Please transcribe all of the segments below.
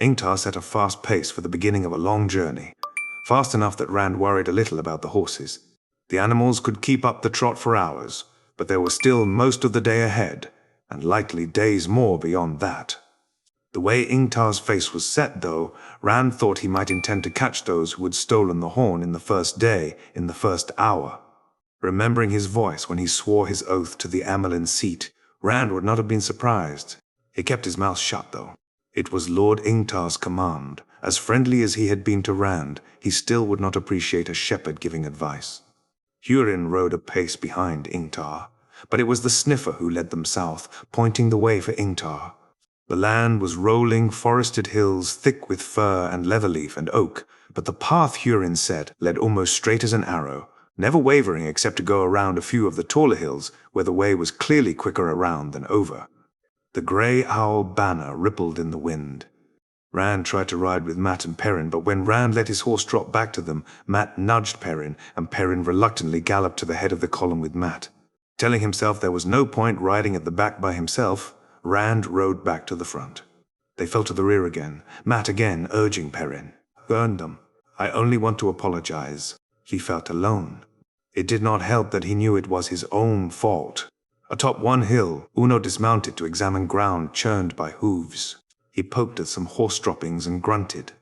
Ingtar set a fast pace for the beginning of a long journey, fast enough that Rand worried a little about the horses. The animals could keep up the trot for hours, but there was still most of the day ahead, and likely days more beyond that. The way Ingtar's face was set, though, Rand thought he might intend to catch those who had stolen the horn in the first day, in the first hour. Remembering his voice when he swore his oath to the Amelin seat, Rand would not have been surprised. He kept his mouth shut, though. It was Lord Ingtar's command. As friendly as he had been to Rand, he still would not appreciate a shepherd giving advice. Hurin rode a pace behind Ingtar, but it was the sniffer who led them south, pointing the way for Ingtar. The land was rolling, forested hills thick with fir and leatherleaf and oak, but the path, Hurin said, led almost straight as an arrow, never wavering except to go around a few of the taller hills where the way was clearly quicker around than over. The grey owl banner rippled in the wind. Rand tried to ride with Mat and Perrin, but when Rand let his horse drop back to them, Mat nudged Perrin, and Perrin reluctantly galloped to the head of the column with Mat. Telling himself there was no point riding at the back by himself, Rand rode back to the front. They fell to the rear again, Mat again urging Perrin. "Burn them. I only want to apologize." He felt alone. It did not help that he knew it was his own fault. Atop one hill, Uno dismounted to examine ground churned by hooves. He poked at some horse droppings and grunted.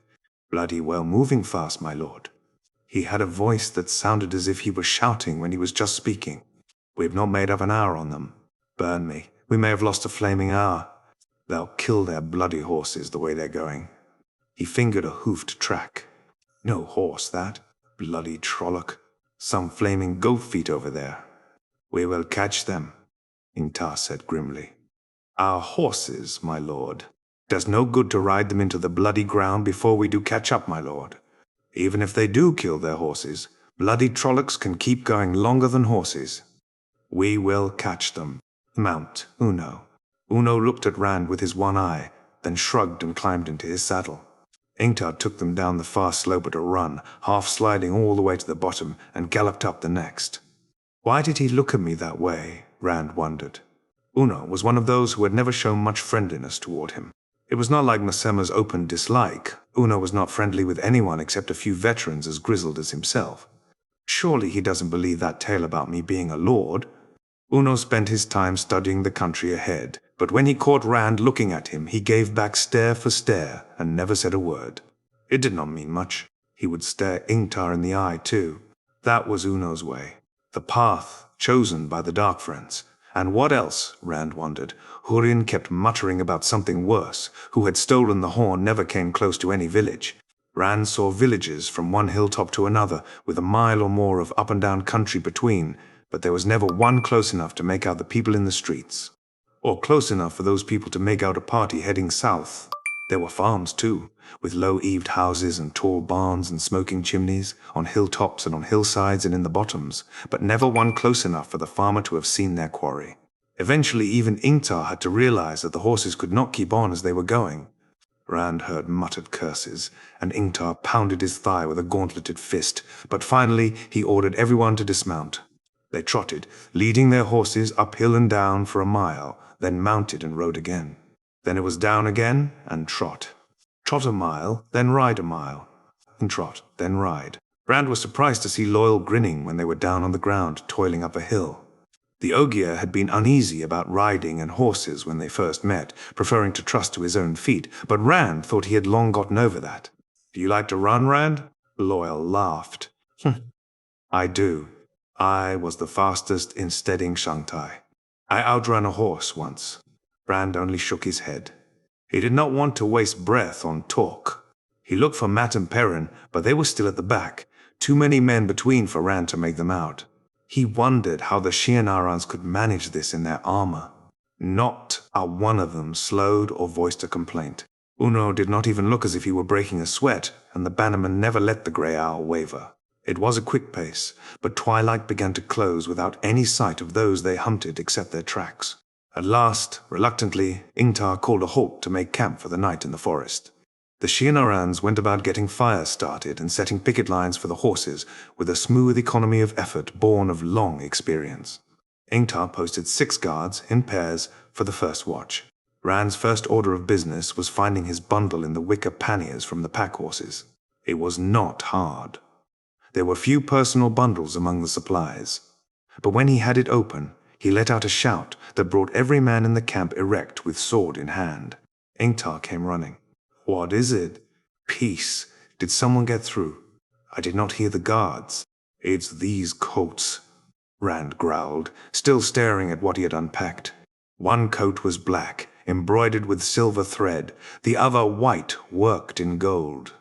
"Bloody well moving fast, my lord." He had a voice that sounded as if he was shouting when he was just speaking. "We've not made up an hour on them. Burn me. We may have lost a flaming hour. They'll kill their bloody horses the way they're going." He fingered a hoofed track. "No horse, that. Bloody Trolloc. Some flaming goat feet over there." "We will catch them," Ingtar said grimly. "Our horses, my lord. Does no good to ride them into the bloody ground before we do catch up, my lord. Even if they do kill their horses, bloody Trollocs can keep going longer than horses. We will catch them. Mount, Uno." Uno looked at Rand with his one eye, then shrugged and climbed into his saddle. Ingtar took them down the far slope at a run, half sliding all the way to the bottom, and galloped up the next. Why did he look at me that way? Rand wondered. Uno was one of those who had never shown much friendliness toward him. It was not like Masema's open dislike. Uno was not friendly with anyone except a few veterans as grizzled as himself. Surely he doesn't believe that tale about me being a lord. Uno spent his time studying the country ahead, but when he caught Rand looking at him, he gave back stare for stare and never said a word. It did not mean much. He would stare Ingtar in the eye, too. That was Uno's way. The path chosen by the Darkfriends. And what else, Rand wondered. Hurin kept muttering about something worse. Who had stolen the horn never came close to any village. Rand saw villages from one hilltop to another, with a mile or more of up and down country between, but there was never one close enough to make out the people in the streets. Or close enough for those people to make out a party heading south. There were farms, too, with low-eaved houses and tall barns and smoking chimneys, on hilltops and on hillsides and in the bottoms, but never one close enough for the farmer to have seen their quarry. Eventually, even Ingtar had to realize that the horses could not keep on as they were going. Rand heard muttered curses, and Ingtar pounded his thigh with a gauntleted fist, but finally he ordered everyone to dismount. They trotted, leading their horses uphill and down for a mile, then mounted and rode again. Then it was down again and trot. Trot a mile, then ride a mile. And trot, then ride. Rand was surprised to see Loial grinning when they were down on the ground, toiling up a hill. The Ogier had been uneasy about riding and horses when they first met, preferring to trust to his own feet, but Rand thought he had long gotten over that. "Do you like to run, Rand?" Loial laughed. "I do. I was the fastest in steadying Shanghai. I outran a horse once." Rand only shook his head. He did not want to waste breath on talk. He looked for Mat and Perrin, but they were still at the back, too many men between for Rand to make them out. He wondered how the Shienarans could manage this in their armor. Not a one of them slowed or voiced a complaint. Uno did not even look as if he were breaking a sweat, and the bannerman never let the grey owl waver. It was a quick pace, but twilight began to close without any sight of those they hunted except their tracks. At last, reluctantly, Ingtar called a halt to make camp for the night in the forest. The Shienarans went about getting fires started and setting picket lines for the horses with a smooth economy of effort born of long experience. Ingtar posted 6 guards, in pairs, for the first watch. Rand's first order of business was finding his bundle in the wicker panniers from the pack horses. It was not hard. There were few personal bundles among the supplies. But when he had it open, he let out a shout that brought every man in the camp erect with sword in hand. Ingtar came running. "What is it?" "Peace. Did someone get through?" "I did not hear the guards." "It's these coats," Rand growled, still staring at what he had unpacked. One coat was black, embroidered with silver thread, the other white, worked in gold.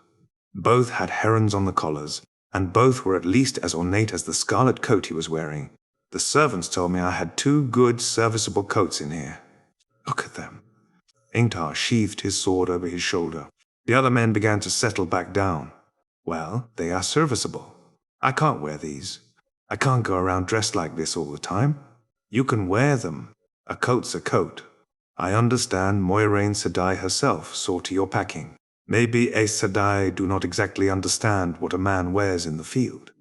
Both had herons on the collars, and both were at least as ornate as the scarlet coat he was wearing. The servants told me I had 2 good, serviceable coats in here. Look at them. Ingtar sheathed his sword over his shoulder. The other men began to settle back down. Well, they are serviceable. I can't wear these. I can't go around dressed like this all the time. You can wear them. A coat's a coat. I understand Aes Sedai herself saw to your packing. Maybe Aes Sedai do not exactly understand what a man wears in the field.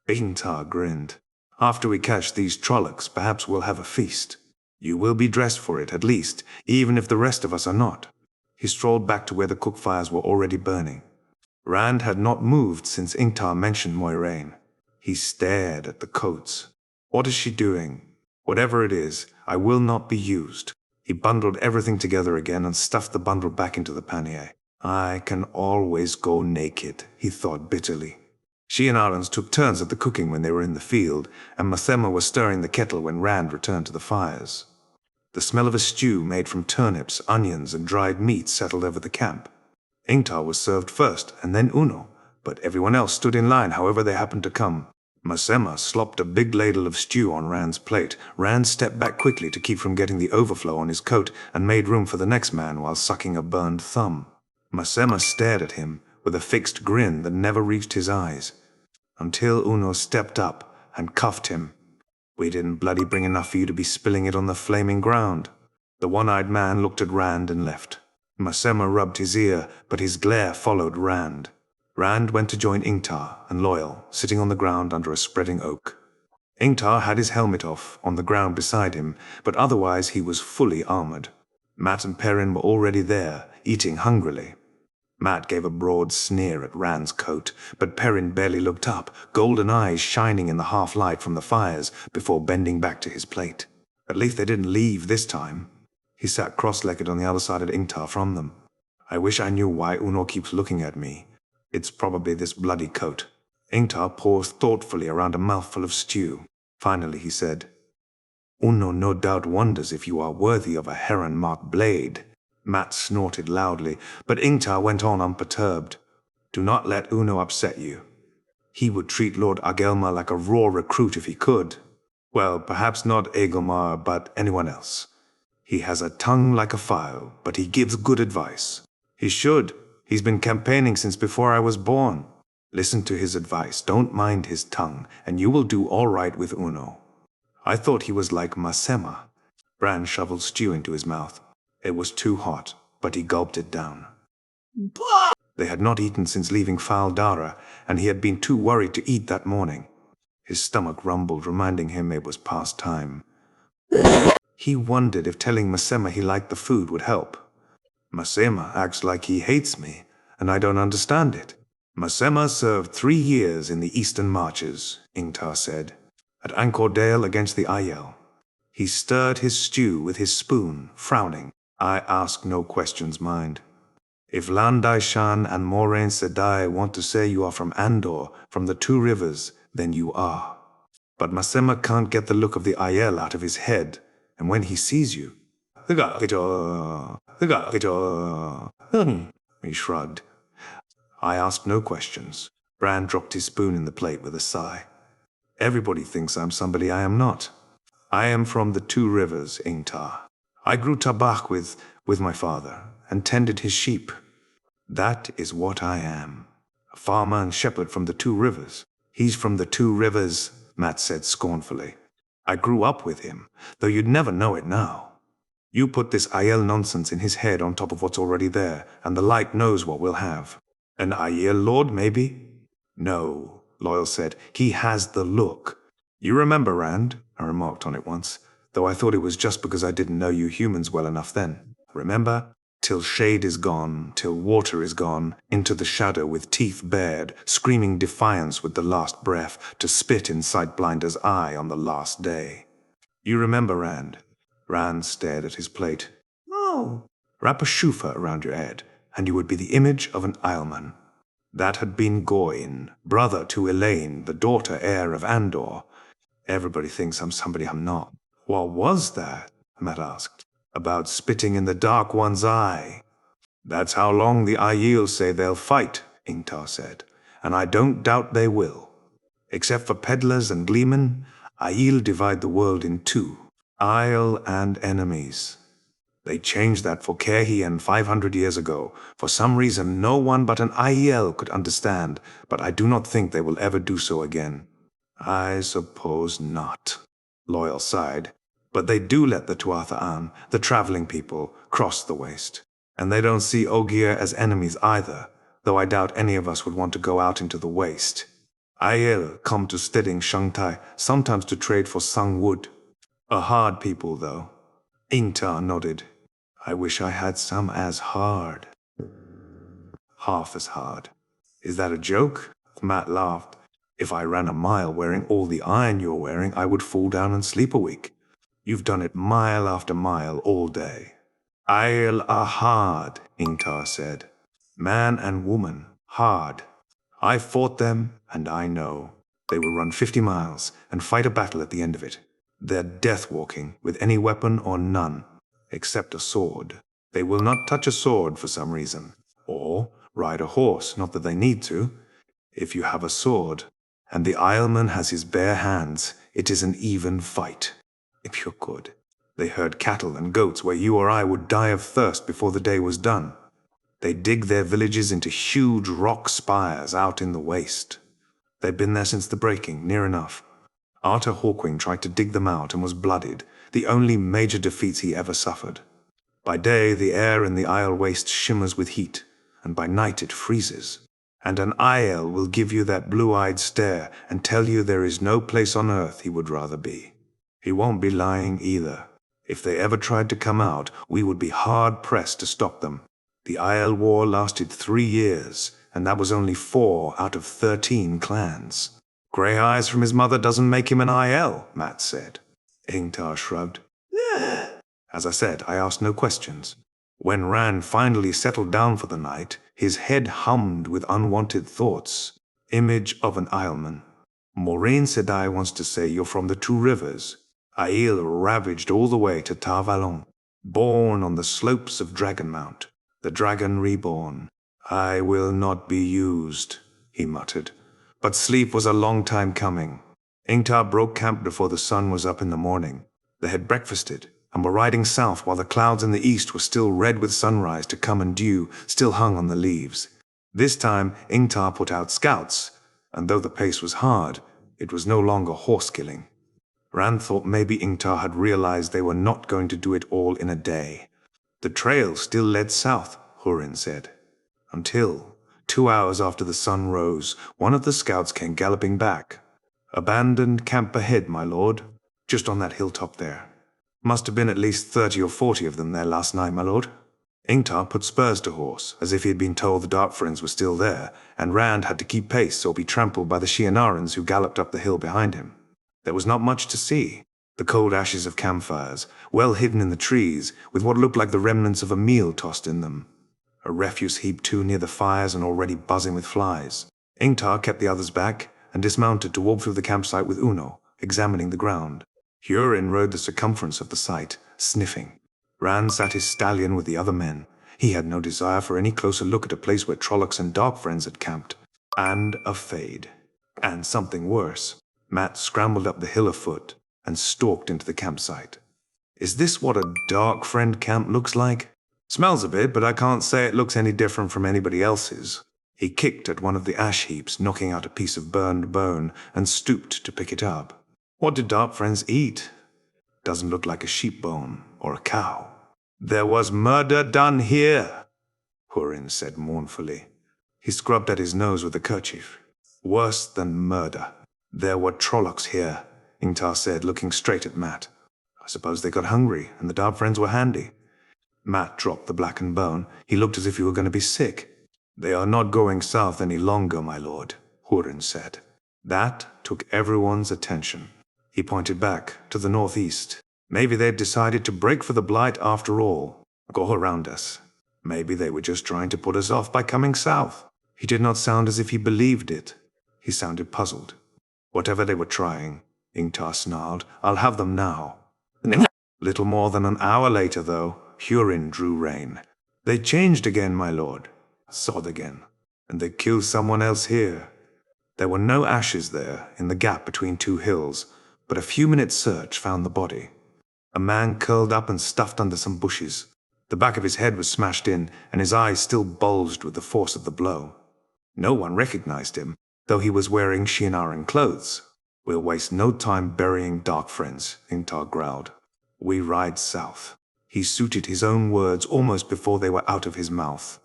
Ingtar grinned. After we catch these Trollocs, perhaps we'll have a feast. You will be dressed for it, at least, even if the rest of us are not. He strolled back to where the cook fires were already burning. Rand had not moved since Ingtar mentioned Moiraine. He stared at the coats. What is she doing? Whatever it is, I will not be used. He bundled everything together again and stuffed the bundle back into the pannier. I can always go naked, he thought bitterly. Shienaran took turns at the cooking when they were in the field, and Mathema was stirring the kettle when Rand returned to the fires. The smell of a stew made from turnips, onions, and dried meat settled over the camp. Ingtar was served first, and then Uno, but everyone else stood in line however they happened to come. Mathema slopped a big ladle of stew on Rand's plate. Rand stepped back quickly to keep from getting the overflow on his coat and made room for the next man while sucking a burned thumb. Mathema stared at him with a fixed grin that never reached his eyes, until Uno stepped up and cuffed him. We didn't bloody bring enough for you to be spilling it on the flaming ground. The one-eyed man looked at Rand and left. Mathema rubbed his ear, but his glare followed Rand. Rand went to join Ingtar and Loial, sitting on the ground under a spreading oak. Ingtar had his helmet off, on the ground beside him, but otherwise he was fully armored. Mat and Perrin were already there, eating hungrily. Mat gave a broad sneer at Rand's coat, but Perrin barely looked up, golden eyes shining in the half-light from the fires, before bending back to his plate. At least they didn't leave this time. He sat cross-legged on the other side of Ingtar from them. I wish I knew why Uno keeps looking at me. It's probably this bloody coat. Ingtar paused thoughtfully around a mouthful of stew. Finally he said, Uno no doubt wonders if you are worthy of a heron-marked blade. Mat snorted loudly, but Ingtar went on unperturbed. Do not let Uno upset you. He would treat Lord Agelmar like a raw recruit if he could. Well, perhaps not Agelmar, but anyone else. He has a tongue like a file, but he gives good advice. He should. He's been campaigning since before I was born. Listen to his advice, don't mind his tongue, and you will do all right with Uno. I thought he was like Mathema. Bran shoveled stew into his mouth. It was too hot, but he gulped it down. They had not eaten since leaving Fal Dara, and he had been too worried to eat that morning. His stomach rumbled, reminding him it was past time. He wondered if telling Mathema he liked the food would help. Mathema acts like he hates me, and I don't understand it. Mathema served 3 years in the Eastern Marches, Ingtar said, at Ankordale against the Aiel. He stirred his stew with his spoon, frowning. I ask no questions, mind. If Landai Shan and Aes Sedai want to say you are from Andor, from the 2 rivers, then you are. But Mathema can't get the look of the Aiel out of his head, and when he sees you... He shrugged. I asked no questions. Bran dropped his spoon in the plate with a sigh. Everybody thinks I'm somebody I am not. I am from the 2 rivers, Ingtar. I grew tabak with my father, and tended his sheep. That is what I am. A farmer and shepherd from the 2 rivers. He's from the 2 rivers, Mat said scornfully. I grew up with him, though you'd never know it now. You put this Aiel nonsense in his head on top of what's already there, and the light knows what we'll have. An Aiel lord, maybe? No, Loial said. He has the look. You remember, Rand? I remarked on it once, though I thought it was just because I didn't know you humans well enough then. Remember? Till shade is gone, till water is gone, into the shadow with teeth bared, screaming defiance with the last breath, to spit in Sightblinder's eye on the last day. You remember, Rand? Rand stared at his plate. No. Wrap a shufa around your head, and you would be the image of an Isleman. That had been Goin, brother to Elaine, the daughter heir of Andor. Everybody thinks I'm somebody I'm not. What was that? Mat asked. About spitting in the Dark One's eye. That's how long the Aiel say they'll fight, Ingtar said, and I don't doubt they will. Except for peddlers and gleemen, Aiel divide the world in two, Isle and enemies. They changed that for Kerhian 500 years ago. For some reason no one but an Aiel could understand, but I do not think they will ever do so again. I suppose not, Loial sighed. But they do let the Tuatha'an, the traveling people, cross the waste. And they don't see Ogier as enemies either, though I doubt any of us would want to go out into the waste. Aiel come to steading Shangtai, sometimes to trade for Sangwood. A hard people, though. Ingtar nodded. I wish I had some as hard. Half as hard. Is that a joke? Mat laughed. If I ran a mile wearing all the iron you're wearing, I would fall down and sleep a week. You've done it mile after mile all day. Aiel are hard, Ingtar said. Man and woman, hard. I fought them, and I know. They will run 50 miles and fight a battle at the end of it. They're death-walking, with any weapon or none, except a sword. They will not touch a sword for some reason. Or ride a horse, not that they need to. If you have a sword, and the Isleman has his bare hands, it is an even fight. If you're good. They herd cattle and goats where you or I would die of thirst before the day was done. They dig their villages into huge rock spires out in the waste. They've been there since the breaking, near enough. Arthur Hawkwing tried to dig them out and was blooded, the only major defeats he ever suffered. By day, the air in the Isle waste shimmers with heat, and by night it freezes. And an Aiel will give you that blue-eyed stare and tell you there is no place on earth he would rather be. He won't be lying either. If they ever tried to come out, we would be hard-pressed to stop them. The Aiel War lasted 3 years, and that was only 4 out of 13 clans. Grey eyes from his mother doesn't make him an Aiel, Mat said. Ingtar shrugged. As I said, I asked no questions. When Rand finally settled down for the night, his head hummed with unwanted thoughts. Image of an Isleman. Aes Sedai wants to say you're from the Two Rivers. Aiel ravaged all the way to Tar Valon, born on the slopes of Dragonmount, the dragon reborn. I will not be used, he muttered. But sleep was a long time coming. Ingtar broke camp before the sun was up in the morning. They had breakfasted, and were riding south while the clouds in the east were still red with sunrise to come and dew still hung on the leaves. This time Ingtar put out scouts, and though the pace was hard, it was no longer horse-killing. Rand thought maybe Ingtar had realized they were not going to do it all in a day. The trail still led south, Hurin said. Until, 2 hours after the sun rose, one of the scouts came galloping back. Abandoned camp ahead, my lord. Just on that hilltop there. Must have been at least 30 or 40 of them there last night, my lord. Ingtar put spurs to horse, as if he had been told the Darkfriends were still there, and Rand had to keep pace or be trampled by the Shienarans who galloped up the hill behind him. There was not much to see. The cold ashes of campfires, well hidden in the trees, with what looked like the remnants of a meal tossed in them. A refuse heap too near the fires and already buzzing with flies. Ingtar kept the others back and dismounted to walk through the campsite with Uno, examining the ground. Hurin rode the circumference of the site, sniffing. Rand sat his stallion with the other men. He had no desire for any closer look at a place where Trollocs and Darkfriends had camped. And a fade. And something worse. Mat scrambled up the hill afoot and stalked into the campsite. Is this what a Darkfriend camp looks like? Smells a bit, but I can't say it looks any different from anybody else's. He kicked at one of the ash heaps, knocking out a piece of burned bone, and stooped to pick it up. What do Darkfriends eat? Doesn't look like a sheep bone or a cow. There was murder done here, Hurin said mournfully. He scrubbed at his nose with a kerchief. Worse than murder. There were Trollocs here, Ingtar said, looking straight at Mat. I suppose they got hungry, and the Darkfriends were handy. Mat dropped the blackened bone. He looked as if he were going to be sick. "They are not going south any longer, my lord," Hurin said. That took everyone's attention. He pointed back to the northeast. Maybe they'd decided to break for the Blight after all. Go around us. Maybe they were just trying to put us off by coming south. He did not sound as if he believed it. He sounded puzzled. "Whatever they were trying," Ingtar snarled, "I'll have them now." Little more than an hour later, though, Hurin drew rein. "They changed again, my lord. Sod again. And they killed someone else here." There were no ashes there, in the gap between two hills, but a few minutes' search found the body. A man curled up and stuffed under some bushes. The back of his head was smashed in, and his eyes still bulged with the force of the blow. No one recognized him, though he was wearing Shienaran clothes. "We'll waste no time burying Darkfriends," Ingtar growled. "We ride south." He suited his own words almost before they were out of his mouth.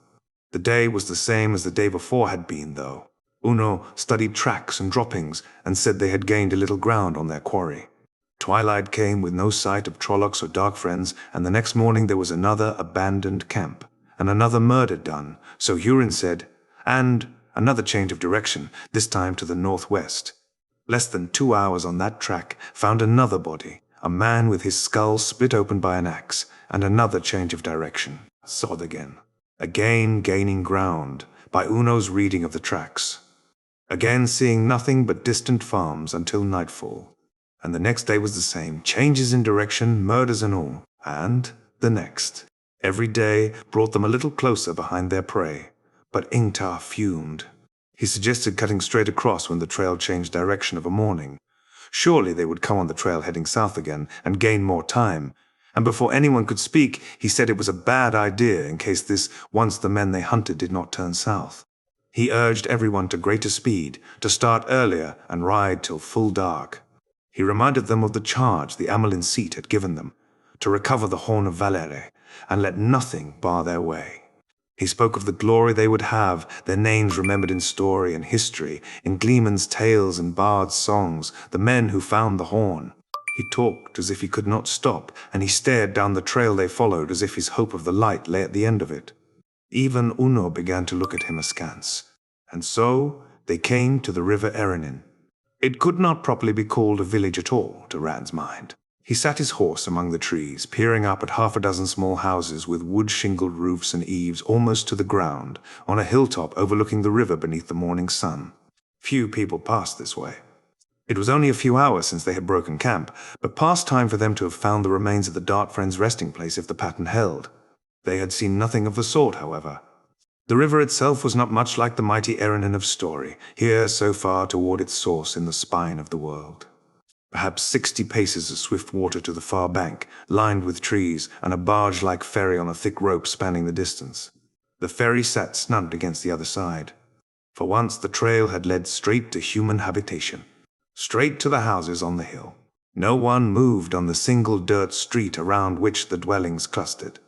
The day was the same as the day before had been, though. Uno studied tracks and droppings and said they had gained a little ground on their quarry. Twilight came with no sight of Trollocs or Darkfriends, and the next morning there was another abandoned camp, and another murder done, so Hurin said, and another change of direction, this time to the northwest. Less than 2 hours on that track found another body, a man with his skull split open by an axe, and another change of direction. Sod again. Again gaining ground, by Uno's reading of the tracks. Again seeing nothing but distant farms until nightfall. And the next day was the same, changes in direction, murders and all. And the next. Every day brought them a little closer behind their prey. But Ingtar fumed. He suggested cutting straight across when the trail changed direction of a morning. Surely they would come on the trail heading south again and gain more time. And before anyone could speak, he said it was a bad idea in case this, once the men they hunted, did not turn south. He urged everyone to greater speed, to start earlier and ride till full dark. He reminded them of the charge the Amelin seat had given them, to recover the Horn of Valere, and let nothing bar their way. He spoke of the glory they would have, their names remembered in story and history, in gleemen's tales and bards' songs, the men who found the horn. He talked as if he could not stop, and he stared down the trail they followed as if his hope of the light lay at the end of it. Even Uno began to look at him askance. And so they came to the river Erenin. It could not properly be called a village at all, to Rand's mind. He sat his horse among the trees, peering up at 6 small houses with wood-shingled roofs and eaves almost to the ground, on a hilltop overlooking the river beneath the morning sun. Few people passed this way. It was only a few hours since they had broken camp, but past time for them to have found the remains of the Darkfriends' resting place if the pattern held. They had seen nothing of the sort, however. The river itself was not much like the mighty Erenin of story, here so far toward its source in the spine of the world. Perhaps 60 paces of swift water to the far bank, lined with trees, and a barge-like ferry on a thick rope spanning the distance. The ferry sat snugged against the other side. For once the trail had led straight to human habitation, straight to the houses on the hill. No one moved on the single dirt street around which the dwellings clustered.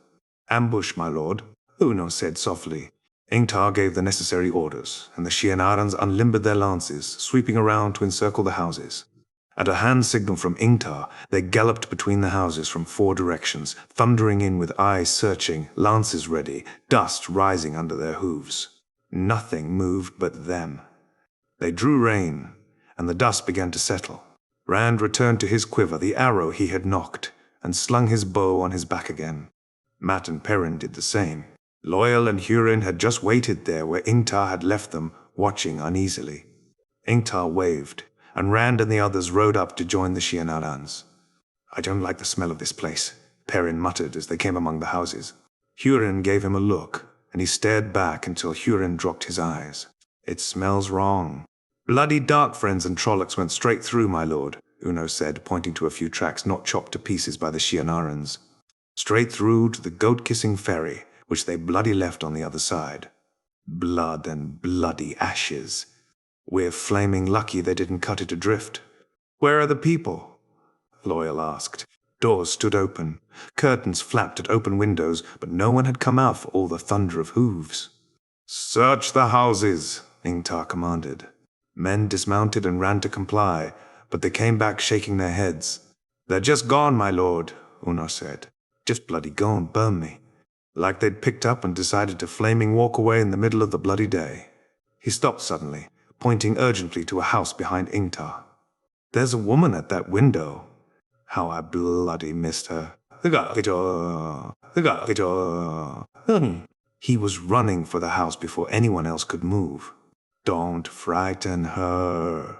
"Ambush, my lord," Uno said softly. Ingtar gave the necessary orders, and the Shienarans unlimbered their lances, sweeping around to encircle the houses. At a hand signal from Ingtar, they galloped between the houses from 4 directions, thundering in with eyes searching, lances ready, dust rising under their hooves. Nothing moved but them. They drew rein, and the dust began to settle. Rand returned to his quiver, the arrow he had knocked, and slung his bow on his back again. Mat and Perrin did the same. Loial and Hurin had just waited there where Ingtar had left them, watching uneasily. Ingtar waved, and Rand and the others rode up to join the Shienarans. "I don't like the smell of this place," Perrin muttered as they came among the houses. Hurin gave him a look, and he stared back until Hurin dropped his eyes. "It smells wrong." "Bloody Darkfriends and Trollocs went straight through, my lord," Uno said, pointing to a few tracks not chopped to pieces by the Shienarans. "Straight through to the goat-kissing ferry, which they bloody left on the other side. Blood and bloody ashes. We're flaming lucky they didn't cut it adrift." "Where are the people?" Loial asked. Doors stood open. Curtains flapped at open windows, but no one had come out for all the thunder of hooves. "Search the houses," Ingtar commanded. Men dismounted and ran to comply, but they came back shaking their heads. "They're just gone, my lord," Uno said. "Just bloody gone, burn me." like they'd picked up and decided to flaming walk away in the middle of the bloody day. He stopped suddenly, pointing urgently to a house behind Ingtar. "There's a woman at that window. How I bloody missed her." He was running for the house before anyone else could move. "Don't frighten her,"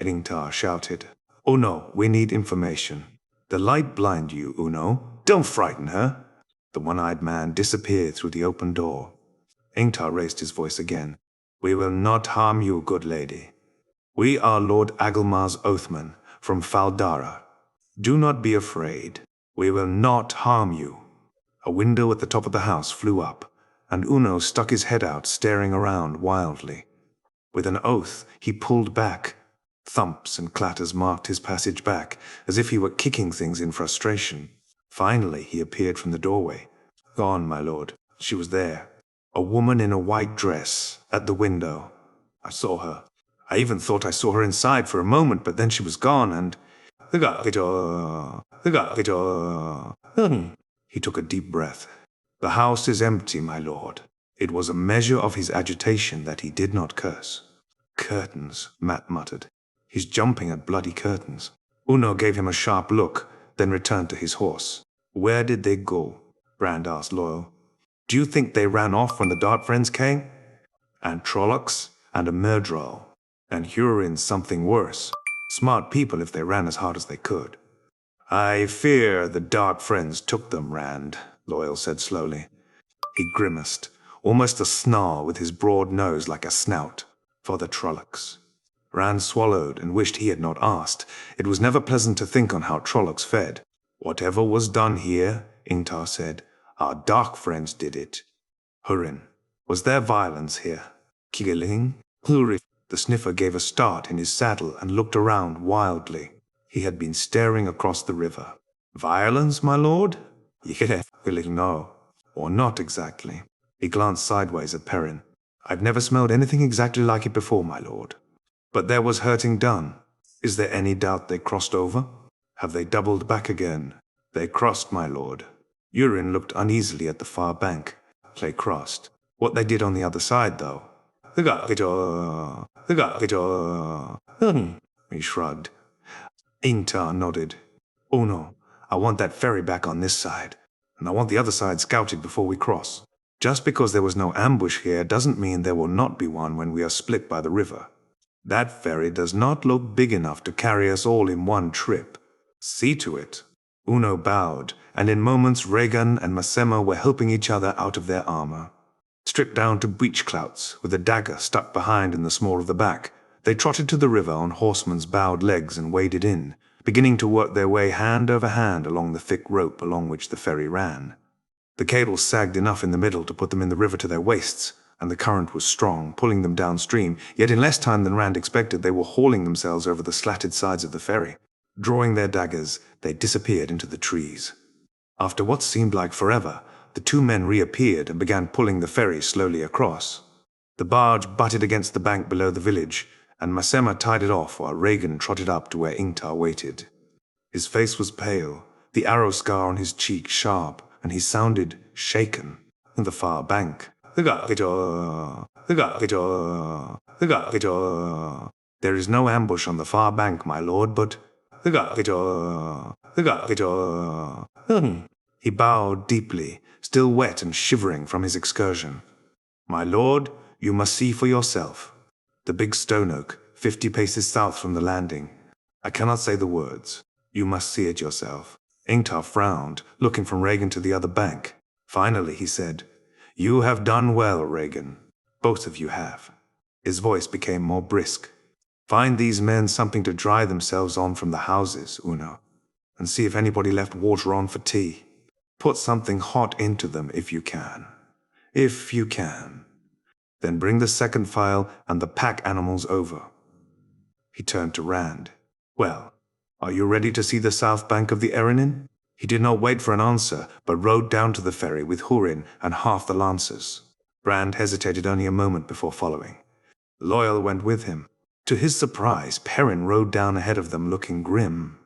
Ingtar shouted. "Oh no, we need information. The light blind you, Uno. Don't frighten her." The one-eyed man disappeared through the open door. Ingtar raised his voice again. "We will not harm you, good lady. We are Lord Agelmar's oathman from Fal Dara. Do not be afraid. We will not harm you." A window at the top of the house flew up, and Uno stuck his head out, staring around wildly. With an oath, he pulled back. Thumps and clatters marked his passage back, as if he were kicking things in frustration. Finally, he appeared from the doorway. "Gone, my lord." She was there. A woman in a white dress, at the window. I saw her. I even thought I saw her inside for a moment, but then she was gone, and... He took a deep breath. "The house is empty, my lord." It was a measure of his agitation that he did not curse. "Curtains," Mat muttered. "He's jumping at bloody curtains." Uno gave him a sharp look, then returned to his horse. "Where did they go?" Brand asked Loial. "Do you think they ran off when the Darkfriends came? And Trollocs, and a Murdral, and Hurin something worse. Smart people if they ran as hard as they could." "I fear the Darkfriends took them, Rand," Loial said slowly. He grimaced, almost a snarl with his broad nose like a snout. "For the Trollocs." Rand swallowed and wished he had not asked. It was never pleasant to think on how Trollocs fed. "Whatever was done here," Ingtar said, "our Darkfriends did it." "Hurin, was there violence here?" "Killing?" Hurin. The sniffer gave a start in his saddle and looked around wildly. He had been staring across the river. "Violence, my lord?" "No. Or not exactly." He glanced sideways at Perrin. "I've never smelled anything exactly like it before, my lord. But there was hurting done. Is there any doubt they crossed over? Have they doubled back again?" "They crossed, my lord." Hurin looked uneasily at the far bank. "They crossed. What they did on the other side, though?" He shrugged. Ingtar nodded. "Oh no, I want that ferry back on this side, and I want the other side scouted before we cross. Just because there was no ambush here doesn't mean there will not be one when we are split by the river. That ferry does not look big enough to carry us all in one trip. See to it." Uno bowed, and in moments Rhaegan and Masema were helping each other out of their armor. Stripped down to breechclouts, with a dagger stuck behind in the small of the back, they trotted to the river on horsemen's bowed legs and waded in, beginning to work their way hand over hand along the thick rope along which the ferry ran. The cables sagged enough in the middle to put them in the river to their waists, and the current was strong, pulling them downstream, yet in less time than Rand expected they were hauling themselves over the slatted sides of the ferry. Drawing their daggers, they disappeared into the trees. After what seemed like forever, the two men reappeared and began pulling the ferry slowly across. The barge butted against the bank below the village, and Masema tied it off while Rhaegan trotted up to where Ingtar waited. His face was pale, the arrow scar on his cheek sharp, and he sounded shaken. In the far bank. "There is no ambush on the far bank, my lord, but..." He bowed deeply, still wet and shivering from his excursion. "My lord, you must see for yourself. The big stone oak, 50 paces south from the landing. I cannot say the words. You must see it yourself." Ingtar frowned, looking from Rhaegan to the other bank. Finally he said, "You have done well, Rhaegan. Both of you have." His voice became more brisk. "Find these men something to dry themselves on from the houses, Uno, and see if anybody left water on for tea. Put something hot into them if you can. If you can. Then bring the second file and the pack animals over." He turned to Rand. "Well, are you ready to see the south bank of the Erenin?" He did not wait for an answer, but rode down to the ferry with Hurin and half the lancers. Brand hesitated only a moment before following. Loial went with him. To his surprise, Perrin rode down ahead of them looking grim.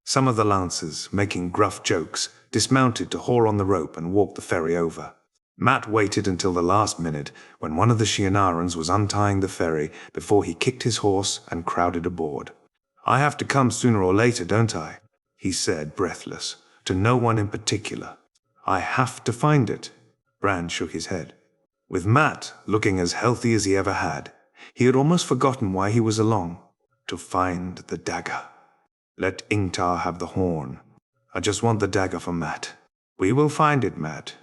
Some of the lancers, making gruff jokes, dismounted to haul on the rope and walk the ferry over. Mat waited until the last minute, when one of the Shienarans was untying the ferry, before he kicked his horse and crowded aboard. "I have to come sooner or later, don't I?" he said, breathless, to no one in particular. "I have to find it." Rand shook his head. With Mat looking as healthy as he ever had, he had almost forgotten why he was along. To find the dagger. "Let Ingtar have the horn. I just want the dagger for Mat." "We will find it, Mat."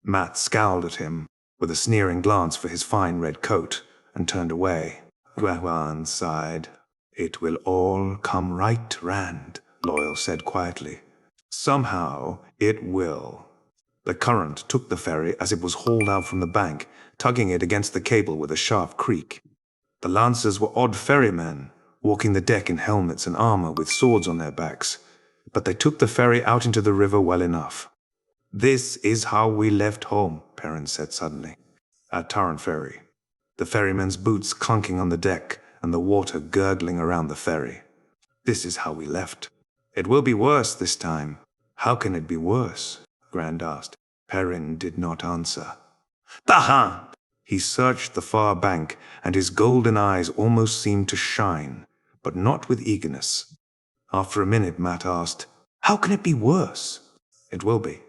Mat scowled at him, with a sneering glance for his fine red coat, and turned away. Gwawan sighed. "It will all come right, Rand," Loial said quietly. "Somehow it will." The current took the ferry as it was hauled out from the bank, tugging it against the cable with a sharp creak. The lancers were odd ferrymen, walking the deck in helmets and armor with swords on their backs, but they took the ferry out into the river well enough. "This is how we left home," Perrin said suddenly. At Tarrant Ferry, the ferrymen's boots clunking on the deck and the water gurgling around the ferry. "This is how we left. It will be worse this time." "How can it be worse?" Grand asked. Perrin did not answer. "Tahan!" He searched the far bank, and his golden eyes almost seemed to shine, but not with eagerness. After a minute, Mat asked, "How can it be worse?" "It will be.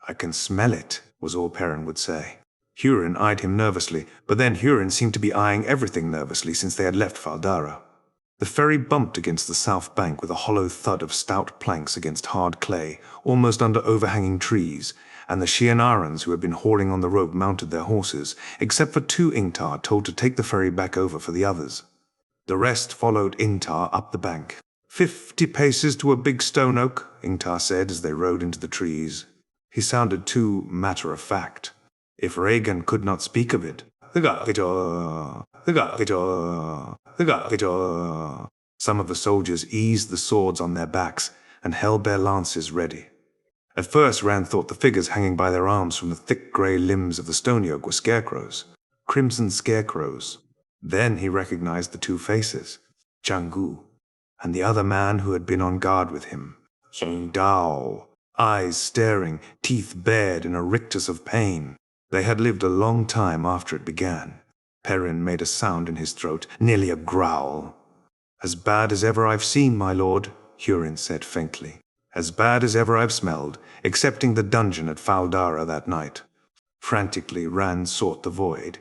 I can smell it," was all Perrin would say. Hurin eyed him nervously, but then Hurin seemed to be eyeing everything nervously since they had left Fal Dara. The ferry bumped against the south bank with a hollow thud of stout planks against hard clay, almost under overhanging trees, and the Shienarans who had been hauling on the rope mounted their horses, except for 2 Ingtar told to take the ferry back over for the others. The rest followed Ingtar up the bank. 50 paces to a big stone oak," Ingtar said as they rode into the trees. He sounded too matter-of-fact. If Regan could not speak of it. Some of the soldiers eased the swords on their backs and held their lances ready. At first Rand thought the figures hanging by their arms from the thick grey limbs of the stone yoke were scarecrows. Crimson scarecrows. Then he recognized the 2 faces. Changu, and the other man who had been on guard with him. Nidao. Eyes staring, teeth bared in a rictus of pain. They had lived a long time after it began. Perrin made a sound in his throat, nearly a growl. "As bad as ever I've seen, my lord," Hurin said faintly. "As bad as ever I've smelled, excepting the dungeon at Fal Dara that night." Frantically, Rand sought the void.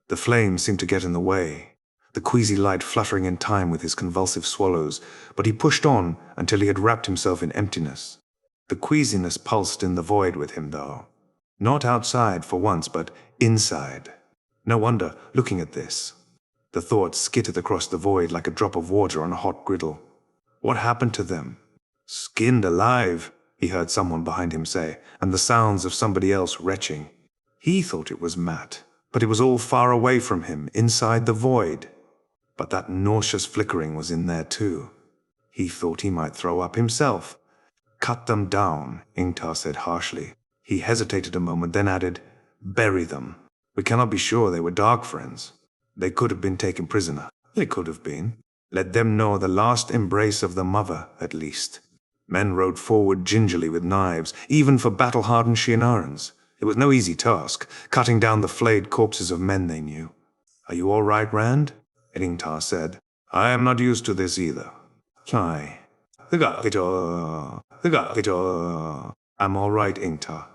The flames seemed to get in the way, the queasy light fluttering in time with his convulsive swallows, but he pushed on until he had wrapped himself in emptiness. The queasiness pulsed in the void with him, though. Not outside for once, but inside. No wonder, looking at this. The thought skittered across the void like a drop of water on a hot griddle. What happened to them? "Skinned alive," he heard someone behind him say, and the sounds of somebody else retching. He thought it was Mat, but it was all far away from him, inside the void. But that nauseous flickering was in there too. He thought he might throw up himself. "Cut them down," Ingtar said harshly. He hesitated a moment, then added, "Bury them. We cannot be sure they were Darkfriends. They could have been taken prisoner. They could have been. Let them know the last embrace of the mother, at least." Men rode forward gingerly with knives, even for battle-hardened Shienarans. It was no easy task, cutting down the flayed corpses of men they knew. "Are you all right, Rand?" Ingtar said. "I am not used to this either." "Aye. I'm all right, Ingtar."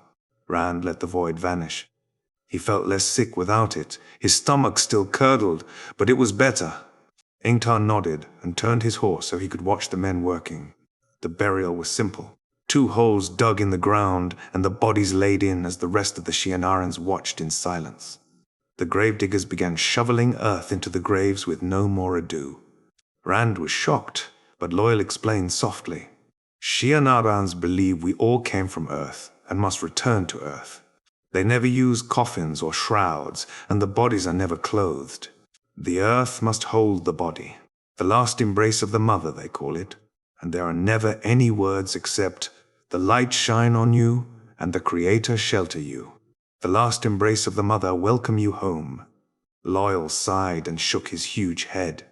Rand let the void vanish. He felt less sick without it. His stomach still curdled, but it was better. Ingtar nodded and turned his horse so he could watch the men working. The burial was simple. 2 holes dug in the ground and the bodies laid in as the rest of the Shienarans watched in silence. The gravediggers began shoveling earth into the graves with no more ado. Rand was shocked, but Loial explained softly. "Shienarans believe we all came from Earth and must return to Earth. They never use coffins or shrouds, and the bodies are never clothed. The Earth must hold the body. The last embrace of the mother, they call it. And there are never any words except, 'The light shine on you, and the Creator shelter you. The last embrace of the mother welcome you home.'" Loial sighed and shook his huge head.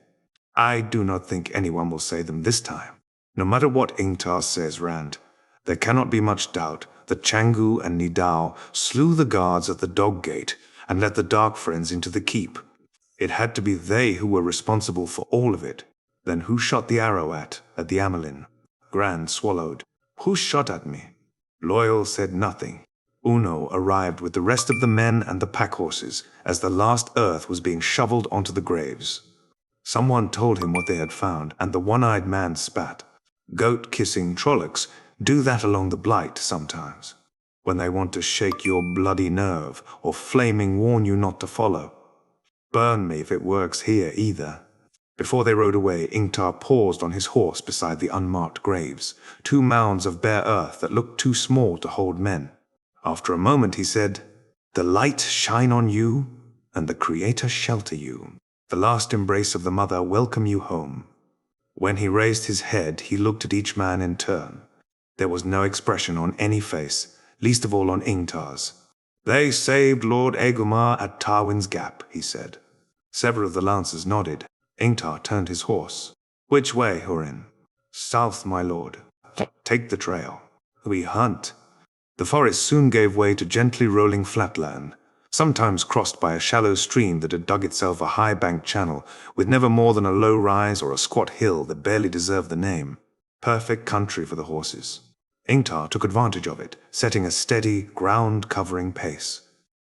"I do not think anyone will say them this time. No matter what Ingtar says, Rand, there cannot be much doubt the Changu and Nidao slew the guards at the dog gate and let the Darkfriends into the keep. It had to be they who were responsible for all of it. Then who shot the arrow at the Amelin? Grand swallowed. Who shot at me? Loial said nothing. Uno arrived with the rest of the men and the pack horses as the last earth was being shoveled onto the graves. Someone told him what they had found, and the one-eyed man spat. Goat-kissing Trollocs do that along the Blight sometimes, when they want to shake your bloody nerve or flaming warn you not to follow. Burn me if it works here either. Before they rode away, Ingtar paused on his horse beside the unmarked graves, 2 mounds of bare earth that looked too small to hold men. After a moment he said, "The light shine on you, and the Creator shelter you. The last embrace of the Mother welcome you home." When he raised his head, he looked at each man in turn. There was no expression on any face, least of all on Ingtar's. "They saved Lord Egumar at Tarwin's Gap," he said. Several of the lancers nodded. Ingtar turned his horse. "Which way, Hurin?" "South, my lord." "Take the trail. We hunt." The forest soon gave way to gently rolling flatland, sometimes crossed by a shallow stream that had dug itself a high-banked channel, with never more than a low rise or a squat hill that barely deserved the name. Perfect country for the horses. Ingtar took advantage of it, setting a steady, ground-covering pace.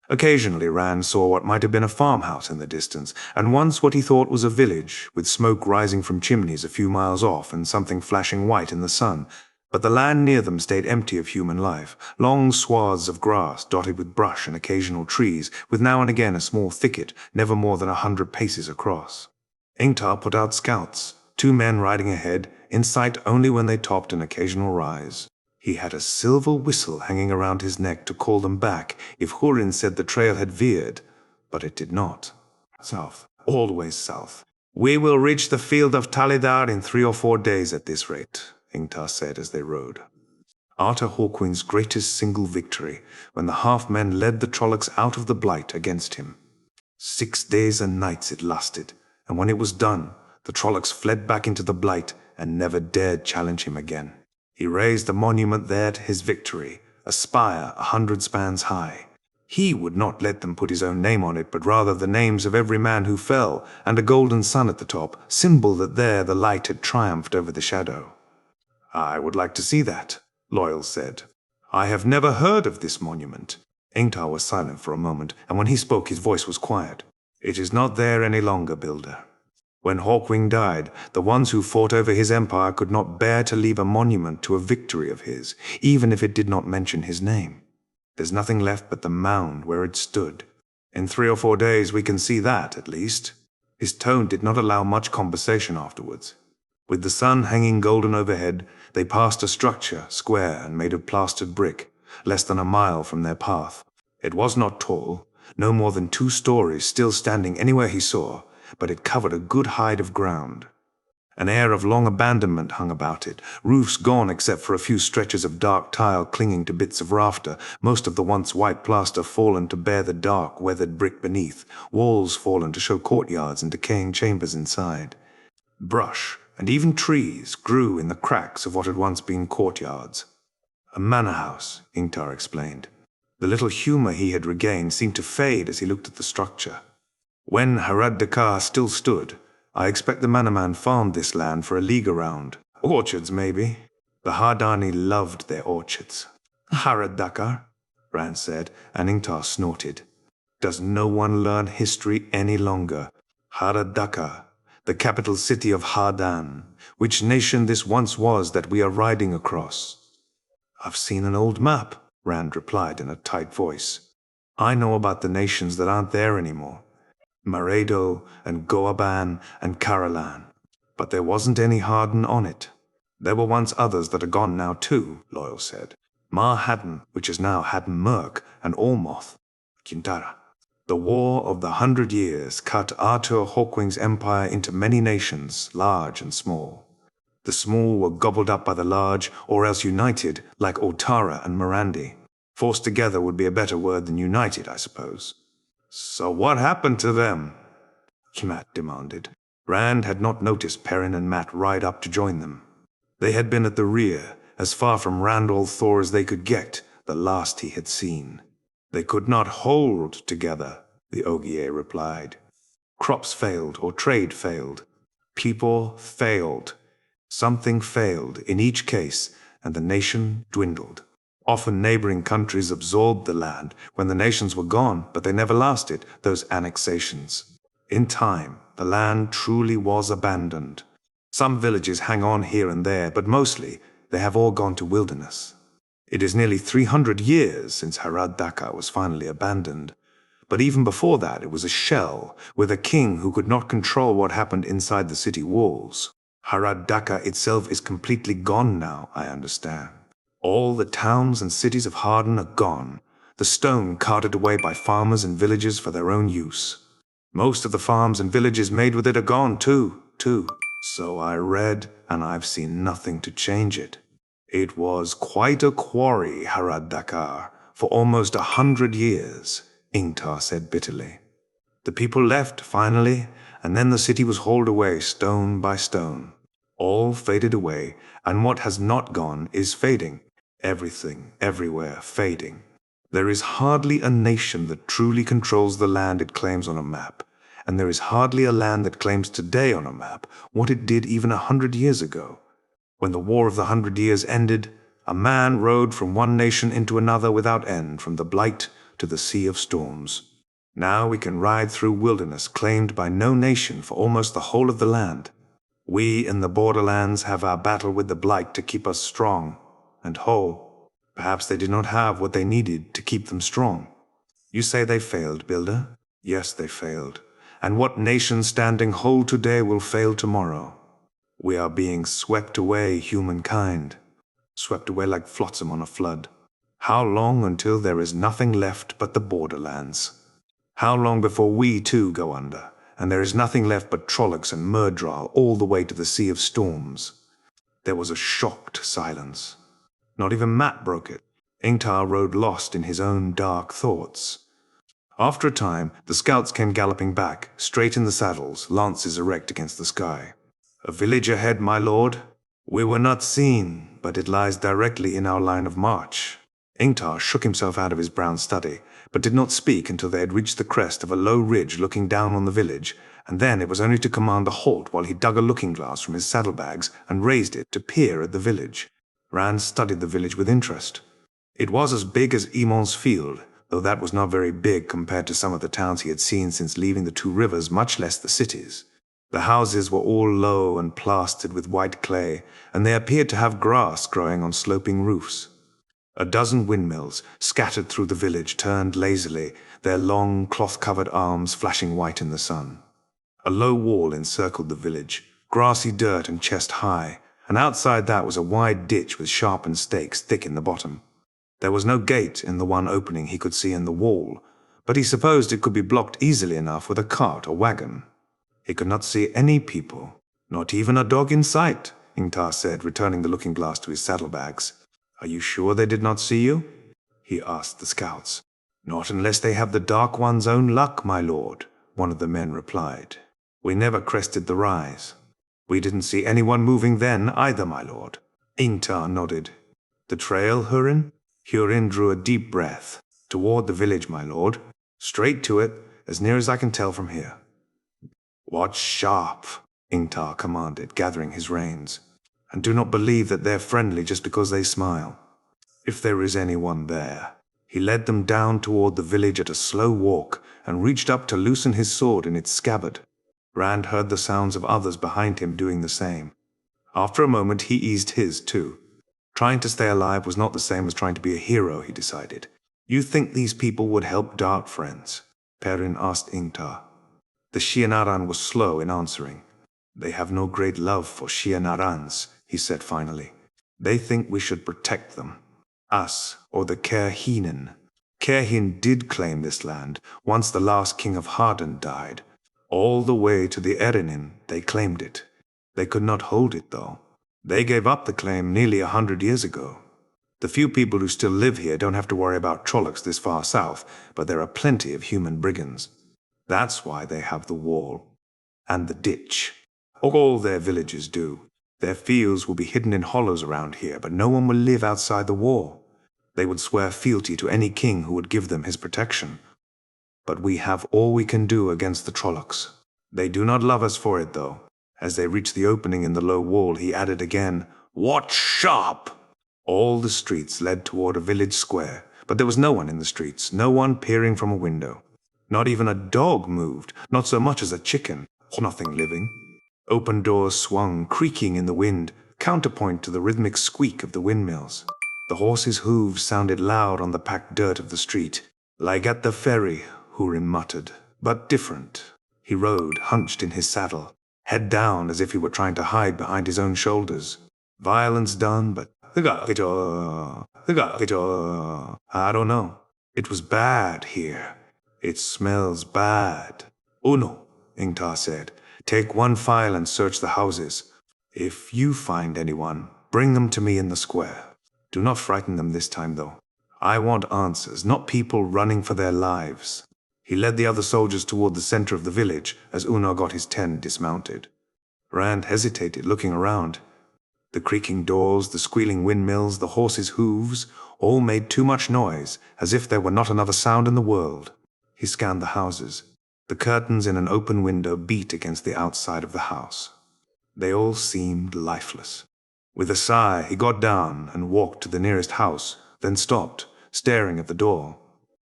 Occasionally Rand saw what might have been a farmhouse in the distance, and once what he thought was a village, with smoke rising from chimneys a few miles off and something flashing white in the sun. But the land near them stayed empty of human life, long swaths of grass dotted with brush and occasional trees, with now and again a small thicket, never more than 100 paces across. Ingtar put out scouts, 2 men riding ahead, in sight only when they topped an occasional rise. He had a silver whistle hanging around his neck to call them back if Hurin said the trail had veered, but it did not. South, always south. "We will reach the field of Talidar in 3 or 4 days at this rate," Ingtar said as they rode. Arthur Hawkwing's greatest single victory, when the half-men led the Trollocs out of the Blight against him. 6 days and nights it lasted, and when it was done, the Trollocs fled back into the Blight and never dared challenge him again. He raised a monument there to his victory, a spire 100 spans high. He would not let them put his own name on it, but rather the names of every man who fell, and a golden sun at the top, symbol that there the light had triumphed over the shadow. "I would like to see that," Loial said. "I have never heard of this monument." Ingtar was silent for a moment, and when he spoke his voice was quiet. "It is not there any longer, Builder. When Hawkwing died, the ones who fought over his empire could not bear to leave a monument to a victory of his, even if it did not mention his name. There's nothing left but the mound where it stood. In 3 or 4 days we can see that, at least." His tone did not allow much conversation afterwards. With the sun hanging golden overhead, they passed a structure, square and made of plastered brick, less than a mile from their path. It was not tall, no more than 2 stories, still standing anywhere he saw, but it covered a good hide of ground. An air of long abandonment hung about it, roofs gone except for a few stretches of dark tile clinging to bits of rafter, most of the once white plaster fallen to bear the dark, weathered brick beneath, walls fallen to show courtyards and decaying chambers inside. Brush, and even trees, grew in the cracks of what had once been courtyards. "A manor house," Ingtar explained. The little humor he had regained seemed to fade as he looked at the structure. "When Harad Dakar still stood, I expect the Manor-man farmed this land for a league around. Orchards, maybe. The Hardani loved their orchards." "Harad Dakar," Rand said, and Ingtar snorted. "Does no one learn history any longer? Harad Dakar, the capital city of Hardan, which nation this once was that we are riding across." "I've seen an old map," Rand replied in a tight voice. "I know about the nations that aren't there anymore. Maredo and Goaban and Karalan. But there wasn't any Harden on it. There were once others that are gone now too," Loial said. "Mar Hadden, which is now Hadden Merk, and Ormoth. Kintara. The War of the 100 Years cut Arthur Hawkwing's empire into many nations, large and small. The small were gobbled up by the large, or else united, like Otara and Morandi. Forced together would be a better word than united, I suppose." "So what happened to them?" Mat demanded. Rand had not noticed Perrin and Mat ride up to join them. They had been at the rear, as far from Randall Thor as they could get, the last he had seen. They could not hold together, the Ogier replied. Crops failed, or trade failed. People failed. Something failed in each case, and the nation dwindled. Often neighboring countries absorbed the land when the nations were gone, but they never lasted, those annexations. In time, the land truly was abandoned. Some villages hang on here and there, but mostly they have all gone to wilderness. It is nearly 300 years since Dara was finally abandoned. But even before that, it was a shell, with a king who could not control what happened inside the city walls. Dara itself is completely gone now, I understand. All the towns and cities of Harden are gone, the stone carted away by farmers and villagers for their own use. Most of the farms and villages made with it are gone too. So I read, and I've seen nothing to change it. It was quite a quarry, Dara, for almost 100 years, Ingtar said bitterly. The people left, finally, and then the city was hauled away stone by stone. All faded away, and what has not gone is fading. Everything, everywhere, fading. There is hardly a nation that truly controls the land it claims on a map, and there is hardly a land that claims today on a map what it did even 100 years ago. When the War of the 100 Years ended, a man rode from one nation into another without end, from the Blight to the Sea of Storms. Now we can ride through wilderness claimed by no nation for almost the whole of the land. We in the borderlands have our battle with the Blight to keep us strong and whole. Perhaps they did not have what they needed to keep them strong. You say they failed, Builder? Yes, they failed. And what nation standing whole today will fail tomorrow? We are being swept away, humankind. Swept away like flotsam on a flood. How long until there is nothing left but the borderlands? How long before we too go under, and there is nothing left but Trollocs and Myrddraal all the way to the Sea of Storms? There was a shocked silence. Not even Mat broke it. Ingtar rode lost in his own dark thoughts. After a time, the scouts came galloping back, straight in the saddles, lances erect against the sky. A village ahead, my lord. We were not seen, but it lies directly in our line of march. Ingtar shook himself out of his brown study, but did not speak until they had reached the crest of a low ridge looking down on the village, and then it was only to command a halt while he dug a looking-glass from his saddlebags and raised it to peer at the village. Rand studied the village with interest. It was as big as Emon's Field, though that was not very big compared to some of the towns he had seen since leaving the two rivers, much less the cities. The houses were all low and plastered with white clay, and they appeared to have grass growing on sloping roofs. A dozen windmills, scattered through the village, turned lazily, their long, cloth-covered arms flashing white in the sun. A low wall encircled the village, grassy dirt and chest high, and outside that was a wide ditch with sharpened stakes thick in the bottom. There was no gate in the one opening he could see in the wall, but he supposed it could be blocked easily enough with a cart or wagon. He could not see any people, not even a dog in sight, Ingtar said, returning the looking-glass to his saddlebags. Are you sure they did not see you? He asked the scouts. Not unless they have the Dark One's own luck, my lord, one of the men replied. We never crested the rise. We didn't see anyone moving then either, my lord. Ingtar nodded. The trail, Hurin? Hurin drew a deep breath. Toward the village, my lord. Straight to it, as near as I can tell from here. Watch sharp, Ingtar commanded, gathering his reins. And do not believe that they're friendly just because they smile. If there is anyone there. He led them down toward the village at a slow walk and reached up to loosen his sword in its scabbard. Rand heard the sounds of others behind him doing the same. After a moment he eased his too. Trying to stay alive was not the same as trying to be a hero, he decided. You think these people would help Darkfriends? Perrin asked Ingtar. The Shienaran was slow in answering. They have no great love for Shienarans, he said finally. They think we should protect them. Us, or the Kerhinen. Kerhin did claim this land, once the last king of Harden died. All the way to the Erinin, they claimed it. They could not hold it, though. They gave up the claim nearly 100 years ago. The few people who still live here don't have to worry about Trollocs this far south, but there are plenty of human brigands. That's why they have the wall. And the ditch. All their villages do. Their fields will be hidden in hollows around here, but no one will live outside the wall. They would swear fealty to any king who would give them his protection. But we have all we can do against the Trollocs. They do not love us for it, though. As they reached the opening in the low wall, he added again, "Watch sharp!" All the streets led toward a village square, but there was no one in the streets, no one peering from a window. Not even a dog moved, not so much as a chicken, nothing living. Open doors swung, creaking in the wind, counterpoint to the rhythmic squeak of the windmills. The horses' hooves sounded loud on the packed dirt of the street. "Like at the ferry," Hurin muttered, "but different." He rode, hunched in his saddle, head down as if he were trying to hide behind his own shoulders. Violence done, but I don't know. It was bad here. It smells bad. "Uno," Ingtar said. "Take one file and search the houses. If you find anyone, bring them to me in the square. Do not frighten them this time, though. I want answers, not people running for their lives." He led the other soldiers toward the center of the village as Uno got his 10 dismounted. Rand hesitated, looking around. The creaking doors, the squealing windmills, the horses' hooves, all made too much noise, as if there were not another sound in the world. He scanned the houses. The curtains in an open window beat against the outside of the house. They all seemed lifeless. With a sigh, he got down and walked to the nearest house, then stopped, staring at the door.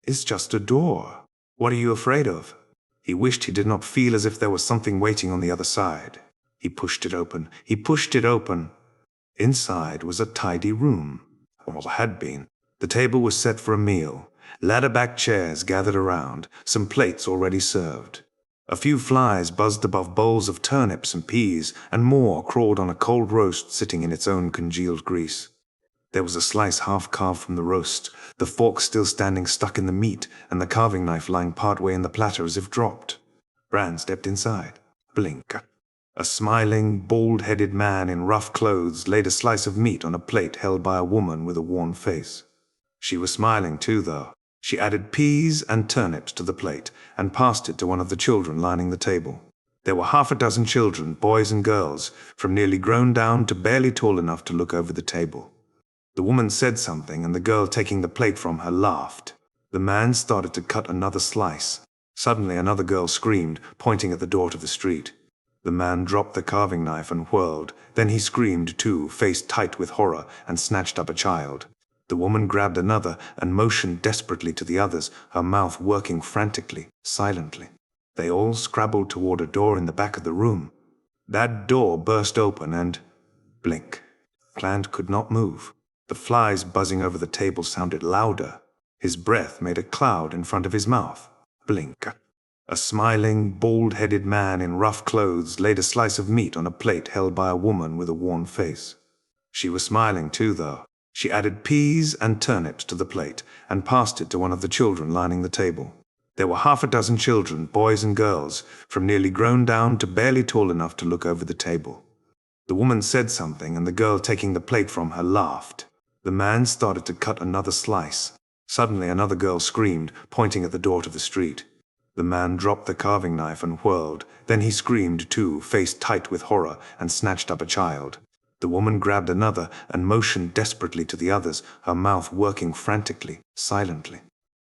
"It's just a door. What are you afraid of?" He wished he did not feel as if there was something waiting on the other side. He pushed it open. He pushed it open. Inside was a tidy room. Or had been. The table was set for a meal. Ladder-backed chairs gathered around, some plates already served. A few flies buzzed above bowls of turnips and peas, and more crawled on a cold roast sitting in its own congealed grease. There was a slice half-carved from the roast, the fork still standing stuck in the meat, and the carving knife lying partway in the platter as if dropped. Bran stepped inside. Blink. A smiling, bald-headed man in rough clothes laid a slice of meat on a plate held by a woman with a worn face. She was smiling too, though. She added peas and turnips to the plate and passed it to one of the children lining the table. There were half a dozen children, boys and girls, from nearly grown down to barely tall enough to look over the table. The woman said something, and the girl taking the plate from her laughed. The man started to cut another slice. Suddenly another girl screamed, pointing at the door to the street. The man dropped the carving knife and whirled. Then he screamed too, face tight with horror, and snatched up a child. The woman grabbed another and motioned desperately to the others, her mouth working frantically, silently. They all scrabbled toward a door in the back of the room. That door burst open and... blink. Clant could not move. The flies buzzing over the table sounded louder. His breath made a cloud in front of his mouth. Blink. A smiling, bald-headed man in rough clothes laid a slice of meat on a plate held by a woman with a worn face. She was smiling too, though. She added peas and turnips to the plate and passed it to one of the children lining the table. There were half a dozen children, boys and girls, from nearly grown down to barely tall enough to look over the table. The woman said something, and the girl taking the plate from her laughed. The man started to cut another slice. Suddenly another girl screamed, pointing at the door to the street. The man dropped the carving knife and whirled. Then he screamed too, face tight with horror, and snatched up a child. The woman grabbed another and motioned desperately to the others, her mouth working frantically, silently.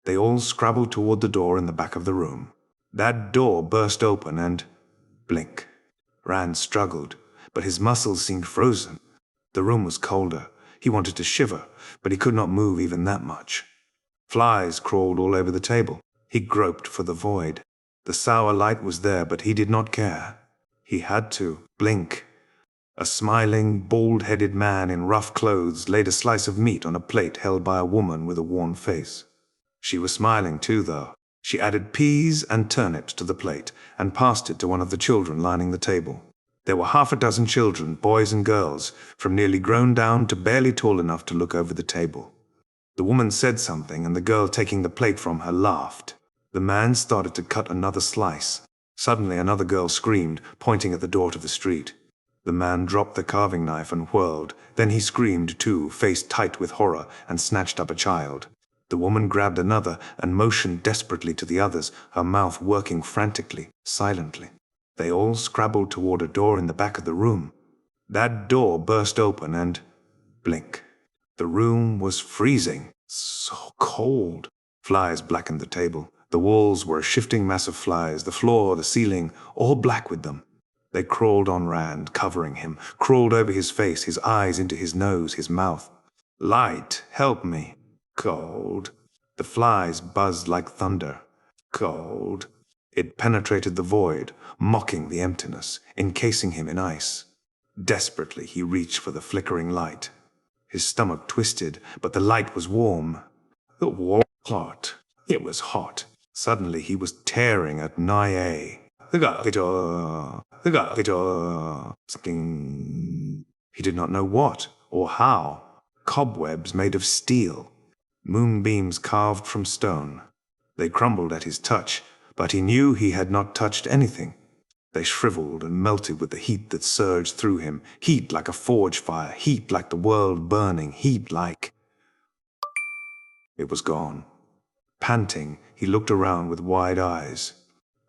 They all scrabbled toward the door in the back of the room. That door burst open and... blink. Rand struggled, but his muscles seemed frozen. The room was colder. He wanted to shiver, but he could not move even that much. Flies crawled all over the table. He groped for the void. The sour light was there, but he did not care. He had to blink. A smiling, bald-headed man in rough clothes laid a slice of meat on a plate held by a woman with a worn face. She was smiling too, though. She added peas and turnips to the plate and passed it to one of the children lining the table. There were half a dozen children, boys and girls, from nearly grown down to barely tall enough to look over the table. The woman said something, and the girl taking the plate from her laughed. The man started to cut another slice. Suddenly another girl screamed, pointing at the door to the street. The man dropped the carving knife and whirled. Then he screamed too, face tight with horror, and snatched up a child. The woman grabbed another and motioned desperately to the others, her mouth working frantically, silently. They all scrabbled toward a door in the back of the room. That door burst open and... blink. The room was freezing. So cold. Flies blackened the table. The walls were a shifting mass of flies, the floor, the ceiling, all black with them. They crawled on Rand, covering him, crawled over his face, his eyes into his nose, his mouth. Light, help me. Cold. The flies buzzed like thunder. Cold. It penetrated the void, mocking the emptiness, encasing him in ice. Desperately, he reached for the flickering light. His stomach twisted, but the light was warm. The war hot. It was hot. Suddenly, he was tearing at Nye. Something. He did not know what or how. Cobwebs made of steel. Moonbeams carved from stone. They crumbled at his touch, but he knew he had not touched anything. They shriveled and melted with the heat that surged through him, heat like a forge fire, heat like the world burning, heat like... It was gone. Panting, he looked around with wide eyes.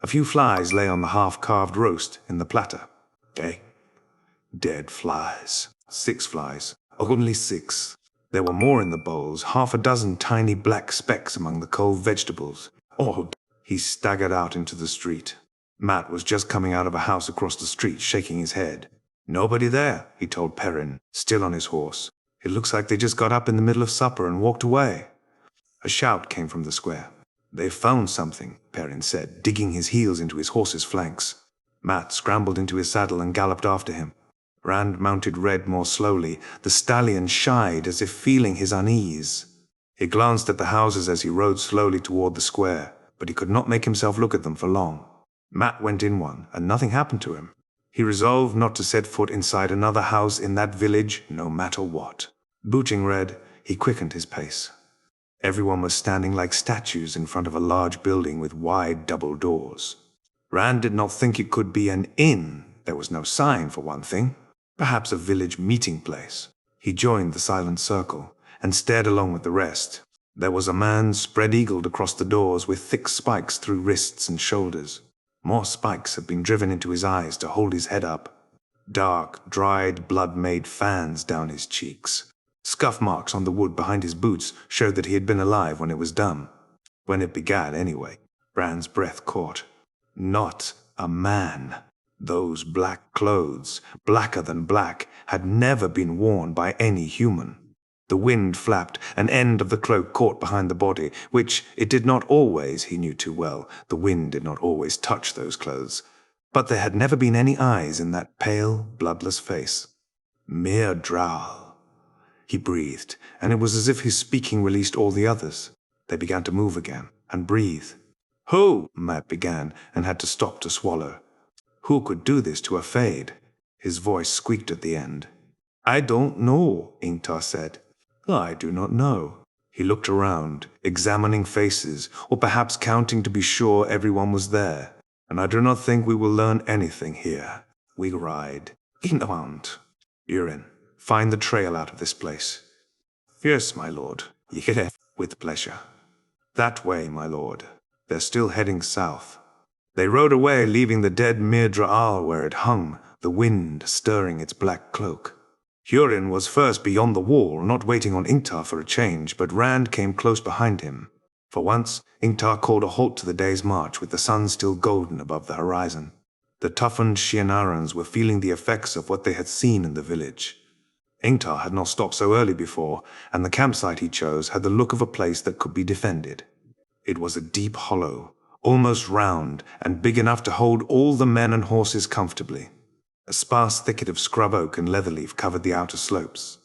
A few flies lay on the half-carved roast in the platter. Dead flies. 6 flies. Only 6. There were more in the bowls, half a dozen tiny black specks among the cold vegetables. He staggered out into the street. Mat was just coming out of a house across the street, shaking his head. Nobody there, he told Perrin, still on his horse. It looks like they just got up in the middle of supper and walked away. A shout came from the square. They've found something, Perrin said, digging his heels into his horse's flanks. Mat scrambled into his saddle and galloped after him. Rand mounted Red more slowly. The stallion shied as if feeling his unease. He glanced at the houses as he rode slowly toward the square, but he could not make himself look at them for long. Mat went in one, and nothing happened to him. He resolved not to set foot inside another house in that village, no matter what. Booting Red, he quickened his pace. Everyone was standing like statues in front of a large building with wide double doors. Rand did not think it could be an inn. There was no sign, for one thing. Perhaps a village meeting place. He joined the silent circle and stared along with the rest. There was a man spread-eagled across the doors with thick spikes through wrists and shoulders. More spikes had been driven into his eyes to hold his head up. Dark, dried blood made fans down his cheeks. Scuff marks on the wood behind his boots showed that he had been alive when it was done. When it began, anyway. Rand's breath caught. Not a man. Those black clothes, blacker than black, had never been worn by any human. The wind flapped, an end of the cloak caught behind the body, which it did not always, he knew too well. The wind did not always touch those clothes. But there had never been any eyes in that pale, bloodless face. Mere drow. He breathed, and it was as if his speaking released all the others. They began to move again, and breathe. Who? Mat began, and had to stop to swallow. Who could do this to a flayed? His voice squeaked at the end. I don't know, Ingtar said. I do not know. He looked around, examining faces, or perhaps counting to be sure everyone was there. And I do not think we will learn anything here. We ride. Inwand. Hurin, find the trail out of this place. Yes, my lord. With pleasure. That way, my lord. They're still heading south. They rode away, leaving the dead Mir-Draal where it hung, the wind stirring its black cloak. Hurin was first beyond the wall, not waiting on Ingtar for a change, but Rand came close behind him. For once, Ingtar called a halt to the day's march, with the sun still golden above the horizon. The toughened Shienarans were feeling the effects of what they had seen in the village. Ingtar had not stopped so early before, and the campsite he chose had the look of a place that could be defended. It was a deep hollow, almost round, and big enough to hold all the men and horses comfortably. A sparse thicket of scrub oak and leatherleaf covered the outer slopes.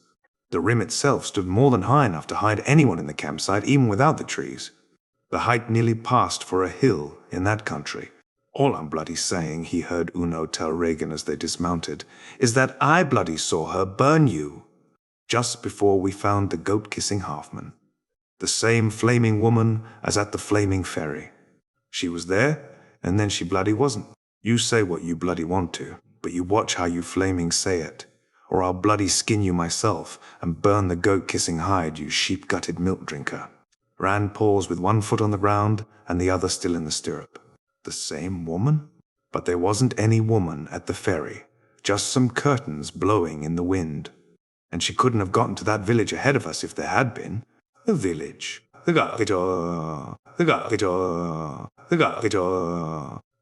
The rim itself stood more than high enough to hide anyone in the campsite, even without the trees. The height nearly passed for a hill in that country. All I'm bloody saying, he heard Uno tell Regan as they dismounted, is that I bloody saw her burn you, just before we found the goat-kissing halfman. The same flaming woman as at the flaming ferry. She was there, and then she bloody wasn't. You say what you bloody want to, but you watch how you flaming say it, or I'll bloody skin you myself and burn the goat-kissing hide, you sheep-gutted milk drinker. Rand paused with one foot on the ground and the other still in the stirrup. The same woman? But there wasn't any woman at the ferry, just some curtains blowing in the wind. And she couldn't have gotten to that village ahead of us if there had been. A village.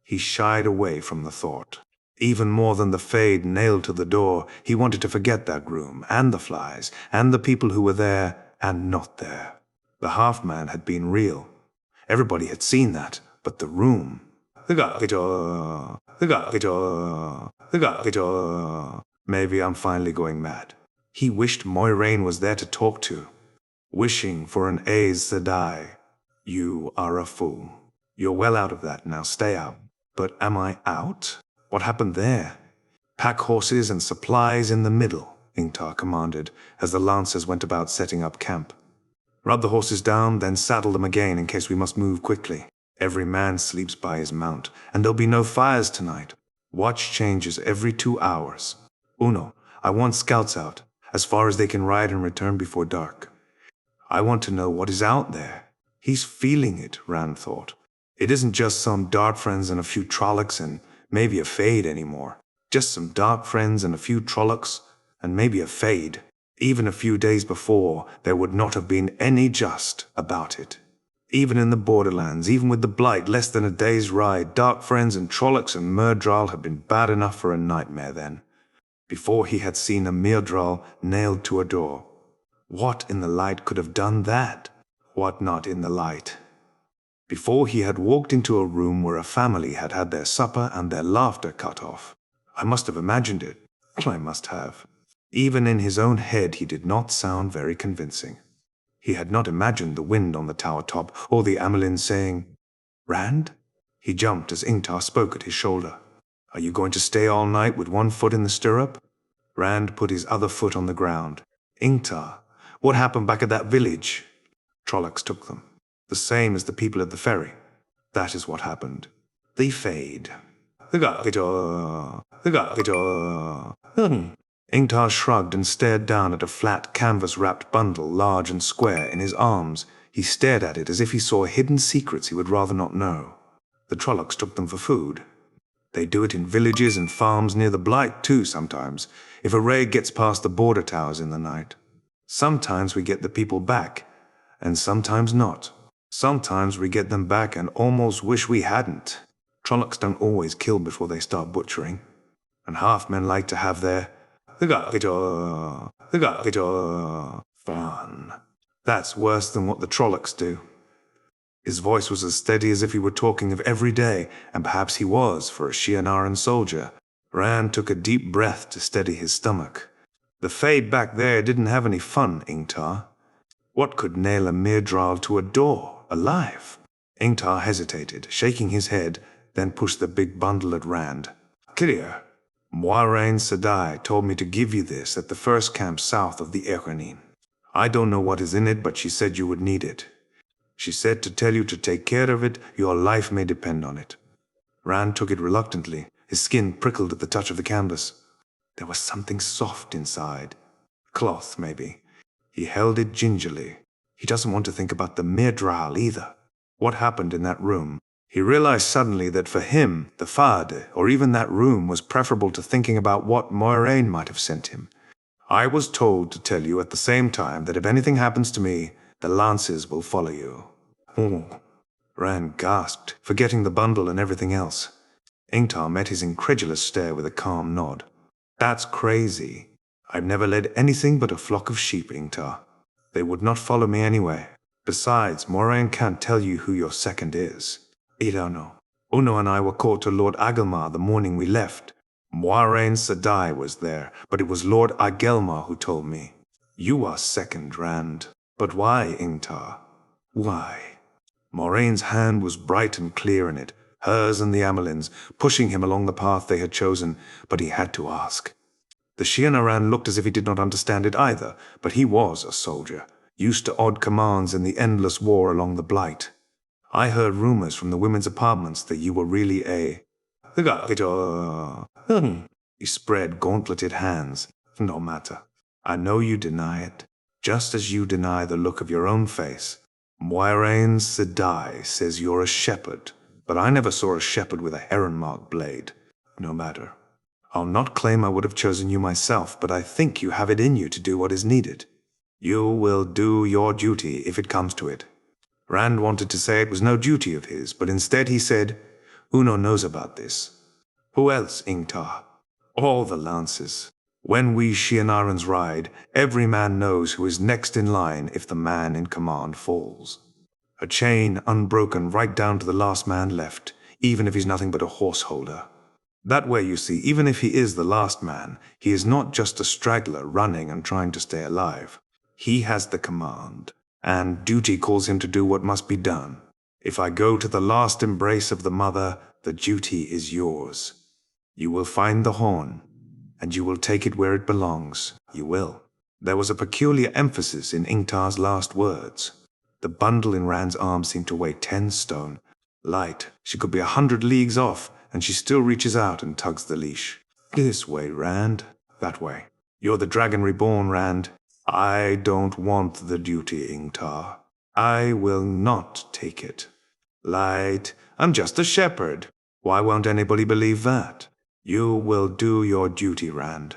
He shied away from the thought. Even more than the fade nailed to the door, he wanted to forget that room, and the flies, and the people who were there and not there. The half-man had been real. Everybody had seen that, but the room... Maybe I'm finally going mad. He wished Moiraine was there to talk to. Wishing for an Aes Sedai. You are a fool. You're well out of that, now stay out. But am I out? What happened there? Pack horses and supplies in the middle, Ingtar commanded, as the lancers went about setting up camp. Rub the horses down, then saddle them again in case we must move quickly. Every man sleeps by his mount, and there'll be no fires tonight. Watch changes every 2 hours. Uno, I want scouts out, as far as they can ride and return before dark. I want to know what is out there. He's feeling it, Rand thought. It isn't just some Darkfriends and a few Trollocs and maybe a flayed anymore. Just some Darkfriends and a few Trollocs and maybe a flayed. Even a few days before, there would not have been any just about it. Even in the borderlands, even with the blight less than a day's ride, Darkfriends and Trollocs and Myrddraal had been bad enough for a nightmare then. Before he had seen a Myrddraal nailed to a door. What in the light could have done that? What not in the light? Before he had walked into a room where a family had had their supper and their laughter cut off. I must have imagined it. I must have. Even in his own head he did not sound very convincing. He had not imagined the wind on the tower top or the Amelin saying, "Rand?" He jumped as Ingtar spoke at his shoulder. "Are you going to stay all night with one foot in the stirrup?" Rand put his other foot on the ground. "Ingtar, what happened back at that village?" Trollocs took them. The same as the people at the ferry. That is what happened. They fade. Ingtar shrugged and stared down at a flat canvas-wrapped bundle, large and square, in his arms. He stared at it as if he saw hidden secrets he would rather not know. The Trollocs took them for food. They do it in villages and farms near the Blight too sometimes, if a raid gets past the border towers in the night. Sometimes we get the people back, and sometimes not. Sometimes we get them back and almost wish we hadn't. Trollocs don't always kill before they start butchering. And half-men like to have their fun. That's worse than what the Trollocs do. His voice was as steady as if he were talking of every day, and perhaps he was, for a Shienaran soldier. Rand took a deep breath to steady his stomach. The fade back there didn't have any fun, Ingtar. What could nail a Myrddraal to a door, alive? Ingtar hesitated, shaking his head, then pushed the big bundle at Rand. "Clear. Aes Sedai told me to give you this at the first camp south of the Erenin. I don't know what is in it, but she said you would need it. She said to tell you to take care of it, your life may depend on it." Rand took it reluctantly. His skin prickled at the touch of the canvas. There was something soft inside. Cloth, maybe. He held it gingerly. He doesn't want to think about the Myrddraal either. What happened in that room? He realized suddenly that for him, the Fade, or even that room, was preferable to thinking about what Moiraine might have sent him. "I was told to tell you at the same time that if anything happens to me, the Lancers will follow you." "Oh." Rand gasped, forgetting the bundle and everything else. Ingtar met his incredulous stare with a calm nod. "That's crazy. I've never led anything but a flock of sheep, Ingtar. They would not follow me anyway. Besides, Moiraine can't tell you who your second is. I don't know. Uno and I were caught to Lord Agelmar the morning we left. Moiraine Sedai was there, but it was Lord Agelmar who told me. You are second, Rand. But why, Ingtar? Why?" Moraine's hand was bright and clear in it, hers and the Amelin's, pushing him along the path they had chosen, but he had to ask. The Shienaran looked as if he did not understand it either, but he was a soldier, used to odd commands in the endless war along the Blight. "I heard rumors from the women's apartments that you were really a..." He spread gauntleted hands. "No matter. I know you deny it, just as you deny the look of your own face. Moiraine Sedai says you're a shepherd, but I never saw a shepherd with a heron-marked blade. No matter. I'll not claim I would have chosen you myself, but I think you have it in you to do what is needed. You will do your duty if it comes to it. Rand wanted to say it was no duty of his, but instead he said, Uno knows about this. Who else, Ingtar? All the lances. When we Shienarans ride, every man knows who is next in line if the man in command falls. A chain unbroken right down to the last man left, even if he's nothing but a horse holder. That way, you see, even if he is the last man, he is not just a straggler running and trying to stay alive. He has the command, and duty calls him to do what must be done. If I go to the last embrace of the mother, the duty is yours. You will find the horn, and you will take it where it belongs. You will. There was a peculiar emphasis in Ingtar's last words. The bundle in Rand's arm seemed to weigh 10 stone. Light, she could be 100 leagues off, and she still reaches out and tugs the leash. This way, Rand. That way. You're the dragon reborn, Rand. I don't want the duty, Ingtar. I will not take it. Light, I'm just a shepherd. Why won't anybody believe that? You will do your duty, Rand.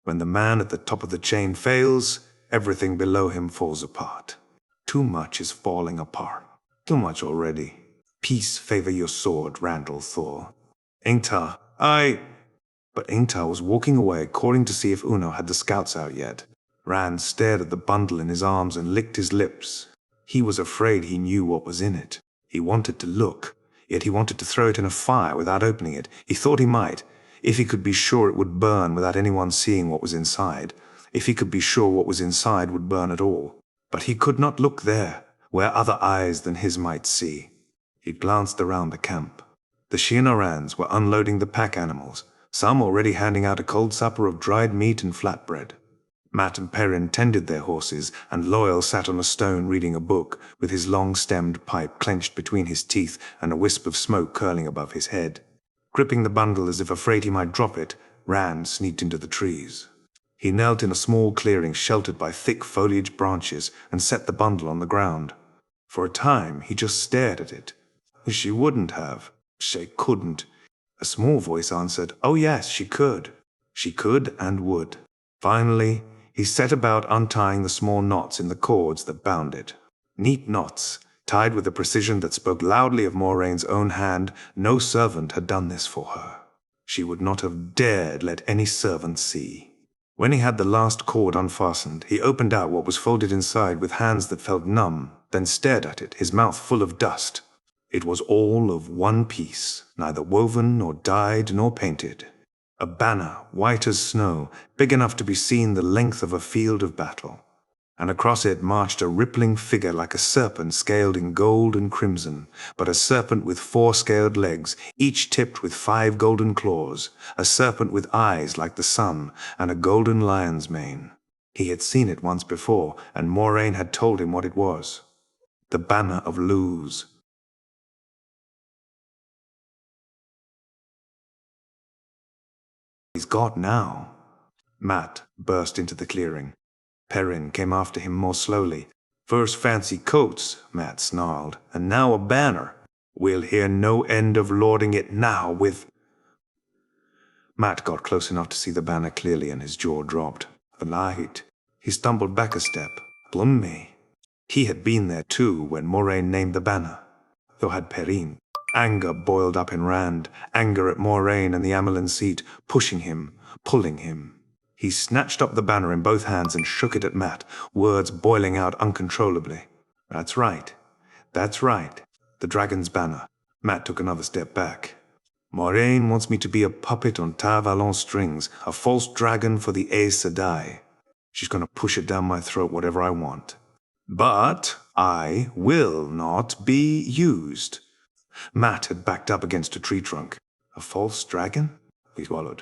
When the man at the top of the chain fails, everything below him falls apart. Too much is falling apart. Too much already. Peace favor your sword, Randall Thor. Ingtar, But Ingtar was walking away, calling to see if Uno had the scouts out yet. Rand stared at the bundle in his arms and licked his lips. He was afraid he knew what was in it. He wanted to look, yet he wanted to throw it in a fire without opening it. He thought he might, if he could be sure it would burn without anyone seeing what was inside. If he could be sure what was inside would burn at all. But he could not look there, where other eyes than his might see. He glanced around the camp. The Shienarans were unloading the pack animals, some already handing out a cold supper of dried meat and flatbread. Mat and Perrin tended their horses, and Loial sat on a stone reading a book, with his long-stemmed pipe clenched between his teeth and a wisp of smoke curling above his head. Gripping the bundle as if afraid he might drop it, Rand sneaked into the trees. He knelt in a small clearing sheltered by thick foliage branches and set the bundle on the ground. For a time he just stared at it. She wouldn't have. She couldn't. A small voice answered, oh yes, she could. She could and would. Finally, he set about untying the small knots in the cords that bound it. Neat knots, tied with a precision that spoke loudly of Moraine's own hand. No servant had done this for her. She would not have dared let any servant see. When he had the last cord unfastened, he opened out what was folded inside with hands that felt numb, then stared at it, his mouth full of dust. It was all of one piece, neither woven nor dyed nor painted. A banner, white as snow, big enough to be seen the length of a field of battle. And across it marched a rippling figure like a serpent scaled in gold and crimson, but a serpent with 4 scaled legs, each tipped with 5 golden claws, a serpent with eyes like the sun, and a golden lion's mane. He had seen it once before, and Moraine had told him what it was. The banner of Luz. He's got now. Mat burst into the clearing. Perrin came after him more slowly. First fancy coats, Mat snarled, and now a banner. We'll hear no end of lording it now with... Mat got close enough to see the banner clearly and his jaw dropped. The light. He stumbled back a step. Blummy. He had been there too when Moraine named the banner. So had Perrin. Anger boiled up in Rand, anger at Moraine and the Amelin seat, pushing him, pulling him. He snatched up the banner in both hands and shook it at Mat, words boiling out uncontrollably. That's right. That's right. The dragon's banner. Mat took another step back. Moraine wants me to be a puppet on Tarvalon strings, a false dragon for the Aes Sedai. She's going to push it down my throat whatever I want. But I will not be used. Mat had backed up against a tree trunk. A false dragon? He swallowed.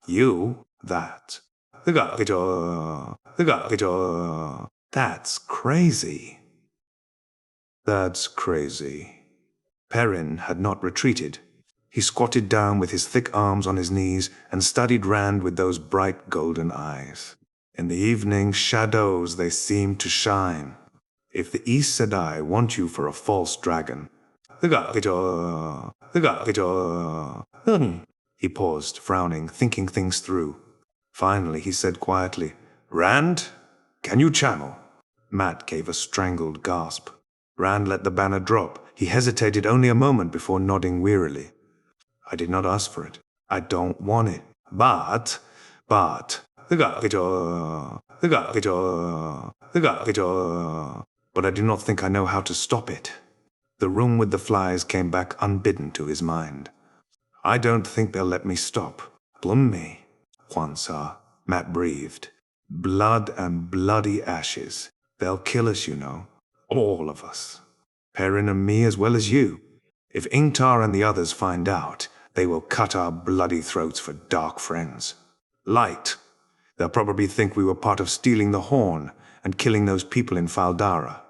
You? That. That's crazy. That's crazy. Perrin had not retreated. He squatted down with his thick arms on his knees and studied Rand with those bright golden eyes. In the evening shadows they seemed to shine. If the Aes Sedai want you for a false dragon, he paused, frowning, thinking things through. Finally he said quietly, Rand, can you channel? Mat gave a strangled gasp. Rand let the banner drop. He hesitated only a moment before nodding wearily. I did not ask for it. I don't want it. But, but I do not think I know how to stop it. The room with the flies came back unbidden to his mind. I don't think they'll let me stop. Blum me. Juansa, Mat breathed. Blood and bloody ashes. They'll kill us, you know. All of us. Perrin and me as well as you. If Ingtar and the others find out, they will cut our bloody throats for Darkfriends. Light. They'll probably think we were part of stealing the horn and killing those people in Fal Dara.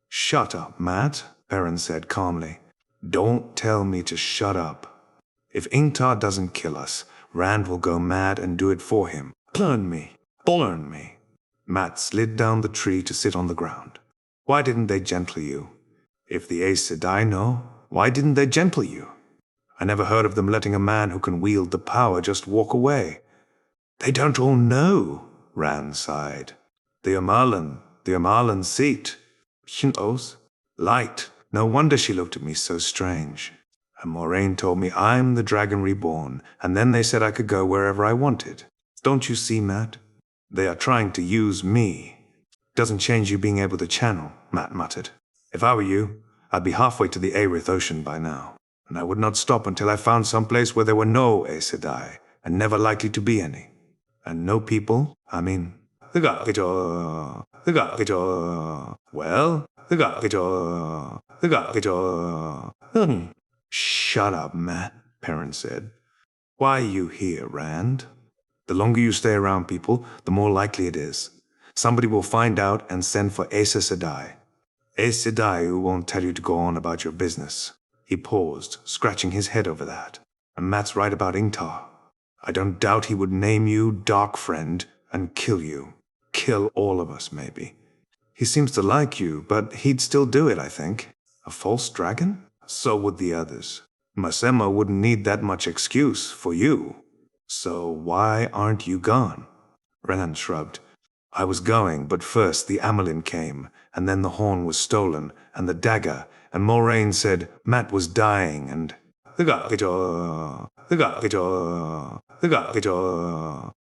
Shut up, Mat, Perrin said calmly. Don't tell me to shut up. If Ingtar doesn't kill us, Rand will go mad and do it for him. Burn me. Burn me. Mat slid down the tree to sit on the ground. Why didn't they gentle you? If the Aes Sedai know, why didn't they gentle you? I never heard of them letting a man who can wield the power just walk away. They don't all know, Rand sighed. The Amalan seat. Shintos. Light. No wonder she looked at me so strange. And Moraine told me I'm the dragon reborn, and then they said I could go wherever I wanted. Don't you see, Mat? They are trying to use me. Doesn't change you being able to channel, Mat muttered. If I were you, I'd be halfway to the Aerith Ocean by now, and I would not stop until I found some place where there were no Aes Sedai, and never likely to be any. And no people, I mean, Shut up, Mat, Perrin said. Why are you here, Rand? The longer you stay around people, the more likely it is. Somebody will find out and send for Aes Sedai. Aes Sedai who won't tell you to go on about your business. He paused, scratching his head over that. And Mat's right about Ingtar. I don't doubt he would name you Darkfriend and kill you. Kill all of us, maybe. He seems to like you, but he'd still do it, I think. A false dragon? So would the others. Masema wouldn't need that much excuse for you. So why aren't you gone? Renan shrugged. I was going, but first the Amelin came, and then the horn was stolen, and the dagger, and Moraine said Mat was dying, and...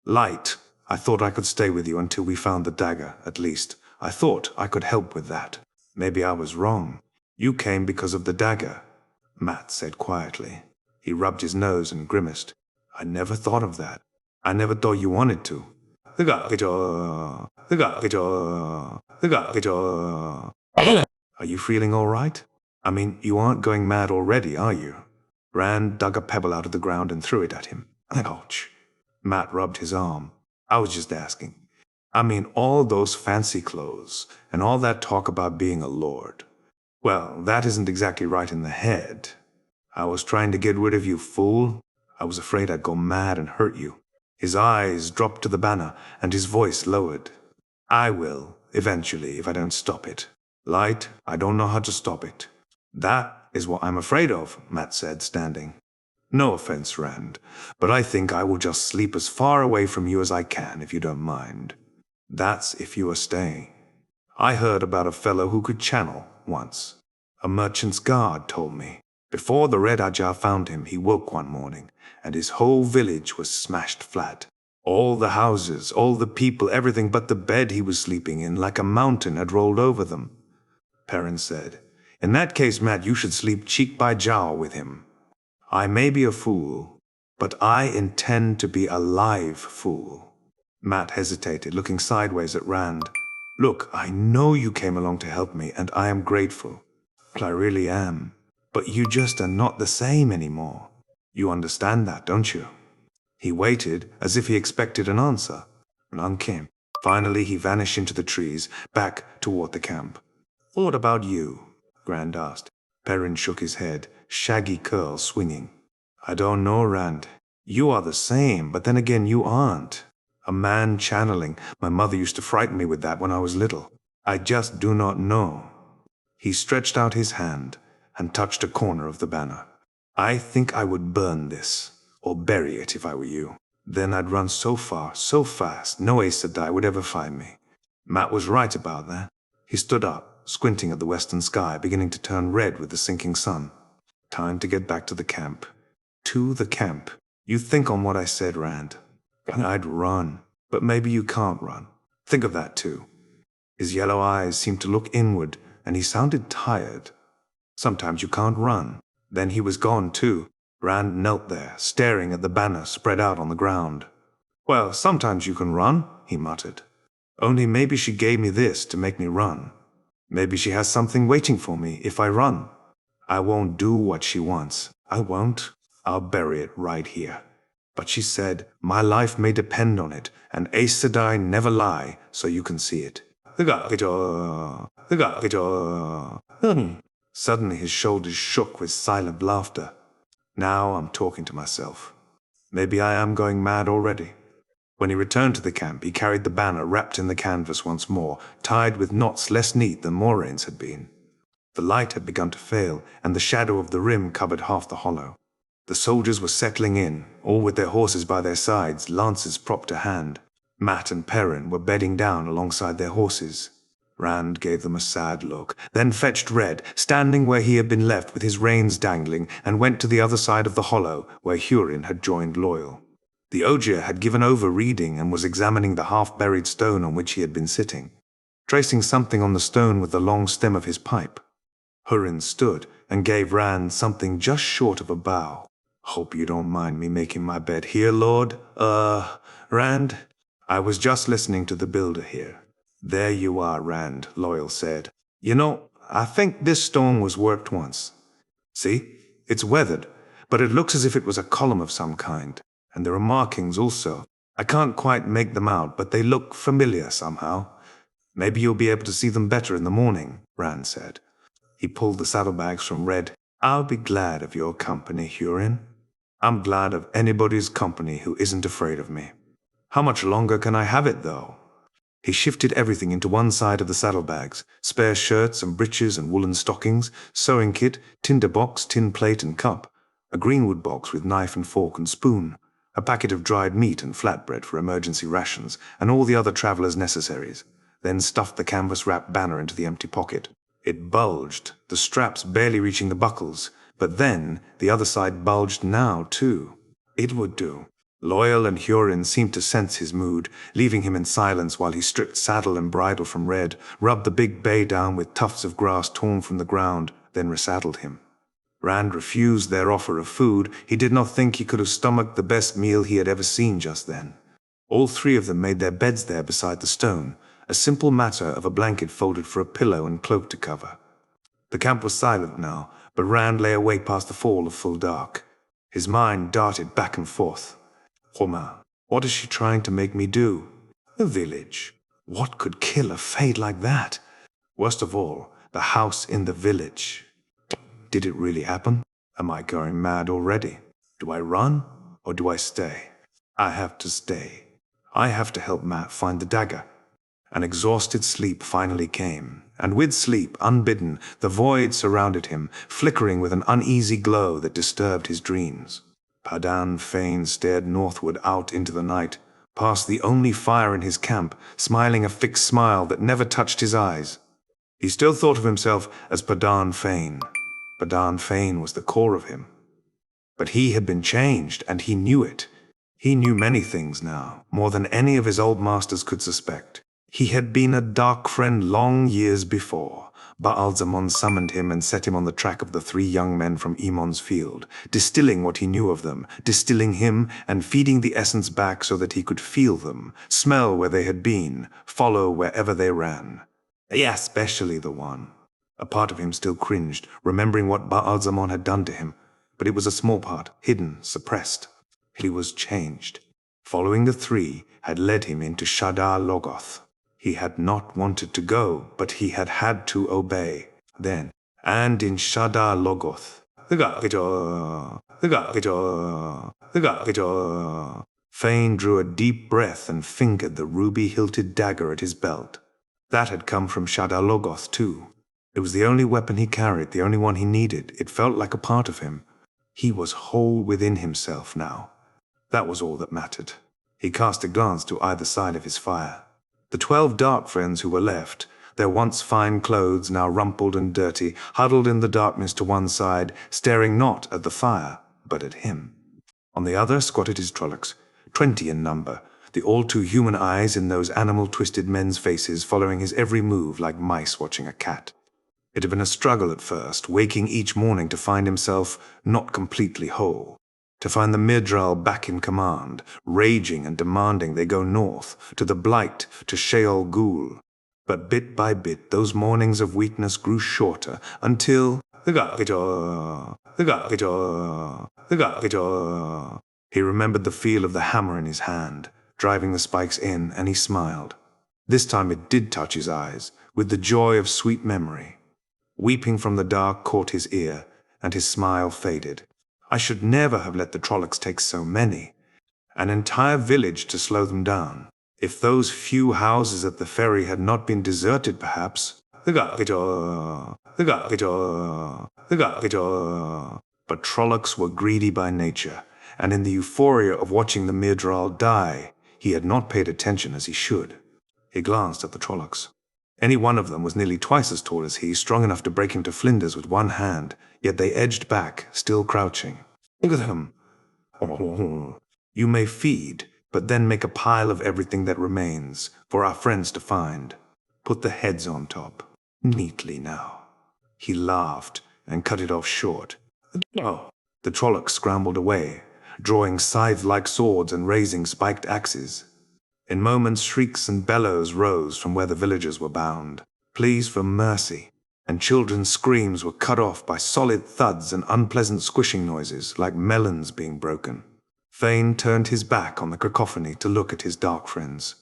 Light. I thought I could stay with you until we found the dagger, at least. I thought I could help with that. Maybe I was wrong. You came because of the dagger, Mat said quietly. He rubbed his nose and grimaced. I never thought of that. I never thought you wanted to. Are you feeling all right? I mean, you aren't going mad already, are you? Rand dug a pebble out of the ground and threw it at him. Ouch. Mat rubbed his arm. I was just asking. I mean, all those fancy clothes, and all that talk about being a lord. Well, that isn't exactly right in the head. I was trying to get rid of you, fool. I was afraid I'd go mad and hurt you. His eyes dropped to the banner, and his voice lowered. I will, eventually, if I don't stop it. Light, I don't know how to stop it. That is what I'm afraid of, Mat said, standing. No offense, Rand, but I think I will just sleep as far away from you as I can, if you don't mind. That's if you are staying. I heard about a fellow who could channel once. A merchant's guard told me. Before the Red Ajah found him, he woke one morning, and his whole village was smashed flat. All the houses, all the people, everything but the bed he was sleeping in, like a mountain had rolled over them. Perrin said, in that case, Mat, you should sleep cheek by jowl with him. I may be a fool, but I intend to be a live fool. Mat hesitated, looking sideways at Rand. Look, I know you came along to help me, and I am grateful. I really am. But you just are not the same anymore. You understand that, don't you? He waited, as if he expected an answer. None came. Finally, he vanished into the trees, back toward the camp. What about you? Rand asked. Perrin shook his head, shaggy curls swinging. I don't know, Rand. You are the same, but then again you aren't. A man channeling. My mother used to frighten me with that when I was little. I just do not know. He stretched out his hand and touched a corner of the banner. I think I would burn this, or bury it if I were you. Then I'd run so far, so fast, no Aes Sedai would ever find me. Mat was right about that. He stood up, squinting at the western sky, beginning to turn red with the sinking sun. Time to get back to the camp. To the camp. You think on what I said, Rand. I'd run, but maybe you can't run. Think of that too. His yellow eyes seemed to look inward, and he sounded tired. Sometimes you can't run. Then he was gone too. Rand knelt there, staring at the banner spread out on the ground. Well, sometimes you can run, he muttered. Only maybe she gave me this to make me run. Maybe she has something waiting for me if I run. I won't do what she wants. I won't. I'll bury it right here. But she said, my life may depend on it, and Aes Sedai never lie, so you can see it. Suddenly his shoulders shook with silent laughter. Now I'm talking to myself. Maybe I am going mad already. When he returned to the camp, he carried the banner wrapped in the canvas once more, tied with knots less neat than Moiraine's had been. The light had begun to fail, and the shadow of the rim covered half the hollow. The soldiers were settling in, all with their horses by their sides, lances propped to hand. Mat and Perrin were bedding down alongside their horses. Rand gave them a sad look, then fetched Red, standing where he had been left with his reins dangling, and went to the other side of the hollow, where Hurin had joined Loial. The Ogier had given over reading and was examining the half-buried stone on which he had been sitting, tracing something on the stone with the long stem of his pipe. Hurin stood and gave Rand something just short of a bow. Hope you don't mind me making my bed here, Lord. Rand? I was just listening to the builder here. There you are, Rand, Loial said. You know, I think this stone was worked once. See? It's weathered, but it looks as if it was a column of some kind. And there are markings also. I can't quite make them out, but they look familiar somehow. Maybe you'll be able to see them better in the morning, Rand said. He pulled the saddlebags from Red. I'll be glad of your company, Hurin. I'm glad of anybody's company who isn't afraid of me. How much longer can I have it, though? He shifted everything into one side of the saddlebags, spare shirts and breeches and woolen stockings, sewing kit, tinder box, tin plate and cup, a greenwood box with knife and fork and spoon, a packet of dried meat and flatbread for emergency rations, and all the other travelers' necessaries, then stuffed the canvas-wrapped banner into the empty pocket. It bulged, the straps barely reaching the buckles, but then the other side bulged now, too. It would do. Loial and Hurin seemed to sense his mood, leaving him in silence while he stripped saddle and bridle from Red, rubbed the big bay down with tufts of grass torn from the ground, then resaddled him. Rand refused their offer of food. He did not think he could have stomached the best meal he had ever seen just then. All three of them made their beds there beside the stone, a simple matter of a blanket folded for a pillow and cloak to cover. The camp was silent now, but Rand lay awake past the fall of full dark. His mind darted back and forth. Homa, what is she trying to make me do? The village. What could kill a fade like that? Worst of all, the house in the village. Did it really happen? Am I going mad already? Do I run, or do I stay? I have to stay. I have to help Mat find the dagger. An exhausted sleep finally came, and with sleep, unbidden, the void surrounded him, flickering with an uneasy glow that disturbed his dreams. Padan Fain stared northward out into the night, past the only fire in his camp, smiling a fixed smile that never touched his eyes. He still thought of himself as Padan Fain. Padan Fain was the core of him. But he had been changed, and he knew it. He knew many things now, more than any of his old masters could suspect. He had been a Darkfriend long years before. Ba'al-Zamon summoned him and set him on the track of the three young men from Emon's field, distilling what he knew of them, distilling him and feeding the essence back so that he could feel them, smell where they had been, follow wherever they ran. Yes, especially the one. A part of him still cringed, remembering what Ba'al-Zamon had done to him, but it was a small part, hidden, suppressed. He was changed. Following the three had led him into Shadar Logoth. He had not wanted to go, but he had had to obey. Then, and in Shadar Logoth, Fain drew a deep breath and fingered the ruby-hilted dagger at his belt. That had come from Shadar Logoth, too. It was the only weapon he carried, the only one he needed. It felt like a part of him. He was whole within himself now. That was all that mattered. He cast a glance to either side of his fire. The 12 Darkfriends who were left, their once fine clothes now rumpled and dirty, huddled in the darkness to one side, staring not at the fire, but at him. On the other squatted his Trollocs, 20 in number, the all-too-human eyes in those animal-twisted men's faces following his every move like mice watching a cat. It had been a struggle at first, waking each morning to find himself not completely whole, to find the Myrddraal back in command, raging and demanding they go north, to the Blight, to Sheol Ghul. But bit by bit, those mornings of weakness grew shorter, until he remembered the feel of the hammer in his hand, driving the spikes in, and he smiled. This time it did touch his eyes, with the joy of sweet memory. Weeping from the dark caught his ear, and his smile faded. I should never have let the Trollocs take so many. An entire village to slow them down. If those few houses at the ferry had not been deserted, perhaps. But Trollocs were greedy by nature, and in the euphoria of watching the Myrddraal die, he had not paid attention as he should. He glanced at the Trollocs. Any one of them was nearly twice as tall as he, strong enough to break him to flinders with one hand, yet they edged back, still crouching. Look at them. You may feed, but then make a pile of everything that remains, for our friends to find. Put the heads on top. Neatly now. He laughed, and cut it off short. Oh. The Trollocs scrambled away, drawing scythe-like swords and raising spiked axes. In moments, shrieks and bellows rose from where the villagers were bound, pleas for mercy, and children's screams were cut off by solid thuds and unpleasant squishing noises like melons being broken. Fane turned his back on the cacophony to look at his Darkfriends.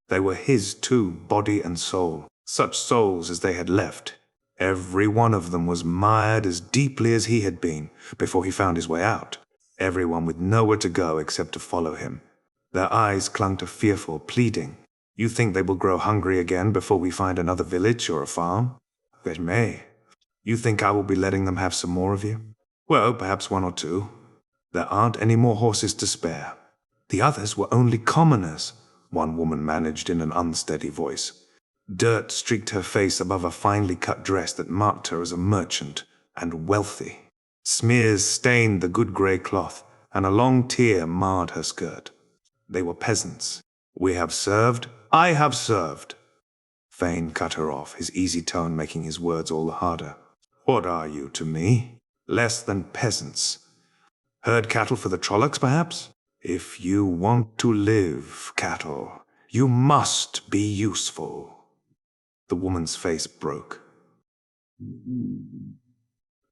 They were his too, body and soul, such souls as they had left. Every one of them was mired as deeply as he had been before he found his way out, everyone with nowhere to go except to follow him. Their eyes clung to fearful, pleading. You think they will grow hungry again before we find another village or a farm? They may. You think I will be letting them have some more of you? Well, perhaps one or two. There aren't any more horses to spare. The others were only commoners, one woman managed in an unsteady voice. Dirt streaked her face above a finely cut dress that marked her as a merchant and wealthy. Smears stained the good grey cloth, and a long tear marred her skirt. They were peasants. We have served. I have served. Fane cut her off, his easy tone making his words all the harder. What are you to me? Less than peasants. Herd cattle for the Trollocs, perhaps? If you want to live, cattle, you must be useful. The woman's face broke.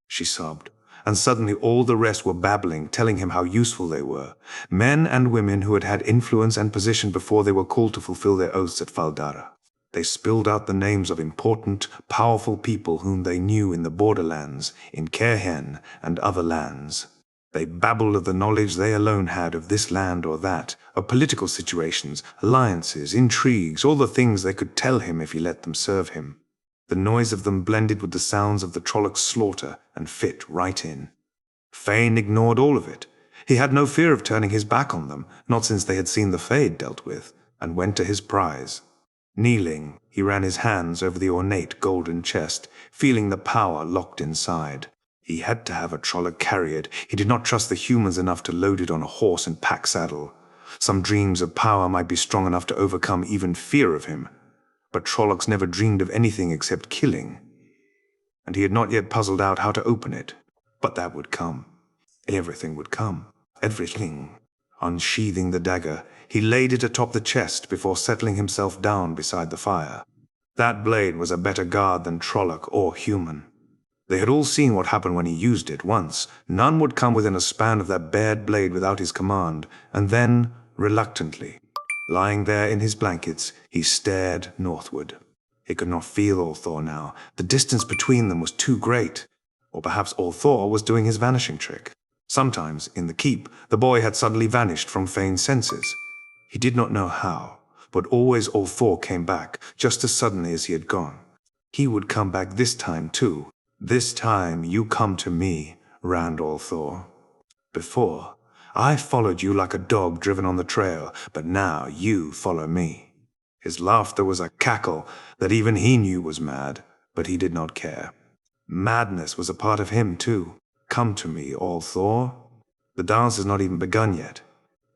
She sobbed, and suddenly all the rest were babbling, telling him how useful they were. Men and women who had had influence and position before they were called to fulfill their oaths at Fal Dara. They spilled out the names of important, powerful people whom they knew in the borderlands, in Cairhen and other lands. They babbled of the knowledge they alone had of this land or that, of political situations, alliances, intrigues, all the things they could tell him if he let them serve him. The noise of them blended with the sounds of the Trollocs' slaughter and fit right in. Fane ignored all of it. He had no fear of turning his back on them, not since they had seen the flayed dealt with, and went to his prize. Kneeling, he ran his hands over the ornate golden chest, feeling the power locked inside. He had to have a Trolloc carry it. He did not trust the humans enough to load it on a horse and pack saddle. Some dreams of power might be strong enough to overcome even fear of him. But Trollocs never dreamed of anything except killing. And he had not yet puzzled out how to open it. But that would come. Everything would come. Everything. Unsheathing the dagger, he laid it atop the chest before settling himself down beside the fire. That blade was a better guard than Trolloc or human. They had all seen what happened when he used it once. None would come within a span of that bared blade without his command, and then, reluctantly, lying there in his blankets, he stared northward. He could not feel Ulthor now. The distance between them was too great. Or perhaps Ulthor was doing his vanishing trick. Sometimes, in the keep, the boy had suddenly vanished from Fane's senses. He did not know how, but always Ulthor came back, just as suddenly as he had gone. He would come back this time, too. This time you come to me, Rand Ulthor. Before, I followed you like a dog driven on the trail, but now you follow me. His laughter was a cackle that even he knew was mad, but he did not care. Madness was a part of him too. Come to me, all Thor. The dance has not even begun yet.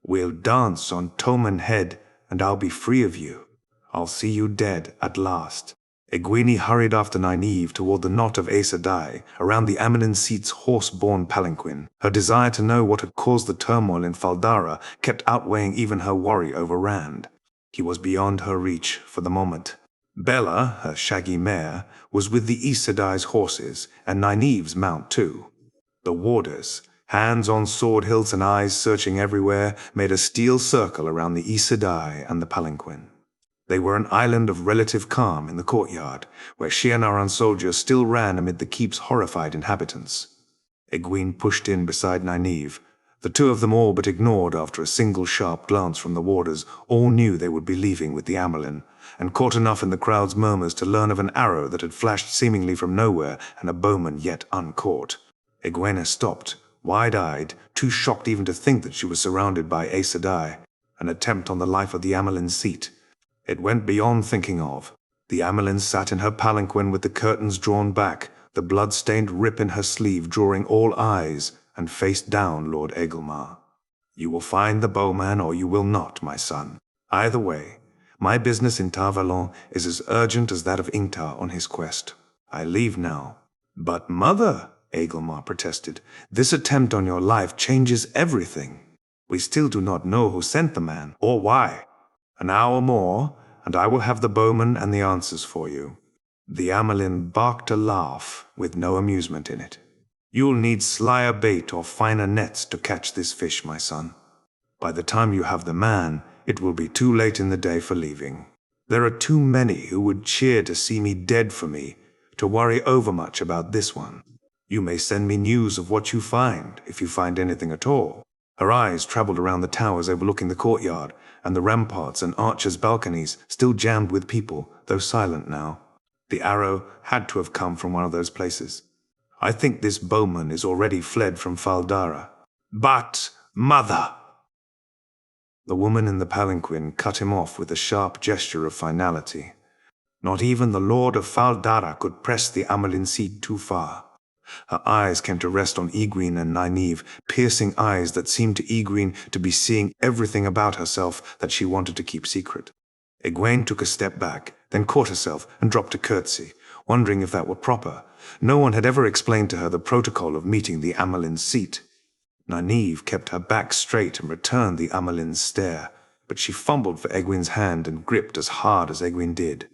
We'll dance on Toman Head, and I'll be free of you. I'll see you dead at last. Egwene hurried after Nynaeve toward the knot of Aes Sedai, around the Amyrlin Seat's horse-borne palanquin. Her desire to know what had caused the turmoil in Fal Dara kept outweighing even her worry over Rand. He was beyond her reach for the moment. Bella, her shaggy mare, was with the Aes Sedai's horses, and Nynaeve's mount too. The warders, hands on sword hilts and eyes searching everywhere, made a steel circle around the Aes Sedai and the palanquin. They were an island of relative calm in the courtyard, where Shienaran soldiers still ran amid the keep's horrified inhabitants. Egwene pushed in beside Nynaeve. The two of them all but ignored after a single sharp glance from the warders. All knew they would be leaving with the Amyrlin, and caught enough in the crowd's murmurs to learn of an arrow that had flashed seemingly from nowhere and a bowman yet uncaught. Egwene stopped, wide-eyed, too shocked even to think that she was surrounded by Aes Sedai. An attempt on the life of the Amyrlin Seat. It went beyond thinking of. The Amyrlin sat in her palanquin with the curtains drawn back, the blood-stained rip in her sleeve drawing all eyes, and faced down Lord Egelmar. You will find the bowman or you will not, my son. Either way, my business in Tar Valon is as urgent as that of Ingtar on his quest. I leave now. But mother, Egelmar protested, this attempt on your life changes everything. We still do not know who sent the man, or why. An hour more, and I will have the bowman and the answers for you. The Amyrlin barked a laugh with no amusement in it. You'll need slyer bait or finer nets to catch this fish, my son. By the time you have the man, it will be too late in the day for leaving. There are too many who would cheer to see me dead for me, to worry overmuch about this one. You may send me news of what you find, if you find anything at all. Her eyes traveled around the towers overlooking the courtyard, and the ramparts and archers' balconies, still jammed with people, though silent now. The arrow had to have come from one of those places. I think this bowman is already fled from Fal Dara. But, mother! The woman in the palanquin cut him off with a sharp gesture of finality. Not even the Lord of Fal Dara could press the Amyrlin Seat too far. Her eyes came to rest on Egwene and Nynaeve, piercing eyes that seemed to Egwene to be seeing everything about herself that she wanted to keep secret. Egwene took a step back, then caught herself and dropped a curtsy, wondering if that were proper. No one had ever explained to her the protocol of meeting the Amyrlin Seat. Nynaeve kept her back straight and returned the Amyrlin's stare, but she fumbled for Egwene's hand and gripped as hard as Egwene did.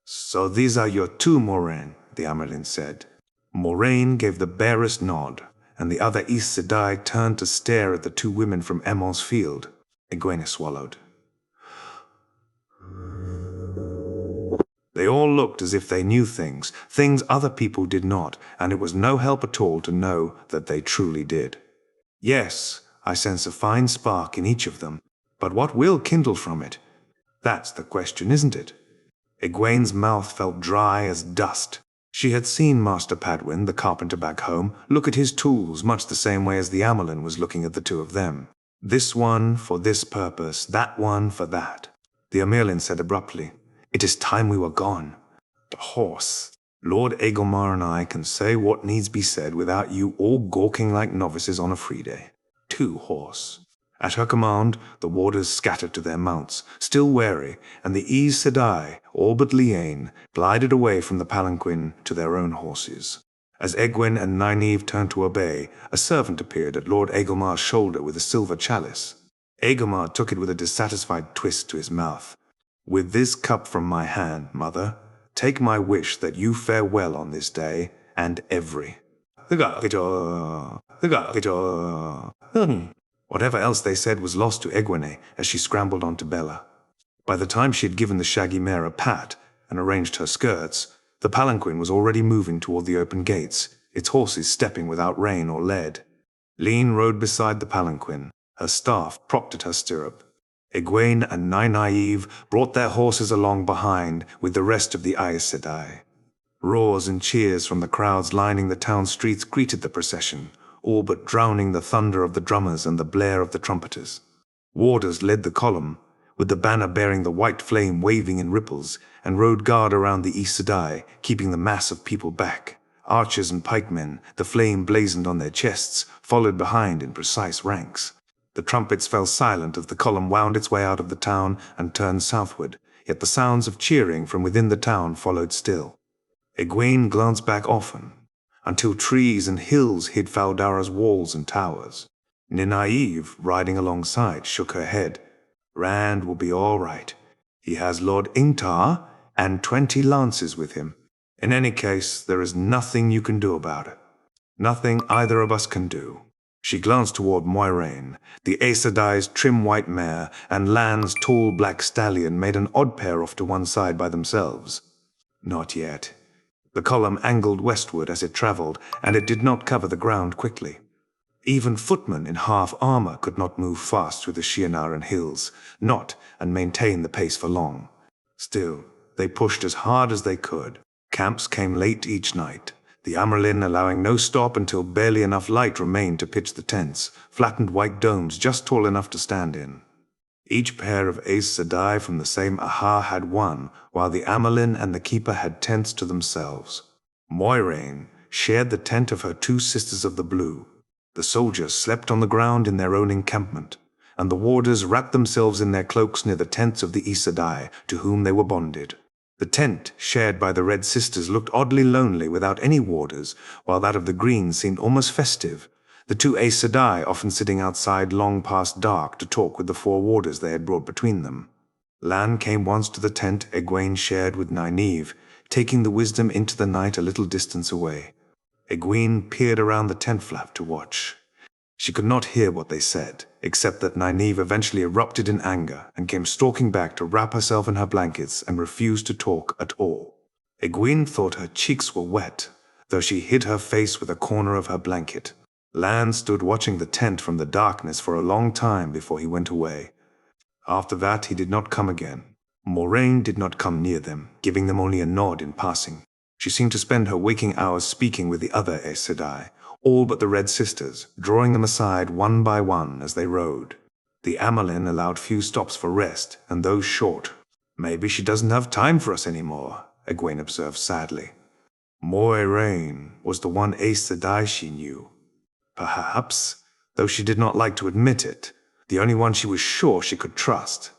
So these are your two, Moraine, the Amyrlin said. Moraine gave the barest nod, and the other Aes Sedai turned to stare at the two women from Aemon's field. Egwene swallowed. They all looked as if they knew things other people did not, and it was no help at all to know that they truly did. Yes, I sense a fine spark in each of them, but what will kindle from it? That's the question, isn't it? Egwene's mouth felt dry as dust. She had seen Master Padwin, the carpenter back home, look at his tools much the same way as the Amyrlin was looking at the two of them. This one for this purpose, that one for that. The Amyrlin said abruptly, "It is time we were gone." The horse. Lord Egelmar and I can say what needs be said without you all gawking like novices on a free day. Two horse. At her command, the warders scattered to their mounts, still wary, and the Aes Sedai, all but Liane, glided away from the palanquin to their own horses. As Egwene and Nynaeve turned to obey, a servant appeared at Lord Egelmar's shoulder with a silver chalice. Egelmar took it with a dissatisfied twist to his mouth. "With this cup from my hand, mother, take my wish that you fare well on this day, and every." Whatever else they said was lost to Egwene as she scrambled onto Bella. By the time she had given the shaggy mare a pat and arranged her skirts, the palanquin was already moving toward the open gates, its horses stepping without rein or lead. Lean rode beside the palanquin, her staff propped at her stirrup. Egwene and Nynaeve brought their horses along behind with the rest of the Aes Sedai. Roars and cheers from the crowds lining the town streets greeted the procession, all but drowning the thunder of the drummers and the blare of the trumpeters. Warders led the column, with the banner bearing the white flame waving in ripples, and rode guard around the Aes Sedai, keeping the mass of people back. Archers and pikemen, the flame blazoned on their chests, followed behind in precise ranks. The trumpets fell silent as the column wound its way out of the town and turned southward, yet the sounds of cheering from within the town followed still. Egwene glanced back often, until trees and hills hid Fal Dara's walls and towers. Nynaeve, riding alongside, shook her head. Rand will be all right. He has Lord Ingtar and 20 lances with him. In any case, there is nothing you can do about it. Nothing either of us can do. She glanced toward Moiraine. The Aes Sedai's trim white mare and Lan's tall black stallion made an odd pair off to one side by themselves. Not yet. The column angled westward as it traveled, and it did not cover the ground quickly. Even footmen in half armor could not move fast through the Shienaran hills, and maintain the pace for long. Still, they pushed as hard as they could. Camps came late each night, the Amyrlin allowing no stop until barely enough light remained to pitch the tents, flattened white domes just tall enough to stand in. Each pair of Aes Sedai from the same Aha had one, while the Amyrlin and the Keeper had tents to themselves. Moiraine shared the tent of her two sisters of the Blue. The soldiers slept on the ground in their own encampment, and the warders wrapped themselves in their cloaks near the tents of the Aes Sedai, to whom they were bonded. The tent shared by the Red Sisters looked oddly lonely without any warders, while that of the Green seemed almost festive, the two Aes Sedai often sitting outside long past dark to talk with the 4 warders they had brought between them. Lan came once to the tent Egwene shared with Nynaeve, taking the wisdom into the night a little distance away. Egwene peered around the tent flap to watch. She could not hear what they said, except that Nynaeve eventually erupted in anger and came stalking back to wrap herself in her blankets and refused to talk at all. Egwene thought her cheeks were wet, though she hid her face with a corner of her blanket. Lan stood watching the tent from the darkness for a long time before he went away. After that he did not come again. Moiraine did not come near them, giving them only a nod in passing. She seemed to spend her waking hours speaking with the other Aes Sedai, all but the Red Sisters, drawing them aside one by one as they rode. The Amyrlin allowed few stops for rest, and those short. "Maybe she doesn't have time for us anymore," Egwene observed sadly. Moiraine was the one Aes Sedai she knew. Perhaps, though she did not like to admit it, the only one she was sure she could trust.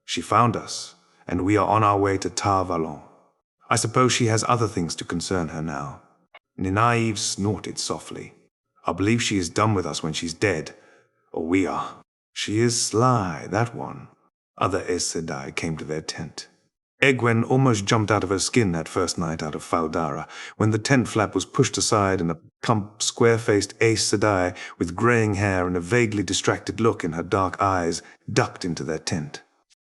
She found us, and we are on our way to Tar Valon. I suppose she has other things to concern her now. Nynaeve snorted softly. I believe she is done with us when she's dead, or we are. She is sly, that one. Other Aes Sedai came to their tent. Egwene almost jumped out of her skin that first night out of Fal Dara, when the tent flap was pushed aside and a plump, square-faced Aes Sedai with graying hair and a vaguely distracted look in her dark eyes ducked into their tent.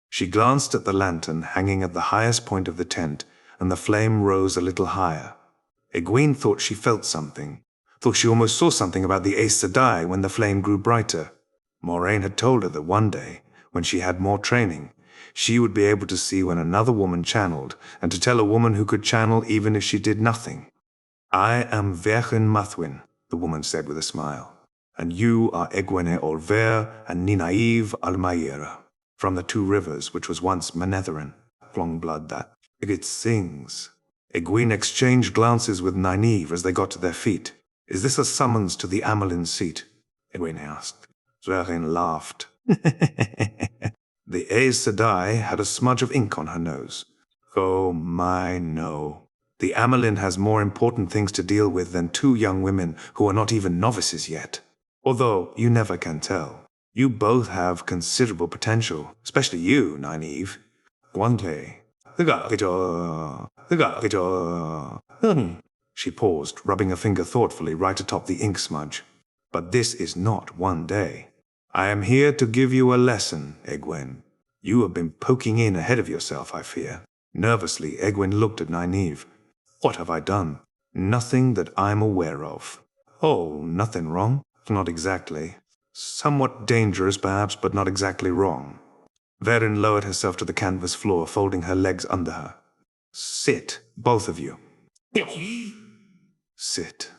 She glanced at the lantern hanging at the highest point of the tent, and the flame rose a little higher. Egwene thought she felt something, thought she almost saw something about the Aes Sedai when the flame grew brighter. Moiraine had told her that one day, when she had more training, she would be able to see when another woman channeled, and to tell a woman who could channel even if she did nothing. "I am Verchen Mathwin," the woman said with a smile, "and you are Egwene Olver and Nynaeve Almaira, from the Two Rivers, which was once Manetherin, flung blood that it sings." Egwene exchanged glances with Nynaeve as they got to their feet. "Is this a summons to the Amyrlin's seat?" Egwene asked. Verchen laughed. The Aes Sedai had a smudge of ink on her nose. "Oh my, no. The Amyrlin has more important things to deal with than 2 young women who are not even novices yet. Although you never can tell. You both have considerable potential, especially you, Nynaeve. One day." She paused, rubbing a finger thoughtfully right atop the ink smudge. "But this is not one day. I am here to give you a lesson, Egwene. You have been poking in ahead of yourself, I fear." Nervously, Egwene looked at Nynaeve. "What have I done?" "Nothing that I'm aware of." "Oh, nothing wrong?" "Not exactly. Somewhat dangerous, perhaps, but not exactly wrong." Verin lowered herself to the canvas floor, folding her legs under her. "Sit, both of you." "Sit.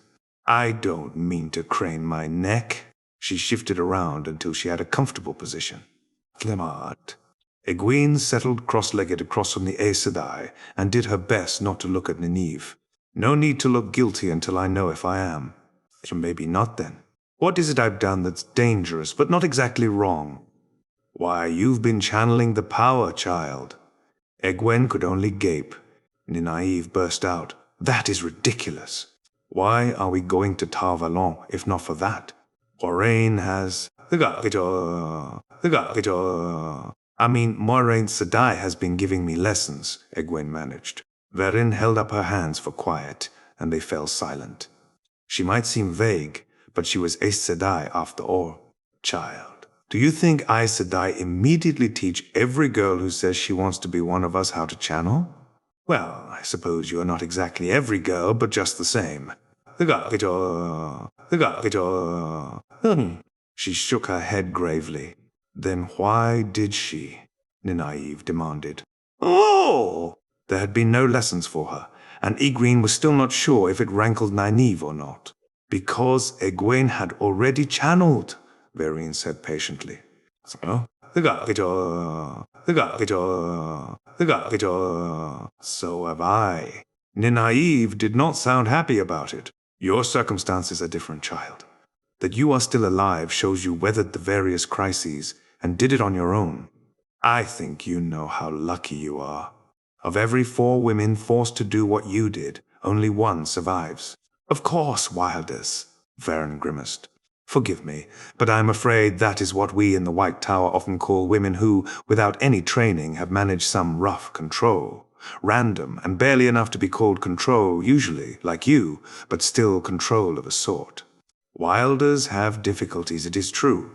I don't mean to crane my neck." She shifted around until she had a comfortable position. "Clement." Egwene settled cross-legged across from the Aes Sedai and did her best not to look at Nynaeve. No need to look guilty until I know if I am. So maybe not then. What is it I've done that's dangerous but not exactly wrong? Why, you've been channeling the power, child. Egwene could only gape. Nynaeve burst out. That is ridiculous. Why are we going to Tar Valon if not for that? Moiraine has... Moiraine Sedai has been giving me lessons, Egwene managed. Perrin held up her hands for quiet, and they fell silent. She might seem vague, but she was Aes Sedai after all. Child, do you think Aes Sedai immediately teach every girl who says she wants to be one of us how to channel? Well, I suppose you are not exactly every girl, but just the same. She shook her head gravely. Then why did she? Nynaeve demanded. Oh! There had been no lessons for her, and Egwene was still not sure if it rankled Nynaeve or not. Because Egwene had already channeled, Perrin said patiently. So? So have I. Nynaeve did not sound happy about it. Your circumstances are different, child. That you are still alive shows you weathered the various crises and did it on your own. I think you know how lucky you are. Of every 4 women forced to do what you did, only 1 survives. Of course, wilders, Perrin grimaced. Forgive me, but I am afraid that is what we in the White Tower often call women who, without any training, have managed some rough control. Random, and barely enough to be called control, usually, like you, but still control of a sort. Wilders have difficulties, it is true.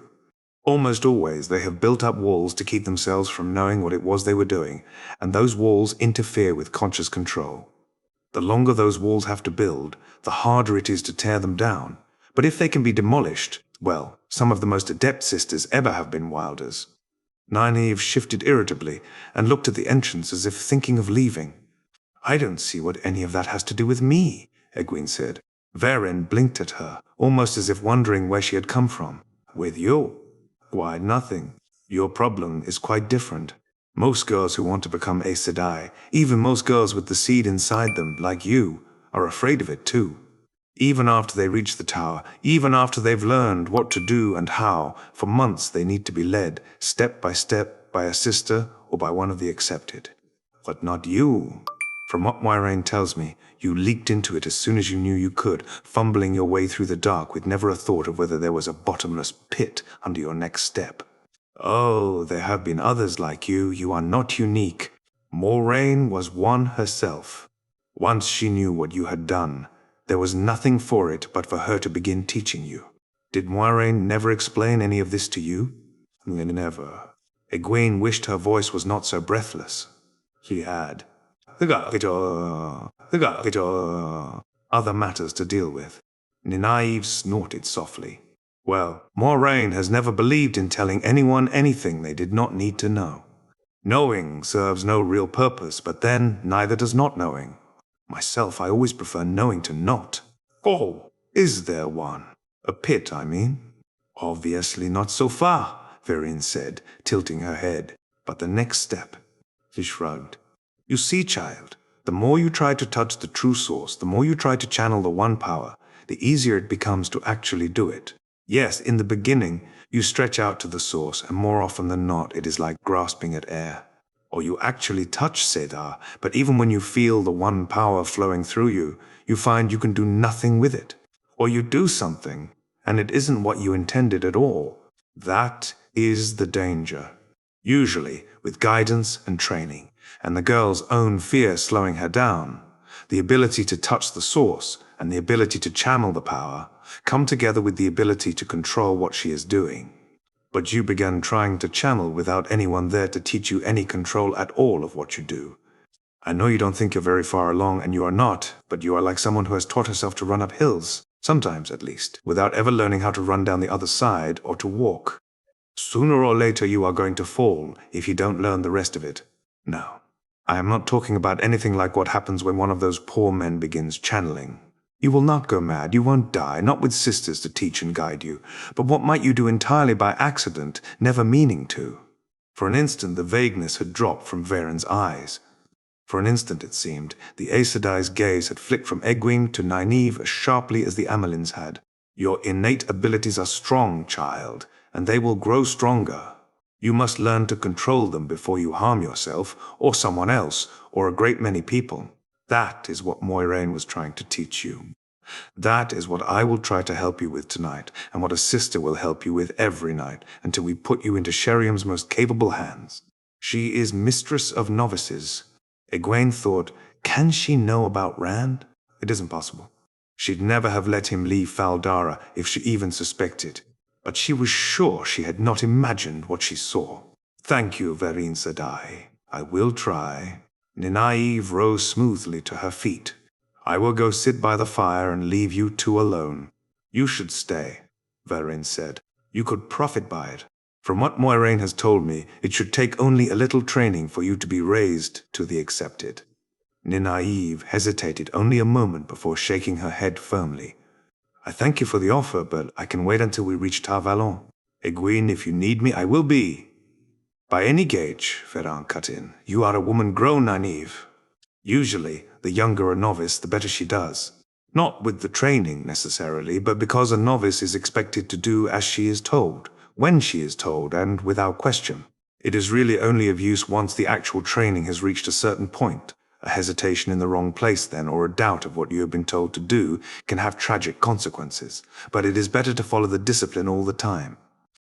Almost always they have built up walls to keep themselves from knowing what it was they were doing, and those walls interfere with conscious control. The longer those walls have to build, the harder it is to tear them down. But if they can be demolished, well, some of the most adept sisters ever have been wilders. Nynaeve shifted irritably and looked at the entrance as if thinking of leaving. I don't see what any of that has to do with me, Egwene said. Perrin blinked at her, almost as if wondering where she had come from. With you? Why, nothing. Your problem is quite different. Most girls who want to become Aes Sedai, even most girls with the seed inside them, like you, are afraid of it too. Even after they reach the tower, even after they've learned what to do and how, for months they need to be led, step, by a sister or by one of the accepted. But not you. From what Moiraine tells me, you leaped into it as soon as you knew you could, fumbling your way through the dark with never a thought of whether there was a bottomless pit under your next step. Oh, there have been others like you. You are not unique. Moiraine was one herself. Once she knew what you had done, there was nothing for it but for her to begin teaching you. Did Moiraine never explain any of this to you? Never. Egwene wished her voice was not so breathless. She had. Other matters to deal with. Nynaeve snorted softly. Well, Moiraine has never believed in telling anyone anything they did not need to know. Knowing serves no real purpose, but then neither does not knowing. Myself, I always prefer knowing to not. Oh, is there one? A pit, I mean? Obviously not so far, Perrin said, tilting her head. But the next step. She shrugged. You see, child, the more you try to touch the true source, the more you try to channel the one power, the easier it becomes to actually do it. Yes, in the beginning, you stretch out to the source, and more often than not, it is like grasping at air. Or you actually touch saidin, but even when you feel the one power flowing through you, you find you can do nothing with it. Or you do something, and it isn't what you intended at all. That is the danger. Usually, with guidance and training, and the girl's own fear slowing her down, the ability to touch the source and the ability to channel the power come together with the ability to control what she is doing. But you began trying to channel without anyone there to teach you any control at all of what you do. I know you don't think you're very far along, and you are not, but you are like someone who has taught herself to run up hills, sometimes at least, without ever learning how to run down the other side or to walk. Sooner or later you are going to fall if you don't learn the rest of it. No, I am not talking about anything like what happens when one of those poor men begins channeling. You will not go mad, you won't die, not with sisters to teach and guide you, but what might you do entirely by accident, never meaning to? For an instant, the vagueness had dropped from Varen's eyes. For an instant, it seemed, the Aes Sedai's gaze had flicked from Egwene to Nynaeve as sharply as the Amelin's had. Your innate abilities are strong, child, and they will grow stronger. You must learn to control them before you harm yourself, or someone else, or a great many people. That is what Moiraine was trying to teach you. That is what I will try to help you with tonight, and what a sister will help you with every night, until we put you into Sheriam's most capable hands. She is mistress of novices. Egwene thought, can she know about Rand? It isn't possible. She'd never have let him leave Fal Dara if she even suspected. But she was sure she had not imagined what she saw. Thank you, Aes Sedai. I will try. Nynaeve rose smoothly to her feet. I will go sit by the fire and leave you two alone. You should stay, Aes said. You could profit by it. From what Moiraine has told me, it should take only a little training for you to be raised to the accepted. Nynaeve hesitated only a moment before shaking her head firmly. I thank you for the offer, but I can wait until we reach Tar Valon. Egwene, if you need me, I will be. By any gauge, Ferran cut in, you are a woman grown, Nynaeve. Usually, the younger a novice, the better she does. Not with the training, necessarily, but because a novice is expected to do as she is told, when she is told, and without question. It is really only of use once the actual training has reached a certain point. A hesitation in the wrong place, then, or a doubt of what you have been told to do, can have tragic consequences. But it is better to follow the discipline all the time.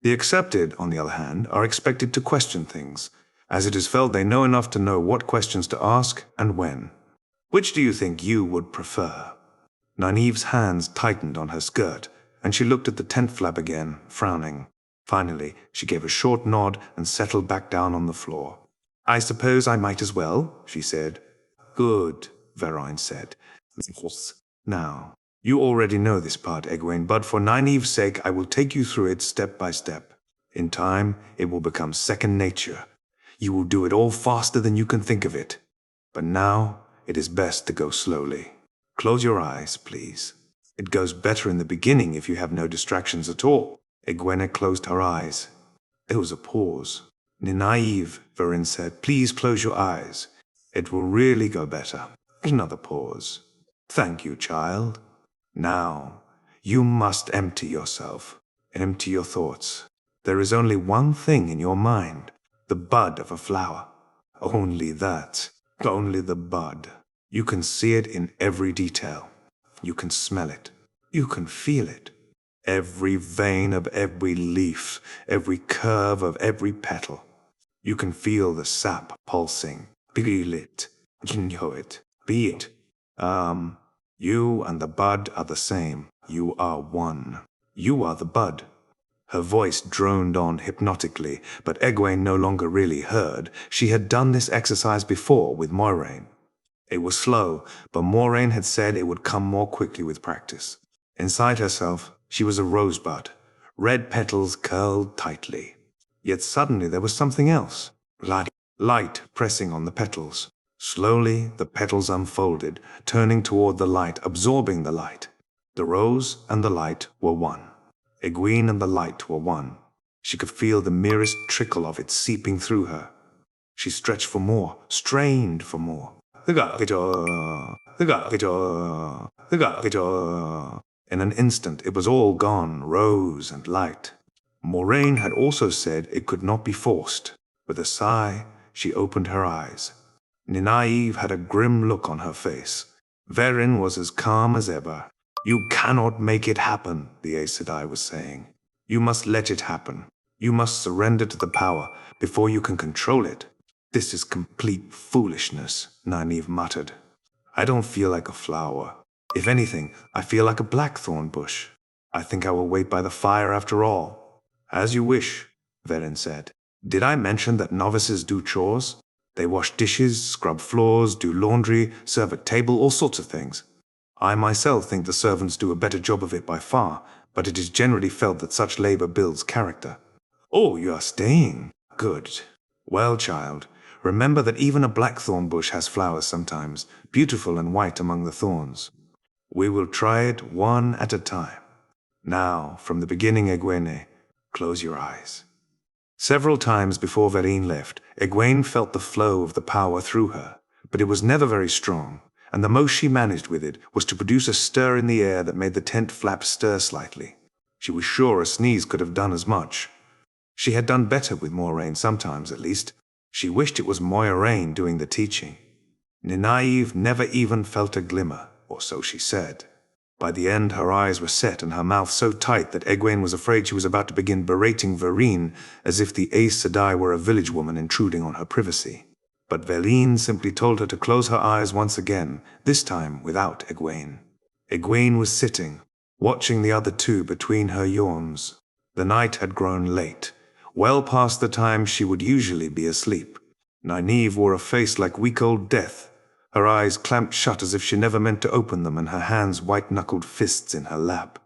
The accepted, on the other hand, are expected to question things, as it is felt they know enough to know what questions to ask and when. Which do you think you would prefer? Nynaeve's hands tightened on her skirt, and she looked at the tent flap again, frowning. Finally, she gave a short nod and settled back down on the floor. I suppose I might as well, she said. Good, Varen's said. Now, you already know this part, Egwene, but for Nynaeve's sake I will take you through it step by step. In time, it will become second nature. You will do it all faster than you can think of it. But now, it is best to go slowly. Close your eyes, please. It goes better in the beginning if you have no distractions at all. Egwene closed her eyes. There was a pause. Nynaeve, Varen said, please close your eyes. It will really go better. Another pause. Thank you, child. Now, you must empty yourself. Empty your thoughts. There is only one thing in your mind. The bud of a flower. Only that. Only the bud. You can see it in every detail. You can smell it. You can feel it. Every vein of every leaf, every curve of every petal. You can feel the sap pulsing. Feel it. Know it. Be it. You and the bud are the same. You are one. You are the bud. Her voice droned on hypnotically, but Egwene no longer really heard. She had done this exercise before with Moiraine. It was slow, but Moiraine had said it would come more quickly with practice. Inside herself, she was a rosebud, red petals curled tightly. Yet suddenly there was something else. Light pressing on the petals. Slowly, the petals unfolded, turning toward the light, absorbing the light. The rose and the light were one. Egwene and the light were one. She could feel the merest trickle of it seeping through her. She stretched for more, strained for more. In an instant, it was all gone, rose and light. Moiraine had also said it could not be forced. With a sigh, she opened her eyes. Nynaeve had a grim look on her face. Varen was as calm as ever. You cannot make it happen, the Aes Sedai was saying. You must let it happen. You must surrender to the power before you can control it. This is complete foolishness, Nynaeve muttered. I don't feel like a flower. If anything, I feel like a blackthorn bush. I think I will wait by the fire after all. As you wish, Varen said. Did I mention that novices do chores? They wash dishes, scrub floors, do laundry, serve at table, all sorts of things. I myself think the servants do a better job of it by far, but it is generally felt that such labor builds character. Oh, you are staying? Good. Well, child, remember that even a blackthorn bush has flowers sometimes, beautiful and white among the thorns. We will try it one at a time. Now, from the beginning, Egwene, close your eyes. Several times before Vereen left, Egwene felt the flow of the power through her, but it was never very strong, and the most she managed with it was to produce a stir in the air that made the tent flap stir slightly. She was sure a sneeze could have done as much. She had done better with Moiraine sometimes, at least. She wished it was Moiraine doing the teaching. Nynaeve never even felt a glimmer, or so she said. By the end, her eyes were set and her mouth so tight that Egwene was afraid she was about to begin berating Vereen as if the Aes Sedai were a village woman intruding on her privacy. But Vereen simply told her to close her eyes once again, this time without Egwene. Egwene was sitting, watching the other two between her yawns. The night had grown late, well past the time she would usually be asleep. Nynaeve wore a face like week-old death, her eyes clamped shut as if she never meant to open them and her hands white-knuckled fists in her lap.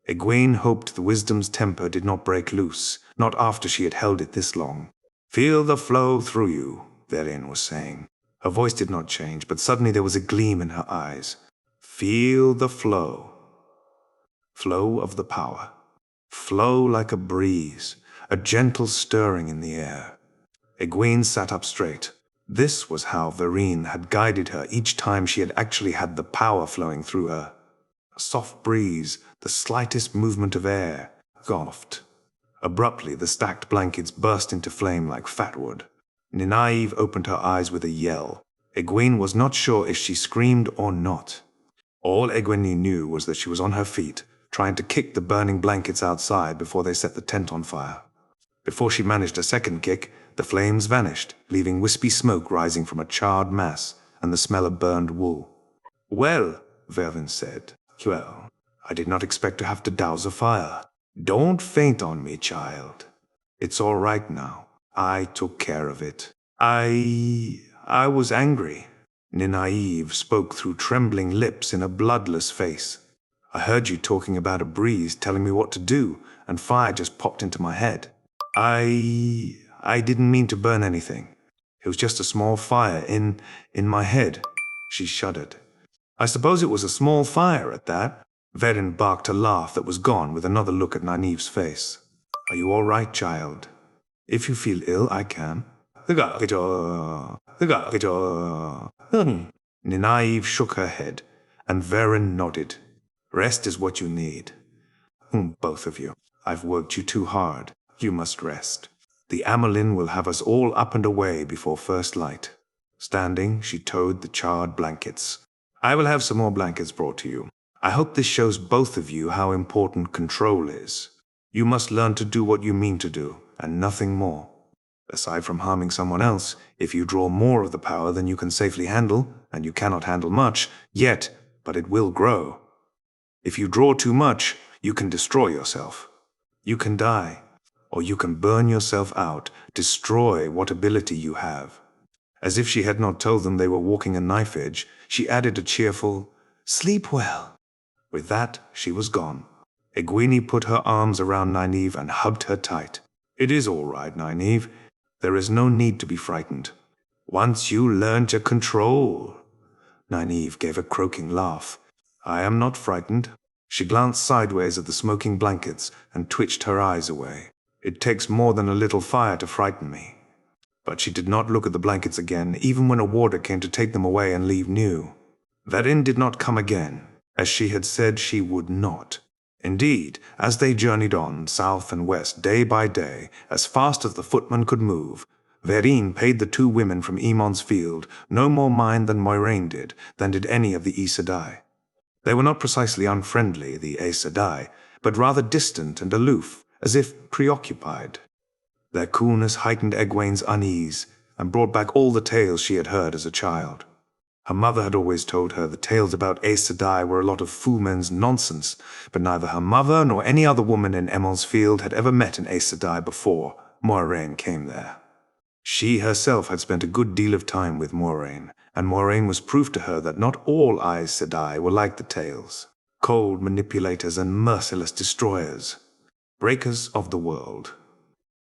Egwene hoped the wisdom's temper did not break loose, not after she had held it this long. "Feel the flow through you," Vereen was saying. Her voice did not change, but suddenly there was a gleam in her eyes. "Feel the flow. Flow of the power. Flow like a breeze, a gentle stirring in the air." Egwene sat up straight. This was how Vereen had guided her each time she had actually had the power flowing through her. A soft breeze, the slightest movement of air, soft. Abruptly, the stacked blankets burst into flame like fat wood. Nynaeve opened her eyes with a yell. Egwene was not sure if she screamed or not. All Egwene knew was that she was on her feet, trying to kick the burning blankets outside before they set the tent on fire. Before she managed a second kick, the flames vanished, leaving wispy smoke rising from a charred mass and the smell of burned wool. "Well," Vereen said, "well, I did not expect to have to douse a fire. Don't faint on me, child. It's all right now. I took care of it. I was angry." Nynaeve spoke through trembling lips in a bloodless face. "I heard you talking about a breeze telling me what to do, and fire just popped into my head. I didn't mean to burn anything. It was just a small fire in my head." She shuddered. "I suppose it was a small fire at that." Vereen barked a laugh that was gone with another look at Nynaeve's face. "Are you all right, child? If you feel ill, I can." Nynaeve shook her head, and Vereen nodded. "Rest is what you need. Both of you. I've worked you too hard. You must rest. The Amelin will have us all up and away before first light." Standing, she towed the charred blankets. "I will have some more blankets brought to you. I hope this shows both of you how important control is. You must learn to do what you mean to do, and nothing more. Aside from harming someone else, if you draw more of the power than you can safely handle, and you cannot handle much, yet, but it will grow. If you draw too much, you can destroy yourself. You can die. Or you can burn yourself out, destroy what ability you have." As if she had not told them they were walking a knife edge, she added a cheerful, "Sleep well." With that, she was gone. Egwene put her arms around Nynaeve and hugged her tight. "It is all right, Nynaeve. There is no need to be frightened. Once you learn to control." Nynaeve gave a croaking laugh. "I am not frightened." She glanced sideways at the smoking blankets and twitched her eyes away. "It takes more than a little fire to frighten me." But she did not look at the blankets again, even when a warder came to take them away and leave new. Vereen did not come again, as she had said she would not. Indeed, as they journeyed on, south and west, day by day, as fast as the footman could move, Vereen paid the two women from Emon's field no more mind than Moiraine did, than did any of the Aes Sedai. They were not precisely unfriendly, the Aes Sedai, but rather distant and aloof, as if preoccupied. Their coolness heightened Egwene's unease, and brought back all the tales she had heard as a child. Her mother had always told her the tales about Aes Sedai were a lot of foolmen's nonsense, but neither her mother nor any other woman in Emon's field had ever met an Aes Sedai before Moiraine came there. She herself had spent a good deal of time with Moiraine, and Moiraine was proof to her that not all Aes Sedai were like the tales. Cold manipulators and merciless destroyers. Breakers of the world.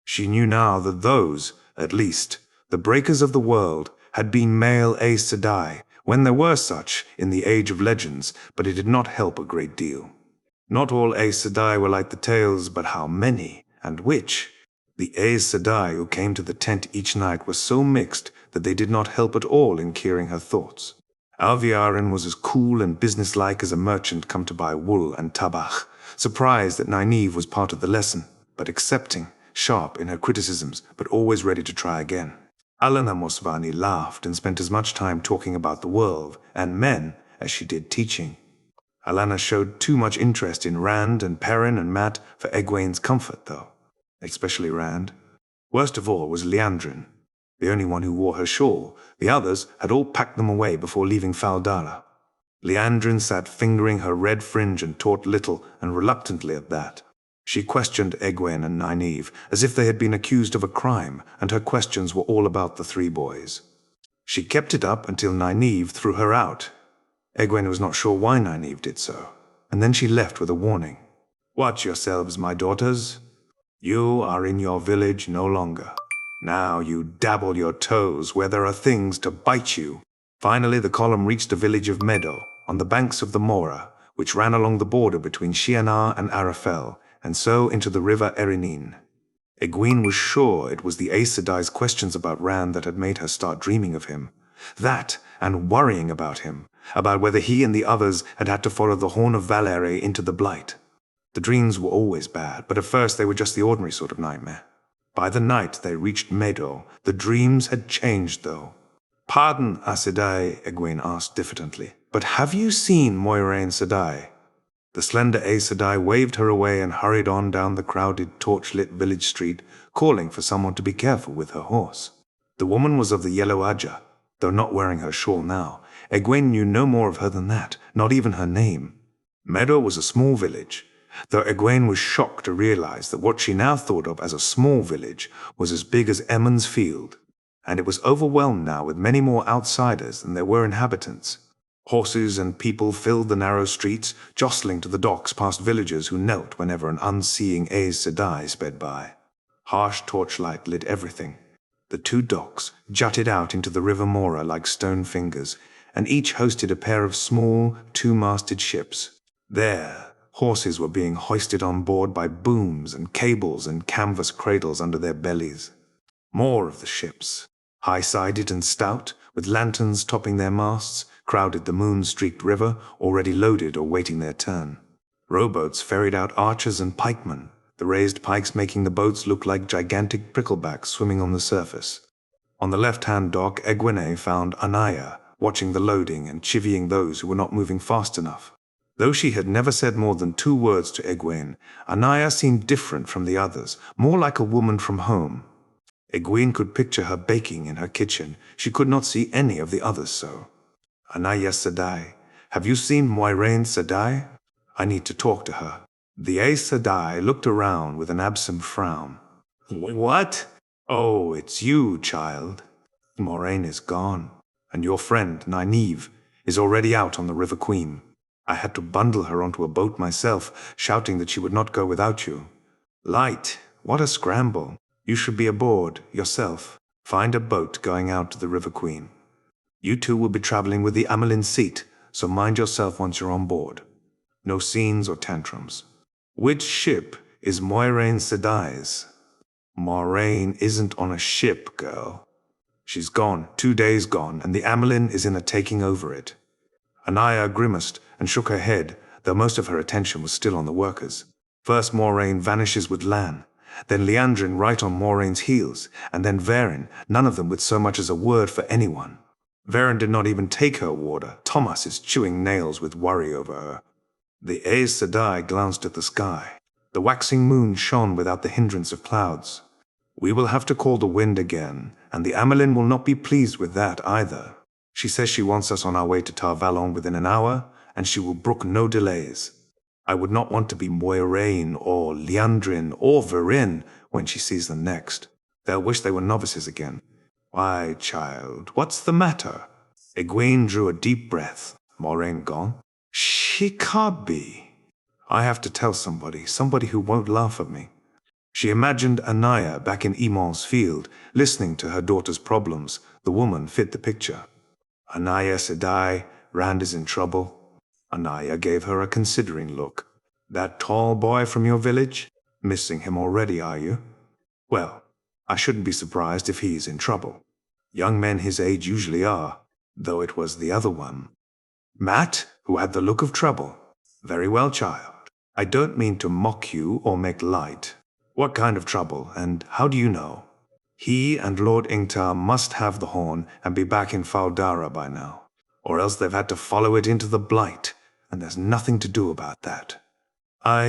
She knew now that those, at least, the breakers of the world, had been male Aes Sedai, when there were such in the Age of Legends, but it did not help a great deal. Not all Aes Sedai were like the tales, but how many, and which? The Aes Sedai who came to the tent each night were so mixed that they did not help at all in clearing her thoughts. Alviarin was as cool and businesslike as a merchant come to buy wool and tabach, surprised that Nynaeve was part of the lesson, but accepting, sharp in her criticisms, but always ready to try again. Alana Mosvani laughed and spent as much time talking about the world and men as she did teaching. Alana showed too much interest in Rand and Perrin and Mat for Egwene's comfort, though, especially Rand. Worst of all was Liandrin, the only one who wore her shawl. The others had all packed them away before leaving Fal Dara. Liandrin sat fingering her red fringe and taught little, and reluctantly at that. She questioned Egwene and Nynaeve as if they had been accused of a crime, and her questions were all about the three boys. She kept it up until Nynaeve threw her out. Egwene was not sure why Nynaeve did so, and then she left with a warning. "Watch yourselves, my daughters. You are in your village no longer. Now you dabble your toes where there are things to bite you." Finally, the column reached the village of Meadow, on the banks of the Mora, which ran along the border between Shienaran and Arafel, and so into the river Erinine. Egwene was sure it was the Aes Sedai's questions about Rand that had made her start dreaming of him. That, and worrying about him, about whether he and the others had to follow the Horn of Valere into the Blight. The dreams were always bad, but at first they were just the ordinary sort of nightmare. By the night they reached Meadow, the dreams had changed, though. "Pardon, Aes Sedai," Egwene asked diffidently, "but have you seen Moiraine Sedai?" The slender Aes Sedai waved her away and hurried on down the crowded, torch-lit village street, calling for someone to be careful with her horse. The woman was of the Yellow Ajah, though not wearing her shawl now. Egwene knew no more of her than that, not even her name. Meadow was a small village, though Egwene was shocked to realize that what she now thought of as a small village was as big as Emond's Field, and it was overwhelmed now with many more outsiders than there were inhabitants. Horses and people filled the narrow streets, jostling to the docks past villagers who knelt whenever an unseeing Aes Sedai sped by. Harsh torchlight lit everything. The two docks jutted out into the river Mora like stone fingers, and each hosted a pair of small, two-masted ships. There, horses were being hoisted on board by booms and cables and canvas cradles under their bellies. More of the ships, high-sided and stout, with lanterns topping their masts, crowded the moon-streaked river, already loaded or waiting their turn. Rowboats ferried out archers and pikemen, the raised pikes making the boats look like gigantic pricklebacks swimming on the surface. On the left-hand dock, Egwene found Anaya, watching the loading and chivying those who were not moving fast enough. Though she had never said more than 2 words to Egwene, Anaya seemed different from the others, more like a woman from home. Egwene could picture her baking in her kitchen. She could not see any of the others so. "Anaya Sedai, have you seen Moiraine Sedai? I need to talk to her." The Aes Sedai looked around with an absent frown. "What? Oh, it's you, child. Moiraine is gone, and your friend, Nynaeve, is already out on the River Queen. I had to bundle her onto a boat myself, shouting that she would not go without you. Light, what a scramble. You should be aboard, yourself. Find a boat going out to the River Queen. You two will be traveling with the Amelin seat, so mind yourself once you're on board. No scenes or tantrums. Which ship is Moiraine Sedai's?" "Moiraine isn't on a ship, girl. She's gone, 2 days gone, and the Amelin is in a taking over it." Anaya grimaced and shook her head, though most of her attention was still on the workers. First Moiraine vanishes with Lan, then Liandrin right on Moraine's heels, and then Verin, none of them with so much as a word for anyone. Verin did not even take her water. Thomas is chewing nails with worry over her. The Aes Sedai glanced at the sky. The waxing moon shone without the hindrance of clouds. "We will have to call the wind again, and the Amelin will not be pleased with that either. She says she wants us on our way to Tar Valon within an hour, and she will brook no delays. I would not want to be Moiraine or Liandrin or Verin when she sees them next. They'll wish they were novices again." "Why, child, what's the matter?" Egwene drew a deep breath. "Moiraine gone? She can't be. I have to tell somebody who won't laugh at me." She imagined Anaya back in Emon's Field, listening to her daughter's problems. The woman fit the picture. "Anaya Sedai, Rand is in trouble." Anaya gave her a considering look. "That tall boy from your village? Missing him already, are you?" Well, I shouldn't be surprised if he's in trouble. Young men his age usually are, though it was the other one. Mat, who had the look of trouble. Very well, child. I don't mean to mock you or make light. What kind of trouble, and how do you know? He and Lord Ingtar must have the horn and be back in Fal Dara by now, or else they've had to follow it into the Blight, and there's nothing to do about that. I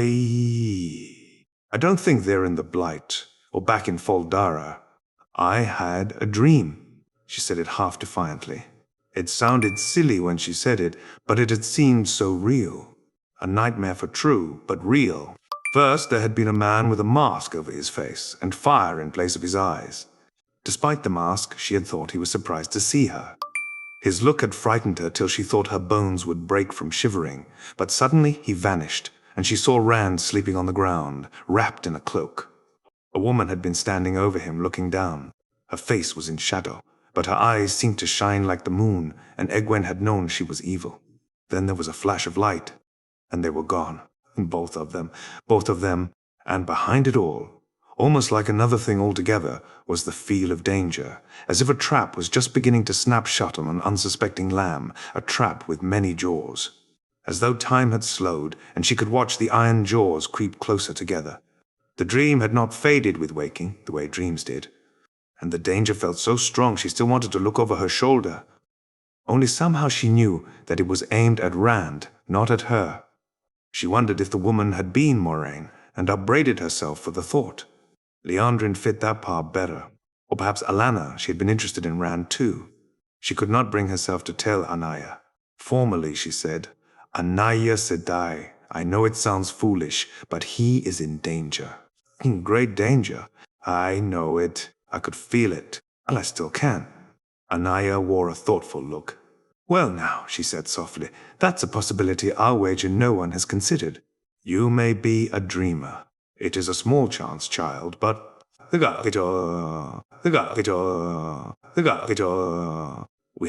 don't think they're in the Blight, or back in Fal Dara. I had a dream. She said it half defiantly. It sounded silly when she said it, but it had seemed so real. A nightmare for true, but real. First, there had been a man with a mask over his face, and fire in place of his eyes. Despite the mask, she had thought he was surprised to see her. His look had frightened her till she thought her bones would break from shivering, but suddenly he vanished, and she saw Rand sleeping on the ground, wrapped in a cloak. A woman had been standing over him, looking down. Her face was in shadow, but her eyes seemed to shine like the moon, and Egwene had known she was evil. Then there was a flash of light, and they were gone. Both of them, and behind it all, almost like another thing altogether, was the feel of danger, as if a trap was just beginning to snap shut on an unsuspecting lamb, a trap with many jaws. As though time had slowed, and she could watch the iron jaws creep closer together. The dream had not faded with waking, the way dreams did, and the danger felt so strong she still wanted to look over her shoulder. Only somehow she knew that it was aimed at Rand, not at her. She wondered if the woman had been Moraine, and upbraided herself for the thought. Liandrin fit that part better. Or perhaps Alanna, she had been interested in Rand too. She could not bring herself to tell Anaya. Formally, she said, Aes Sedai, I know it sounds foolish, but he is in danger. In great danger. I know it. I could feel it, and I still can. Anaya wore a thoughtful look. Well now, she said softly, that's a possibility I'll wager no one has considered. You may be a dreamer. It is a small chance, child, but... We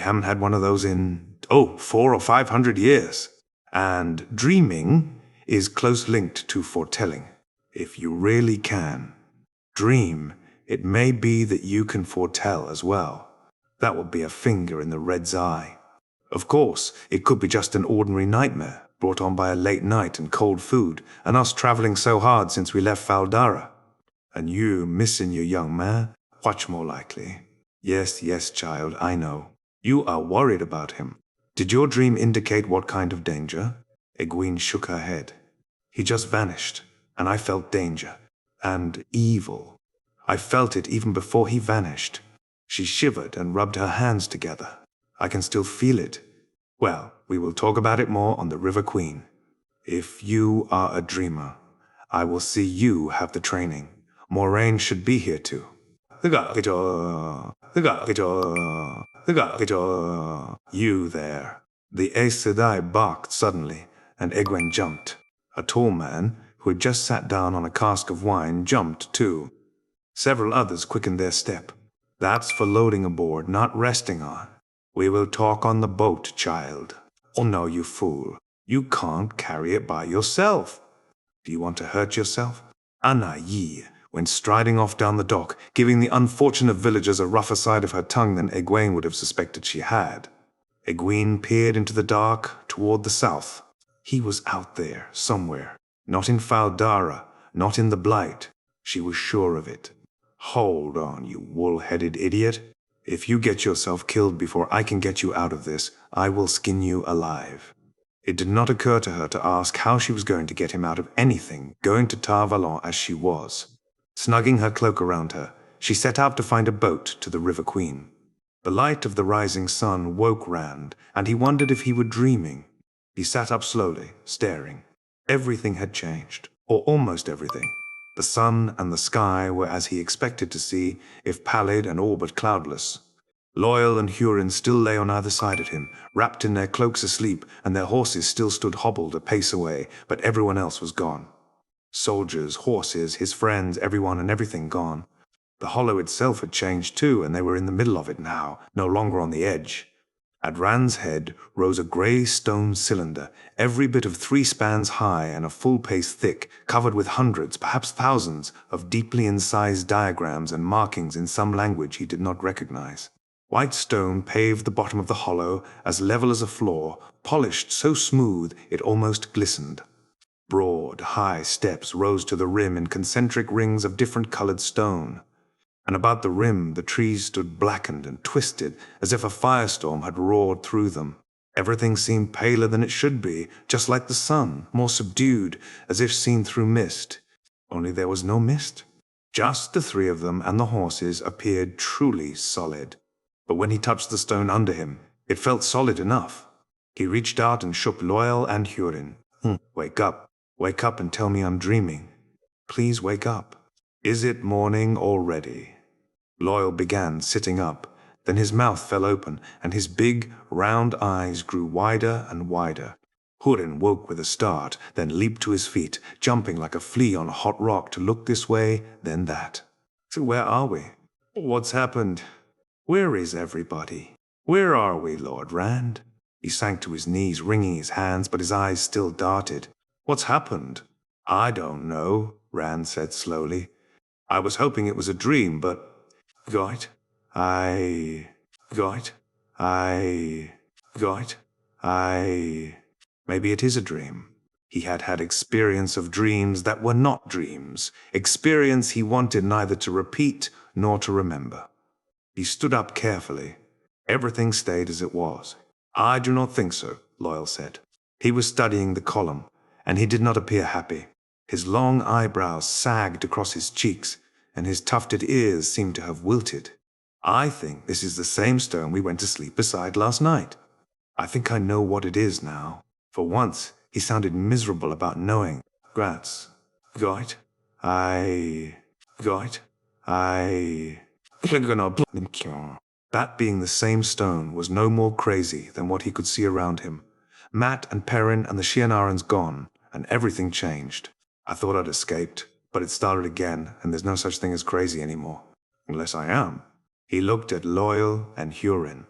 haven't had one of those in, 400 or 500 years. And dreaming is close linked to foretelling. If you really can dream, it may be that you can foretell as well. That would be a finger in the red's eye. Of course, it could be just an ordinary nightmare, brought on by a late night and cold food, and us traveling so hard since we left Fal Dara. And you missing your young man? Much more likely. Yes, child, I know. You are worried about him. Did your dream indicate what kind of danger? Egwene shook her head. He just vanished, and I felt danger. And evil. I felt it even before he vanished. She shivered and rubbed her hands together. I can still feel it. Well, we will talk about it more on the River Queen. If you are a dreamer, I will see you have the training. Moraine should be here too. You there. The Aes Sedai barked suddenly, and Egwene jumped. A tall man, who had just sat down on a cask of wine, jumped too. Several others quickened their step. That's for loading aboard, not resting on. We will talk on the boat, child. Oh no, you fool. You can't carry it by yourself. Do you want to hurt yourself? Anayi went striding off down the dock, giving the unfortunate villagers a rougher side of her tongue than Egwene would have suspected she had. Egwene peered into the dark toward the south. He was out there, somewhere. Not in Fal Dara, not in the Blight. She was sure of it. Hold on, you wool-headed idiot. If you get yourself killed before I can get you out of this, I will skin you alive. It did not occur to her to ask how she was going to get him out of anything, going to Tar Valon as she was. Snugging her cloak around her, she set out to find a boat to the River Queen. The light of the rising sun woke Rand, and he wondered if he were dreaming. He sat up slowly, staring. Everything had changed, or almost everything. The sun and the sky were as he expected to see, if pallid and all but cloudless. Loial and Hurin still lay on either side of him, wrapped in their cloaks asleep, and their horses still stood hobbled a pace away, but everyone else was gone. Soldiers, horses, his friends, everyone and everything gone. The hollow itself had changed too, and they were in the middle of it now, no longer on the edge. At Rand's head rose a grey stone cylinder, every bit of 3 spans high and a full pace thick, covered with hundreds, perhaps thousands, of deeply incised diagrams and markings in some language he did not recognize. White stone paved the bottom of the hollow, as level as a floor, polished so smooth it almost glistened. Broad, high steps rose to the rim in concentric rings of different colored stone. And about the rim the trees stood blackened and twisted, as if a firestorm had roared through them. Everything seemed paler than it should be, just like the sun, more subdued, as if seen through mist. Only there was no mist. Just the 3 of them and the horses appeared truly solid. But when he touched the stone under him, it felt solid enough. He reached out and shook Loial and Hurin. Wake up. Wake up and tell me I'm dreaming. Please wake up. Is it morning already? Loial began sitting up. Then his mouth fell open, and his big, round eyes grew wider and wider. Hurin woke with a start, then leaped to his feet, jumping like a flea on a hot rock to look this way, then that. So where are we? What's happened? Where is everybody? Where are we, Lord Rand? He sank to his knees, wringing his hands, but his eyes still darted. What's happened? I don't know, Rand said slowly. I was hoping it was a dream, but... Maybe it is a dream. He had had experience of dreams that were not dreams, experience he wanted neither to repeat nor to remember. He stood up carefully. Everything stayed as it was. I do not think so, Loial said. He was studying the column, and he did not appear happy. His long eyebrows sagged across his cheeks, and his tufted ears seemed to have wilted. I think this is the same stone we went to sleep beside last night. I think I know what it is now. For once, he sounded miserable about knowing. That being the same stone was no more crazy than what he could see around him. Mat and Perrin and the Shienarans gone, and everything changed. I thought I'd escaped, but it started again, and there's no such thing as crazy anymore. Unless I am. He looked at Loial and Hurin.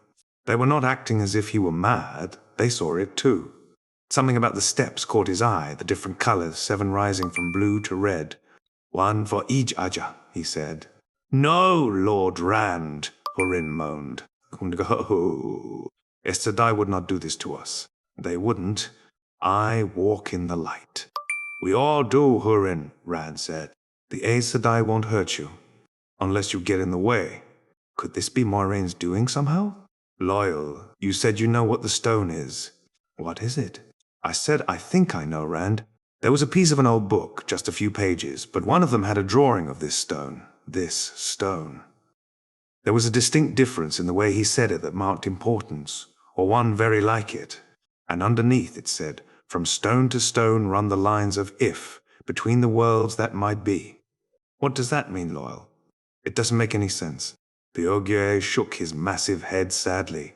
They were not acting as if he were mad. They saw it too. Something about the steps caught his eye, the different colors, 7 rising from blue to red. One for each Aja, he said. No, Lord Rand, Hurin moaned. Aes Sedai would not do this to us. They wouldn't. I walk in the light. We all do, Hurin, Rand said. The Aes Sedai won't hurt you, unless you get in the way. Could this be Moiraine's doing somehow? Loial, you said you know what the stone is. What is it? I said I think I know, Rand. There was a piece of an old book, just a few pages, but one of them had a drawing of this stone. This stone. There was a distinct difference in the way he said it that marked importance, or one very like it. And underneath it said, from stone to stone run the lines of if, between the worlds that might be. What does that mean, Loial? It doesn't make any sense. The Ogier shook his massive head sadly.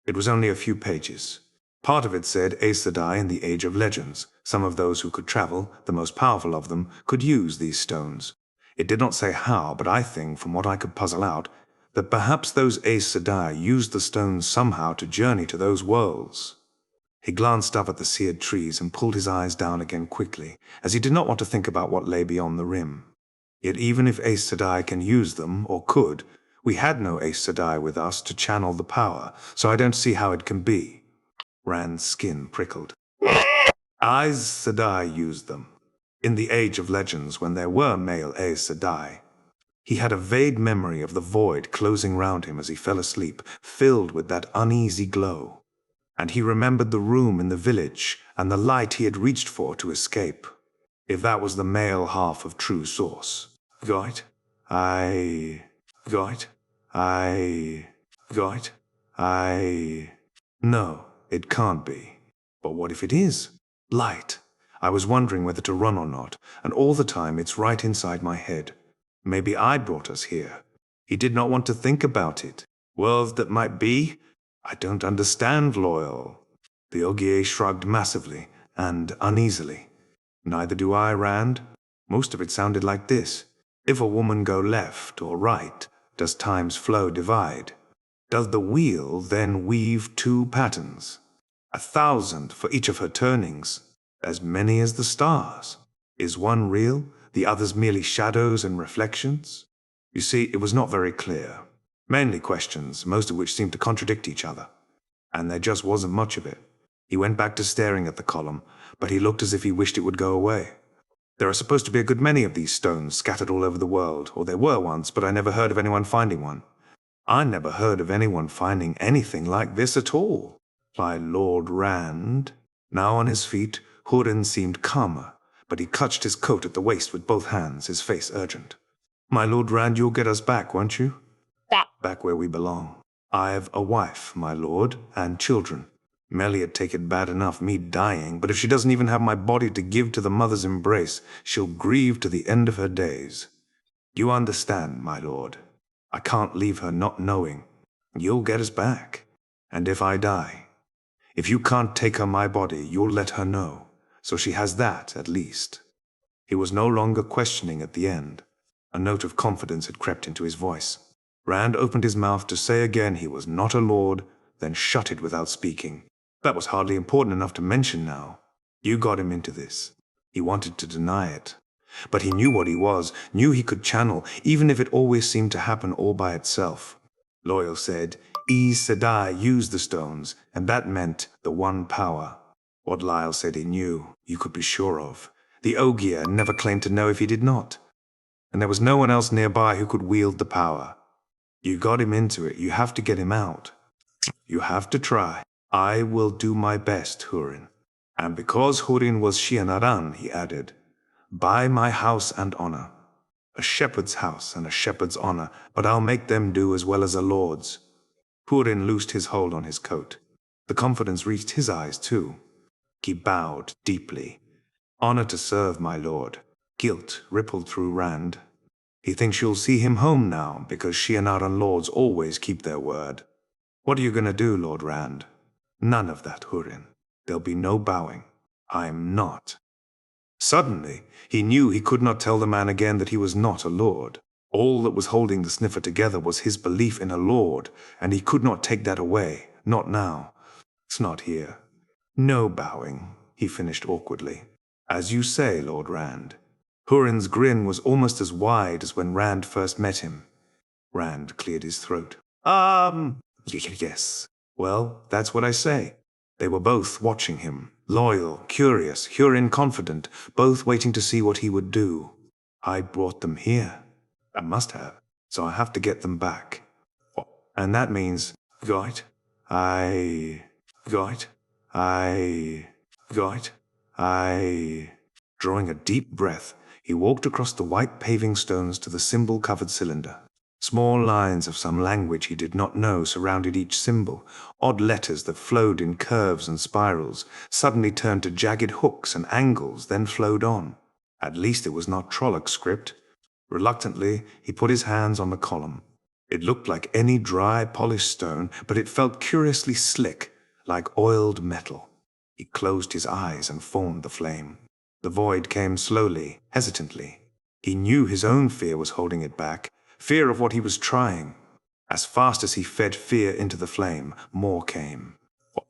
It was only a few pages. Part of it said Aes Sedai in the Age of Legends. Some of those who could travel, the most powerful of them, could use these stones. It did not say how, but I think, from what I could puzzle out, that perhaps those Aes Sedai used the stones somehow to journey to those worlds. He glanced up at the seared trees and pulled his eyes down again quickly, as he did not want to think about what lay beyond the rim. Yet even if Aes Sedai can use them, or could, we had no Aes Sedai with us to channel the power, so I don't see how it can be. Rand's skin prickled. Aes Sedai used them. In the Age of Legends, when there were male Aes Sedai. He had a vague memory of the void closing round him as he fell asleep, filled with that uneasy glow. And he remembered the room in the village and the light he had reached for to escape. If that was the male half of true source. No, it can't be. But what if it is? Light. I was wondering whether to run or not, and all the time it's right inside my head. Maybe I brought us here. He did not want to think about it. Worlds that might be? I don't understand, Loial. The Ogier shrugged massively and uneasily. Neither do I, Rand. Most of it sounded like this. If a woman go left or right, does time's flow divide? Does the wheel then weave 2 patterns? 1,000 for each of her turnings, as many as the stars. Is one real, the others merely shadows and reflections? You see, it was not very clear. Mainly questions, most of which seemed to contradict each other. And there just wasn't much of it. He went back to staring at the column, but he looked as if he wished it would go away. There are supposed to be a good many of these stones scattered all over the world, or there were once, but I never heard of anyone finding one. I never heard of anyone finding anything like this at all, replied Lord Rand. Now on his feet, Hurin seemed calmer, but he clutched his coat at the waist with both hands, his face urgent. My Lord Rand, you'll get us back, won't you? Back where we belong. I've a wife, my lord, and children. Melia'd take it bad enough, me dying, but if she doesn't even have my body to give to the mother's embrace, she'll grieve to the end of her days. You understand, my lord. I can't leave her not knowing. You'll get us back. And if I die, if you can't take her my body, you'll let her know, so she has that at least. He was no longer questioning at the end. A note of confidence had crept into his voice. Rand opened his mouth to say again he was not a lord, then shut it without speaking. That was hardly important enough to mention now. You got him into this. He wanted to deny it. But he knew what he was, knew he could channel, even if it always seemed to happen all by itself. Loial said, Aes Sedai used the stones, and that meant the one power. What Loial said he knew, you could be sure of. The Ogier never claimed to know if he did not. And there was no one else nearby who could wield the power. You got him into it, you have to get him out. You have to try. I will do my best, Hurin. And because Hurin was Shienaran, he added, by my house and honor. A shepherd's house and a shepherd's honor, but I'll make them do as well as a lord's. Hurin loosed his hold on his coat. The confidence reached his eyes too. He bowed deeply. Honor to serve, my lord. Guilt rippled through Rand. He thinks you'll see him home now, because Shienaran lords always keep their word. What are you going to do, Lord Rand? None of that, Hurin. There'll be no bowing. I'm not. Suddenly, he knew he could not tell the man again that he was not a lord. All that was holding the sniffer together was his belief in a lord, and he could not take that away, not now. It's not here. No bowing, he finished awkwardly. As you say, Lord Rand. Hurin's grin was almost as wide as when Rand first met him. Rand cleared his throat. Yes. Well, that's what I say. They were both watching him, loyal, curious, Hurin confident, both waiting to see what he would do. I brought them here. I must have, so I have to get them back. And that means, Drawing a deep breath, he walked across the white paving stones to the symbol-covered cylinder. Small lines of some language he did not know surrounded each symbol. Odd letters that flowed in curves and spirals, suddenly turned to jagged hooks and angles, then flowed on. At least it was not Trolloc script. Reluctantly, he put his hands on the column. It looked like any dry, polished stone, but it felt curiously slick, like oiled metal. He closed his eyes and formed the flame. The void came slowly, hesitantly. He knew his own fear was holding it back, fear of what he was trying. As fast as he fed fear into the flame, more came.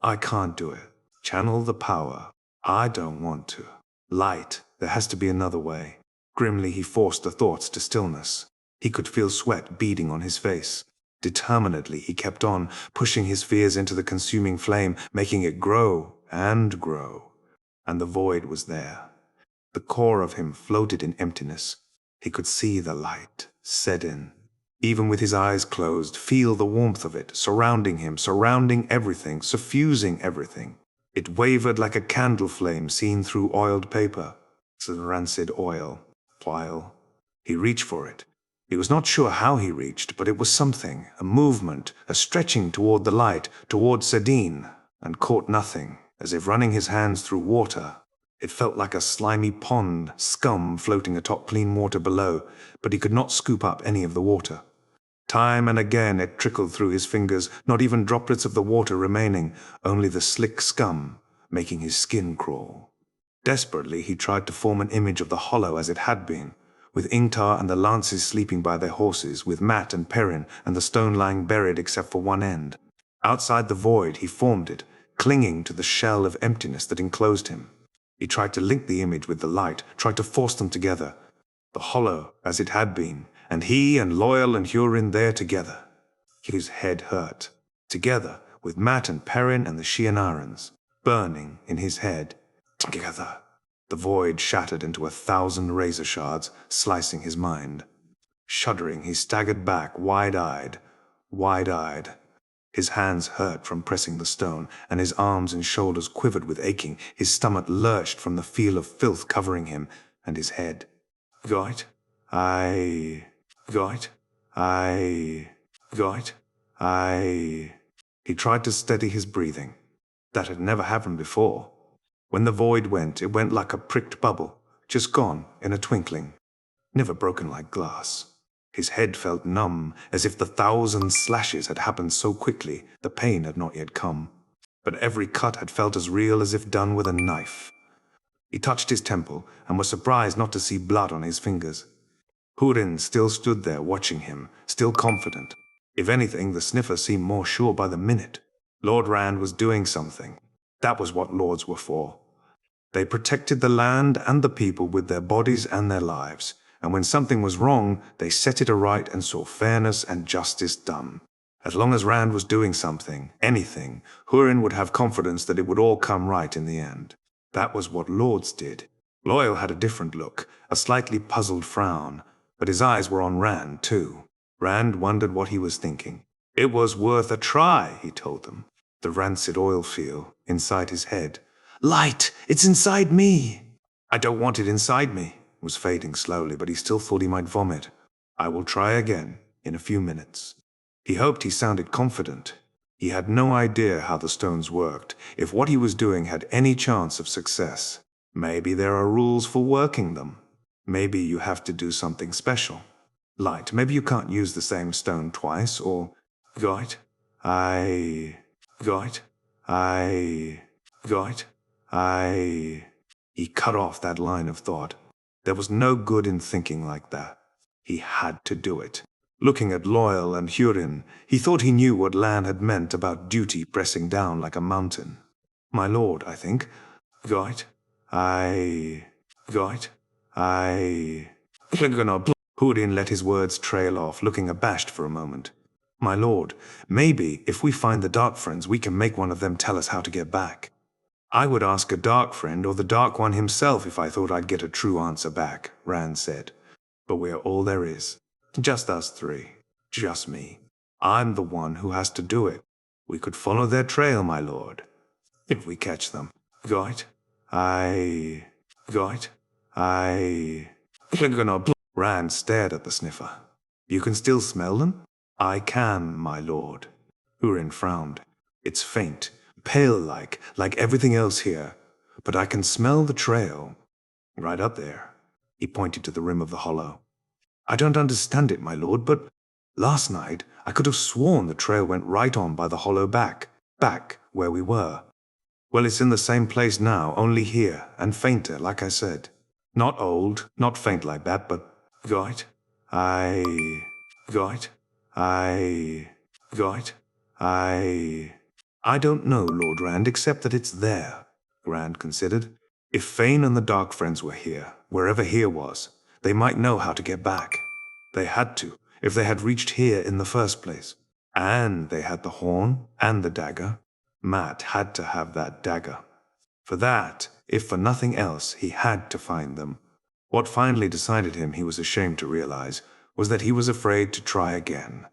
I can't do it. Channel the power. I don't want to. Light, there has to be another way. Grimly he forced the thoughts to stillness. He could feel sweat beading on his face. Determinedly he kept on, pushing his fears into the consuming flame, making it grow and grow. And the void was there. The core of him floated in emptiness. He could see the light, saidin. Even with his eyes closed, feel the warmth of it, surrounding him, surrounding everything, suffusing everything. It wavered like a candle flame seen through oiled paper. Rancid oil. While he reached for it. He was not sure how he reached, but it was something, a movement, a stretching toward the light, toward saidin, and caught nothing, as if running his hands through water. It felt like a slimy pond, scum floating atop clean water below, but he could not scoop up any of the water. Time and again it trickled through his fingers, not even droplets of the water remaining, only the slick scum, making his skin crawl. Desperately he tried to form an image of the hollow as it had been, with Ingtar and the lances sleeping by their horses, with Mat and Perrin and the stone lying buried except for one end. Outside the void, he formed it, clinging to the shell of emptiness that enclosed him. He tried to link the image with the light, tried to force them together. The hollow as it had been, and he and Loial and Hurin there together. His head hurt. Together with Mat and Perrin and the Shienarans, burning in his head. Together. The void shattered into 1,000 razor shards, slicing his mind. Shuddering, he staggered back, wide-eyed. Wide-eyed. His hands hurt from pressing the stone, and his arms and shoulders quivered with aching. His stomach lurched from the feel of filth covering him, and his head. Goit? Goit? Goit? He tried to steady his breathing. That had never happened before. When the void went, it went like a pricked bubble, just gone in a twinkling. Never broken like glass. His head felt numb, as if the 1,000 slashes had happened so quickly, the pain had not yet come. But every cut had felt as real as if done with a knife. He touched his temple, and was surprised not to see blood on his fingers. Hurin still stood there watching him, still confident. If anything, the sniffer seemed more sure by the minute. Lord Rand was doing something. That was what lords were for. They protected the land and the people with their bodies and their lives. And when something was wrong, they set it aright and saw fairness and justice done. As long as Rand was doing something, anything, Hurin would have confidence that it would all come right in the end. That was what lords did. Loial had a different look, a slightly puzzled frown, but his eyes were on Rand, too. Rand wondered what he was thinking. It was worth a try, he told them. The rancid oil feel inside his head. Light! It's inside me! I don't want it inside me. Was fading slowly, but he still thought he might vomit. I will try again, in a few minutes. He hoped he sounded confident. He had no idea how the stones worked, if what he was doing had any chance of success. Maybe there are rules for working them. Maybe you have to do something special. Light, maybe you can't use the same stone twice, or... Goit? Goit? Goit? He cut off that line of thought. There was no good in thinking like that. He had to do it. Looking at Loial and Hurin, he thought he knew what Lan had meant about duty pressing down like a mountain. My lord, I think. Goit? Goit? Hurin let his words trail off, looking abashed for a moment. My lord, maybe if we find the Darkfriends, we can make one of them tell us how to get back. I would ask a Darkfriend or the Dark One himself if I thought I'd get a true answer back, Rand said. But we're all there is. Just us three. Just me. I'm the one who has to do it. We could follow their trail, my lord. If we catch them. Goit? Goit? Rand stared at the sniffer. You can still smell them? I can, my lord. Hurin frowned. It's faint. Pale-like everything else here, but I can smell the trail. Right up there. He pointed to the rim of the hollow. I don't understand it, my lord, but last night I could have sworn the trail went right on by the hollow back where we were. Well, it's in the same place now, only here, and fainter, like I said. Not old, not faint like that, but... Goit? Goit? Goit? I don't know, Lord Rand, except that it's there, Rand considered. If Fane and the Darkfriends were here, wherever here was, they might know how to get back. They had to, if they had reached here in the first place. And they had the horn and the dagger. Mat had to have that dagger. For that, if for nothing else, he had to find them. What finally decided him, he was ashamed to realize, was that he was afraid to try again.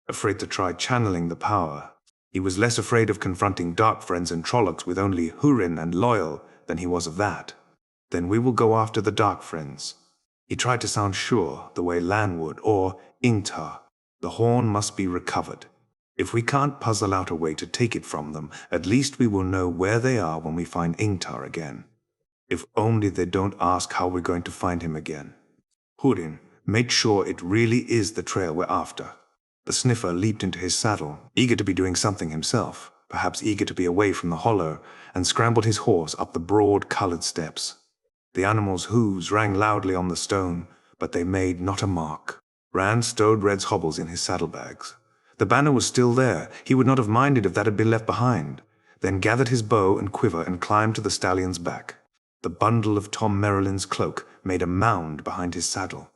Afraid to try channeling the power. He was less afraid of confronting Darkfriends and Trollocs with only Hurin and Loial than he was of that. Then we will go after the Darkfriends. He tried to sound sure, the way Lan would, or Ingtar. The horn must be recovered. If we can't puzzle out a way to take it from them, at least we will know where they are when we find Ingtar again. If only they don't ask how we're going to find him again. Hurin, make sure it really is the trail we're after. The sniffer leaped into his saddle, eager to be doing something himself, perhaps eager to be away from the hollow, and scrambled his horse up the broad, colored steps. The animal's hooves rang loudly on the stone, but they made not a mark. Rand stowed Red's hobbles in his saddlebags. The banner was still there. He would not have minded if that had been left behind. Then gathered his bow and quiver and climbed to the stallion's back. The bundle of Tom Merrilin's cloak made a mound behind his saddle.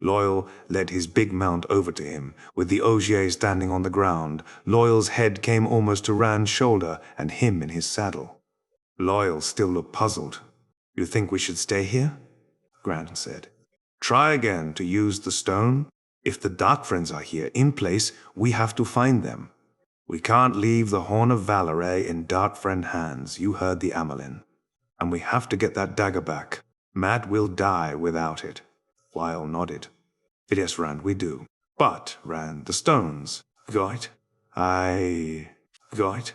Loial led his big mount over to him, with the Ogier standing on the ground. Loial's head came almost to Rand's shoulder, and him in his saddle. Loial still looked puzzled. "You think we should stay here?" Rand said. "Try again to use the stone. If the Darkfriends are here in place, we have to find them. We can't leave the Horn of Valoray in Darkfriend hands. You heard the Amelin. And we have to get that dagger back. Mat will die without it." Loial nodded. "Yes, Rand, we do. But, Rand, the stones. Got? Got?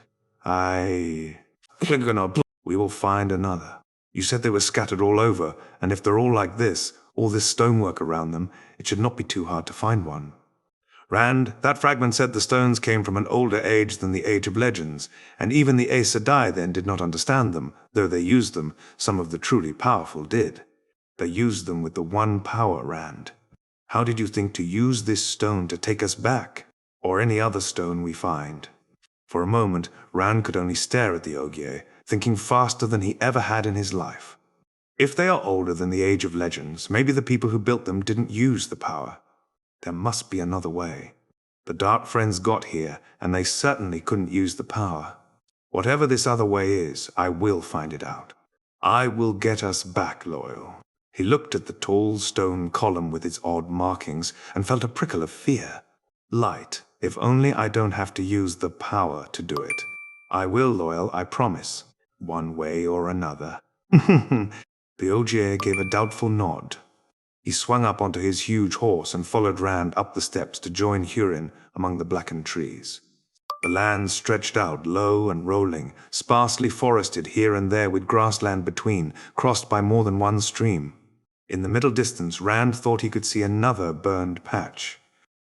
We will find another. You said they were scattered all over, and if they're all like this, all this stonework around them, it should not be too hard to find one." "Rand, that fragment said the stones came from an older age than the Age of Legends, and even the Aes Sedai then did not understand them, though they used them. Some of the truly powerful did. They used them with the one power, Rand. How did you think to use this stone to take us back, or any other stone we find?" For a moment, Rand could only stare at the Ogier, thinking faster than he ever had in his life. If they are older than the Age of Legends, maybe the people who built them didn't use the power. There must be another way. The Darkfriends got here, and they certainly couldn't use the power. Whatever this other way is, I will find it out. I will get us back, Loial. He looked at the tall stone column with its odd markings and felt a prickle of fear. Light, if only I don't have to use the power to do it. I will, Loial, I promise. One way or another. The Ogier gave a doubtful nod. He swung up onto his huge horse and followed Rand up the steps to join Hurin among the blackened trees. The land stretched out, low and rolling, sparsely forested here and there with grassland between, crossed by more than one stream. In the middle distance, Rand thought he could see another burned patch.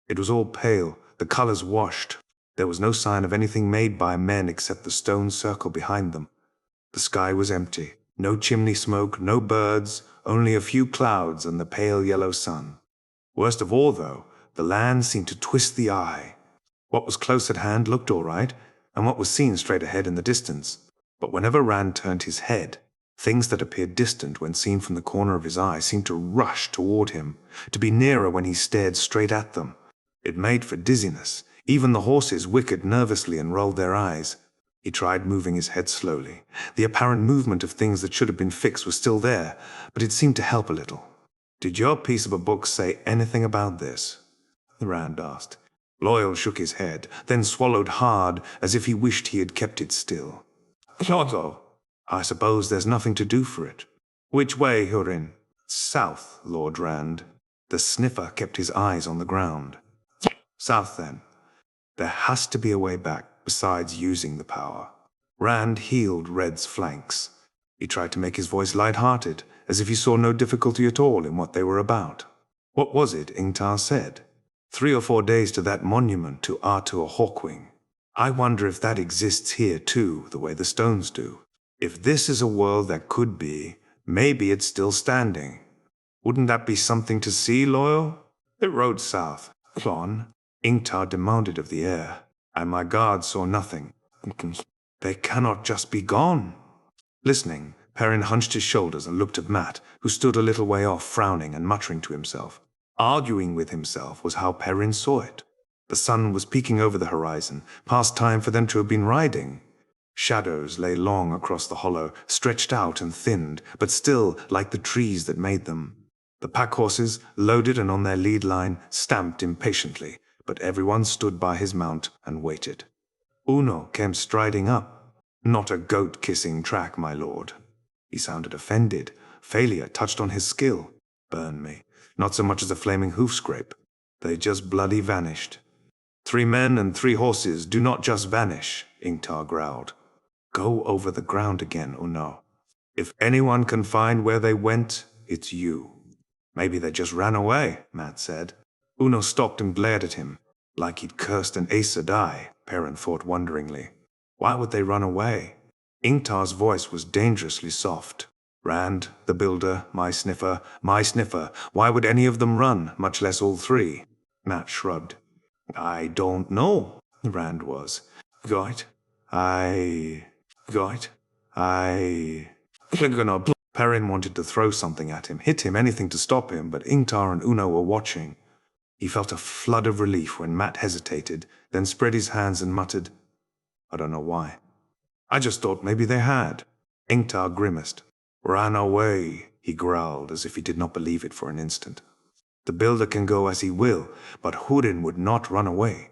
It was all pale, the colors washed. There was no sign of anything made by men except the stone circle behind them. The sky was empty. No chimney smoke, no birds, only a few clouds and the pale yellow sun. Worst of all, though, the land seemed to twist the eye. What was close at hand looked all right, and what was seen straight ahead in the distance. But whenever Rand turned his head, things that appeared distant when seen from the corner of his eye seemed to rush toward him, to be nearer when he stared straight at them. It made for dizziness. Even the horses whickered nervously and rolled their eyes. He tried moving his head slowly. The apparent movement of things that should have been fixed was still there, but it seemed to help a little. "Did your piece of a book say anything about this?" Rand asked. Loial shook his head, then swallowed hard, as if he wished he had kept it still. "Loial, I suppose there's nothing to do for it." "Which way, Hurin?" "South, Lord Rand." The sniffer kept his eyes on the ground. "South, then. There has to be a way back, besides using the power." Rand heeled Red's flanks. He tried to make his voice light-hearted, as if he saw no difficulty at all in what they were about. What was it Ingtar said? 3 or 4 days to that monument to Artur Hawkwing. I wonder if that exists here too, the way the stones do. If this is a world that could be, maybe it's still standing. Wouldn't that be something to see, Loial? It rode south. Clon, Ingtar demanded of the air, and my guard saw nothing. They cannot just be gone. Listening, Perrin hunched his shoulders and looked at Mat, who stood a little way off, frowning and muttering to himself. Arguing with himself was how Perrin saw it. The sun was peeking over the horizon, past time for them to have been riding. Shadows lay long across the hollow, stretched out and thinned, but still like the trees that made them. The pack horses, loaded and on their lead line, stamped impatiently, but everyone stood by his mount and waited. Uno came striding up. "Not a goat-kissing track, my lord." He sounded offended. Failure touched on his skill. Burn me. Not so much as a flaming hoof-scrape. They just bloody vanished. 3 men and 3 horses do not just vanish, Ingtar growled. Go over the ground again, Uno. If anyone can find where they went, it's you. Maybe they just ran away, Mat said. Uno stopped and glared at him, like he'd cursed an Aes Sedai, Perrin thought wonderingly. Why would they run away? Ingtar's voice was dangerously soft. Rand, the builder, my sniffer, my sniffer. Why would any of them run, much less all three? Mat shrugged. I don't know, Rand was. Got. Got. Perrin wanted to throw something at him, hit him, anything to stop him, but Ingtar and Uno were watching. He felt a flood of relief when Mat hesitated, then spread his hands and muttered, I don't know why. I just thought maybe they had. Ingtar grimaced. Ran away, he growled, as if he did not believe it for an instant. The builder can go as he will, but Hurin would not run away.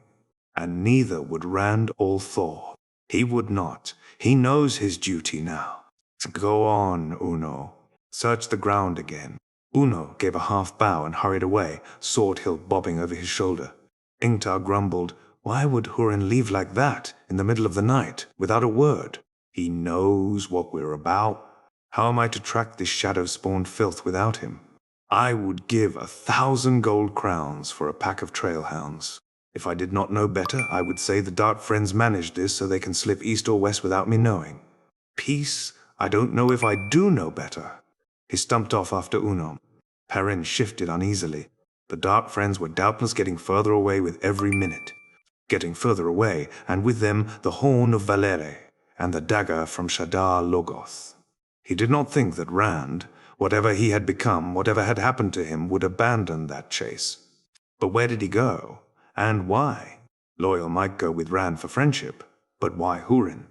And neither would Rand or Thor. He would not. He knows his duty now. Go on, Uno. Search the ground again. Uno gave a half bow and hurried away, sword hilt bobbing over his shoulder. Ingtar grumbled, Why would Hurin leave like that, in the middle of the night, without a word? He knows what we're about. How am I to track this shadow-spawned filth without him? I would give 1,000 gold crowns for a pack of trailhounds. If I did not know better, I would say the Darkfriends managed this so they can slip east or west without me knowing. Peace? I don't know if I do know better. He stumped off after Uno. Perrin shifted uneasily. The Darkfriends were doubtless getting further away with every minute. Getting further away, and with them the horn of Valere and the dagger from Shadar Logoth. He did not think that Rand, whatever he had become, whatever had happened to him, would abandon that chase. But where did he go? And why? Loial might go with Rand for friendship, but why Hurin?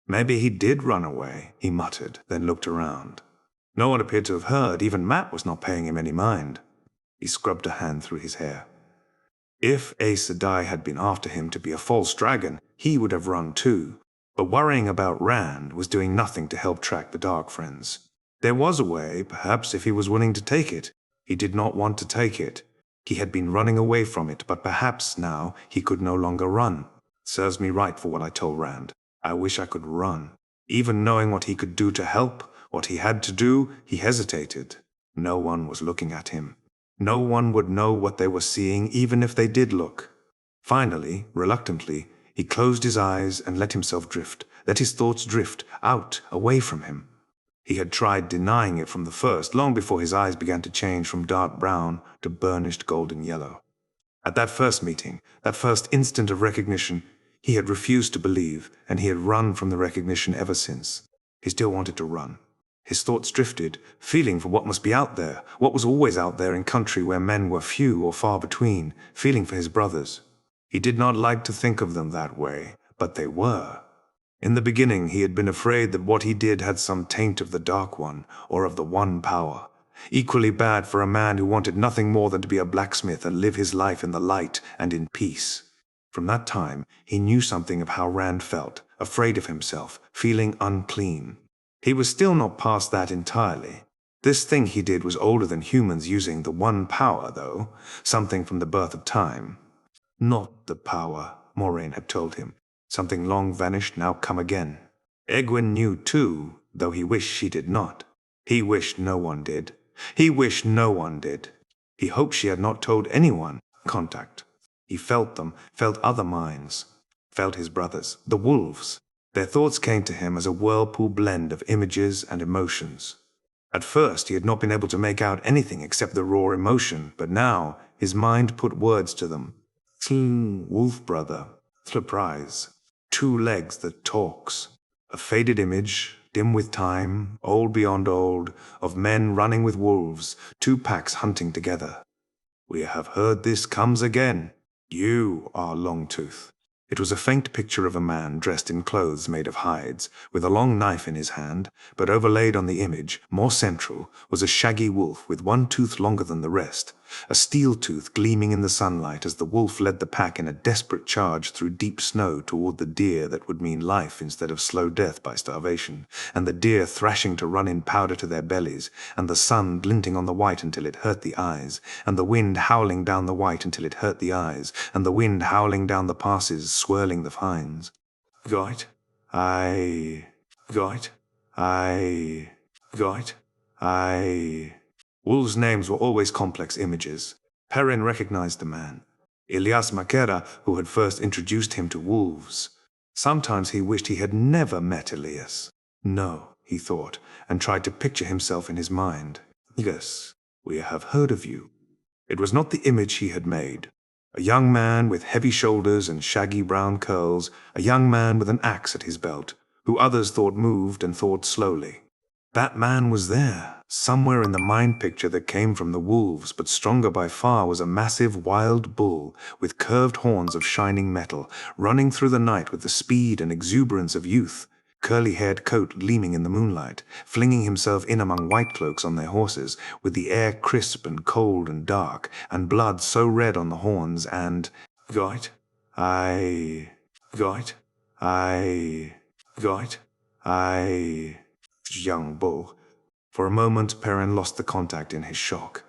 Maybe he did run away, he muttered, then looked around. No one appeared to have heard, even Mat was not paying him any mind. He scrubbed a hand through his hair. If Aes Sedai had been after him to be a false dragon, he would have run too. But worrying about Rand was doing nothing to help track the Darkfriends. There was a way, perhaps, if he was willing to take it. He did not want to take it. He had been running away from it, but perhaps now he could no longer run. Serves me right for what I told Rand. I wish I could run. Even knowing what he could do to help, what he had to do, he hesitated. No one was looking at him. No one would know what they were seeing, even if they did look. Finally, reluctantly, he closed his eyes and let himself drift, let his thoughts drift, out, away from him. He had tried denying it from the first, long before his eyes began to change from dark brown to burnished golden yellow. At that first meeting, that first instant of recognition, he had refused to believe, and he had run from the recognition ever since. He still wanted to run. His thoughts drifted, feeling for what must be out there, what was always out there in country where men were few or far between, feeling for his brothers. He did not like to think of them that way, but they were. In the beginning, he had been afraid that what he did had some taint of the Dark One, or of the One Power. Equally bad for a man who wanted nothing more than to be a blacksmith and live his life in the light and in peace. From that time, he knew something of how Rand felt, afraid of himself, feeling unclean. He was still not past that entirely. This thing he did was older than humans using the One Power, though, something from the birth of time. Not the power, Moraine had told him. Something long vanished, now come again. Egwene knew too, though he wished she did not. He wished no one did. He wished no one did. He hoped she had not told anyone. Contact. He felt them, felt other minds. Felt his brothers, the wolves. Their thoughts came to him as a whirlpool blend of images and emotions. At first he had not been able to make out anything except the raw emotion, but now his mind put words to them. Wolf brother. Surprise. 2 legs that talks. A faded image, dim with time, old beyond old, of men running with wolves, 2 packs hunting together. We have heard this comes again. You are Longtooth. It was a faint picture of a man dressed in clothes made of hides, with a long knife in his hand, but overlaid on the image, more central, was a shaggy wolf with 1 tooth longer than the rest, a steel tooth gleaming in the sunlight as the wolf led the pack in a desperate charge through deep snow toward the deer that would mean life instead of slow death by starvation, and the deer thrashing to run in powder to their bellies, and the sun glinting on the white until it hurt the eyes, and the wind howling down the white until it hurt the eyes, and the wind howling down the passes, swirling the pines. Got I. Wolves' names were always complex images. Perrin recognized the man. Ilyas Makera, who had first introduced him to wolves. Sometimes he wished he had never met Elias. No, he thought, and tried to picture himself in his mind. Yes, we have heard of you. It was not the image he had made. A young man with heavy shoulders and shaggy brown curls, a young man with an axe at his belt, who others thought moved and thought slowly. That man was there, somewhere in the mind picture that came from the wolves, but stronger by far was a massive wild bull with curved horns of shining metal, running through the night with the speed and exuberance of youth, curly-haired coat gleaming in the moonlight, flinging himself in among white cloaks on their horses, with the air crisp and cold and dark, and blood so red on the horns, and Goit, I, Goit, I, Goit, I, young bull. For a moment, Perrin lost the contact in his shock.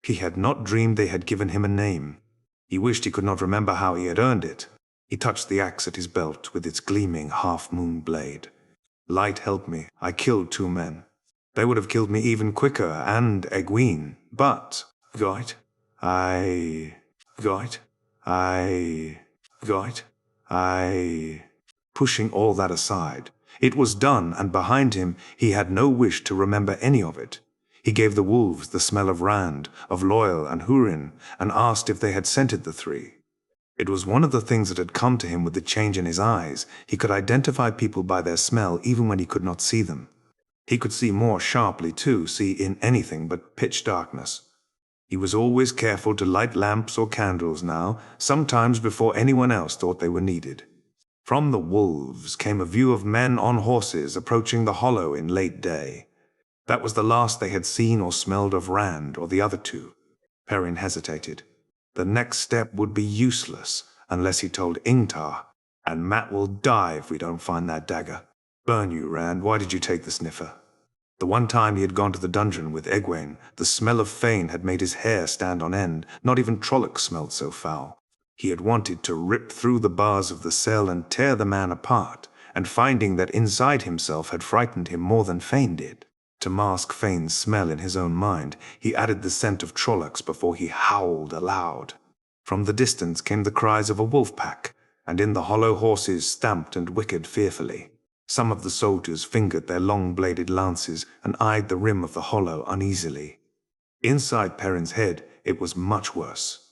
He had not dreamed they had given him a name. He wished he could not remember how he had earned it. He touched the axe at his belt with its gleaming half-moon blade. Light helped me. I killed 2 men. They would have killed me even quicker, and Egwene, but Goit, I, Goit, I, Goit, I. Pushing all that aside, it was done, and behind him he had no wish to remember any of it. He gave the wolves the smell of Rand, of Loial and Hurin, and asked if they had scented the 3. It was one of the things that had come to him with the change in his eyes. He could identify people by their smell even when he could not see them. He could see more sharply too, see in anything but pitch darkness. He was always careful to light lamps or candles now, sometimes before anyone else thought they were needed. From the wolves came a view of men on horses approaching the hollow in late day. That was the last they had seen or smelled of Rand or the other 2. Perrin hesitated. The next step would be useless unless he told Ingtar, and Mat will die if we don't find that dagger. Burn you, Rand. Why did you take the sniffer? The one time he had gone to the dungeon with Egwene, the smell of Fane had made his hair stand on end. Not even Trollocs smelled so foul. He had wanted to rip through the bars of the cell and tear the man apart, and finding that inside himself had frightened him more than Fane did. To mask Fane's smell in his own mind, he added the scent of Trollocs before he howled aloud. From the distance came the cries of a wolf pack, and in the hollow horses stamped and whickered fearfully. Some of the soldiers fingered their long-bladed lances and eyed the rim of the hollow uneasily. Inside Perrin's head, it was much worse.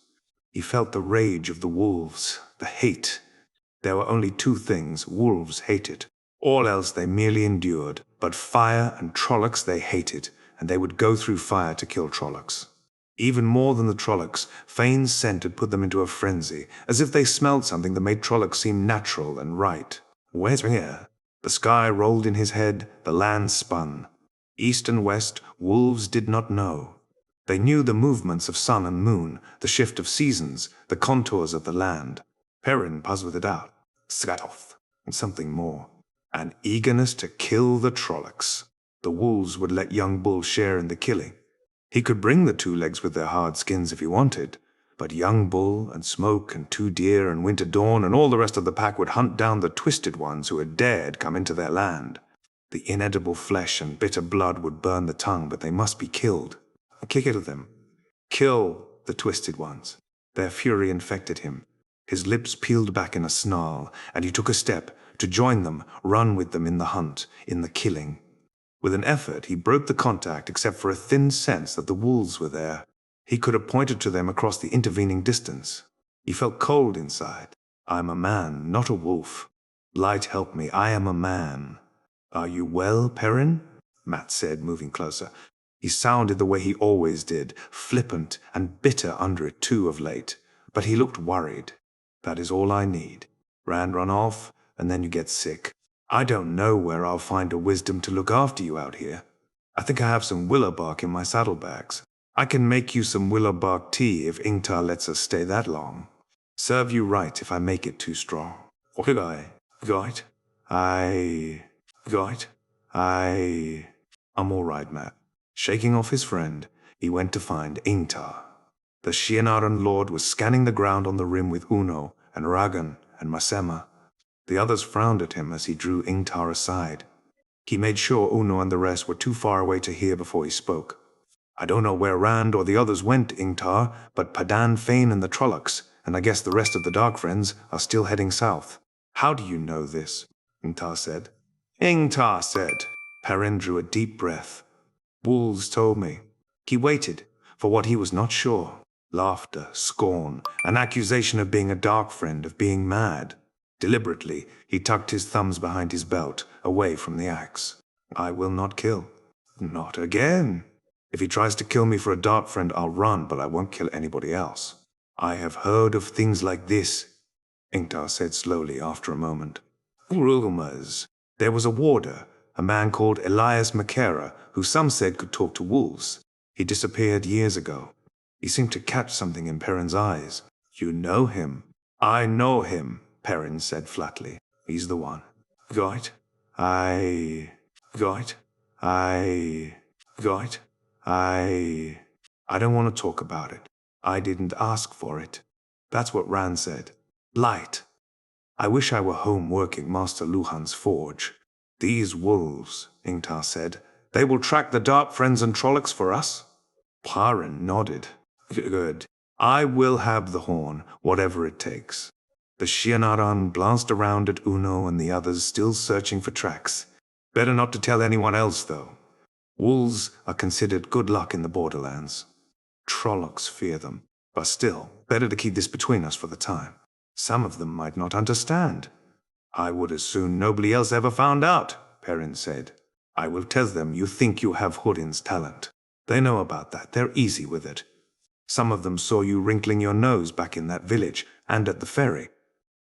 He felt the rage of the wolves, the hate. There were only 2 things wolves hated. All else they merely endured, but fire and Trollocs they hated, and they would go through fire to kill Trollocs. Even more than the Trollocs, Fane's scent had put them into a frenzy, as if they smelled something that made Trollocs seem natural and right. Where's here? The sky rolled in his head, the land spun. East and west, wolves did not know. They knew the movements of sun and moon, the shift of seasons, the contours of the land. Perrin puzzled it out. Sgatoth, and something more. An eagerness to kill the Trollocs. The wolves would let young Bull share in the killing. He could bring the 2 legs with their hard skins if he wanted, but young Bull and Smoke and 2 deer and Winter Dawn and all the rest of the pack would hunt down the twisted ones who had dared come into their land. The inedible flesh and bitter blood would burn the tongue, but they must be killed. Kick it at them. Kill the twisted ones. Their fury infected him. His lips peeled back in a snarl, and he took a step, to join them, run with them in the hunt, in the killing. With an effort, he broke the contact except for a thin sense that the wolves were there. He could have pointed to them across the intervening distance. He felt cold inside. I'm a man, not a wolf. Light help me, I am a man. Are you well, Perrin? Mat said, moving closer. He sounded the way he always did, flippant and bitter under it too of late. But he looked worried. That is all I need. Rand run off, and then you get sick. I don't know where I'll find a wisdom to look after you out here. I think I have some willow bark in my saddlebags. I can make you some willow bark tea if Ingtar lets us stay that long. Serve you right if I make it too strong. Goit, Goit, Goit, I'm all right, Mat. Shaking off his friend, he went to find Ingtar. The Shienaran lord was scanning the ground on the rim with Uno and Ragan and Masema. The others frowned at him as he drew Ingtar aside. He made sure Uno and the rest were too far away to hear before he spoke. I don't know where Rand or the others went, Ingtar, but Padan, Fane, and the Trollocs, and I guess the rest of the Darkfriends, are still heading south. How do you know this? Ingtar said. Ingtar said. Perrin drew a deep breath. Wolves told me. He waited for what he was not sure. Laughter, scorn, an accusation of being a Darkfriend, of being mad. Deliberately, he tucked his thumbs behind his belt, away from the axe. I will not kill. Not again. If he tries to kill me for a Darkfriend, I'll run, but I won't kill anybody else. I have heard of things like this, Ingtar said slowly after a moment. Rumors. There was a warder, a man called Elias Makera, who some said could talk to wolves. He disappeared years ago. He seemed to catch something in Perrin's eyes. You know him? I know him, Perrin said flatly. He's the one. Got? I don't want to talk about it. I didn't ask for it. That's what Rand said. Light. I wish I were home working Master Luhan's forge. These wolves, Ingtar said, they will track the Darkfriends and Trollocs for us? Perrin nodded. Good. I will have the horn, whatever it takes. The Shienaran glanced around at Uno and the others still searching for tracks. Better not to tell anyone else, though. Wolves are considered good luck in the borderlands. Trollocs fear them, but still, better to keep this between us for the time. Some of them might not understand. I would as soon nobody else ever found out, Perrin said. I will tell them you think you have Hurin's talent. They know about that. They're easy with it. Some of them saw you wrinkling your nose back in that village and at the ferry.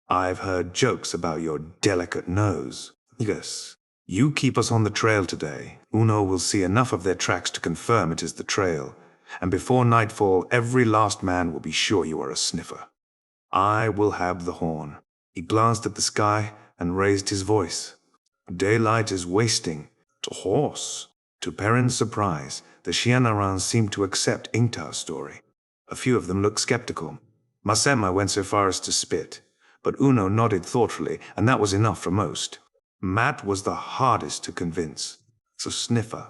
I've heard jokes about your delicate nose. Yes. You keep us on the trail today. Uno will see enough of their tracks to confirm it is the trail. And before nightfall, every last man will be sure you are a sniffer. I will have the horn. He glanced at the sky and raised his voice. Daylight is wasting. To horse. To Perrin's surprise, the Shienaran seemed to accept Ingtar's story. A few of them looked skeptical. Masema went so far as to spit, but Uno nodded thoughtfully, and that was enough for most. Mat was the hardest to convince. So sniffer.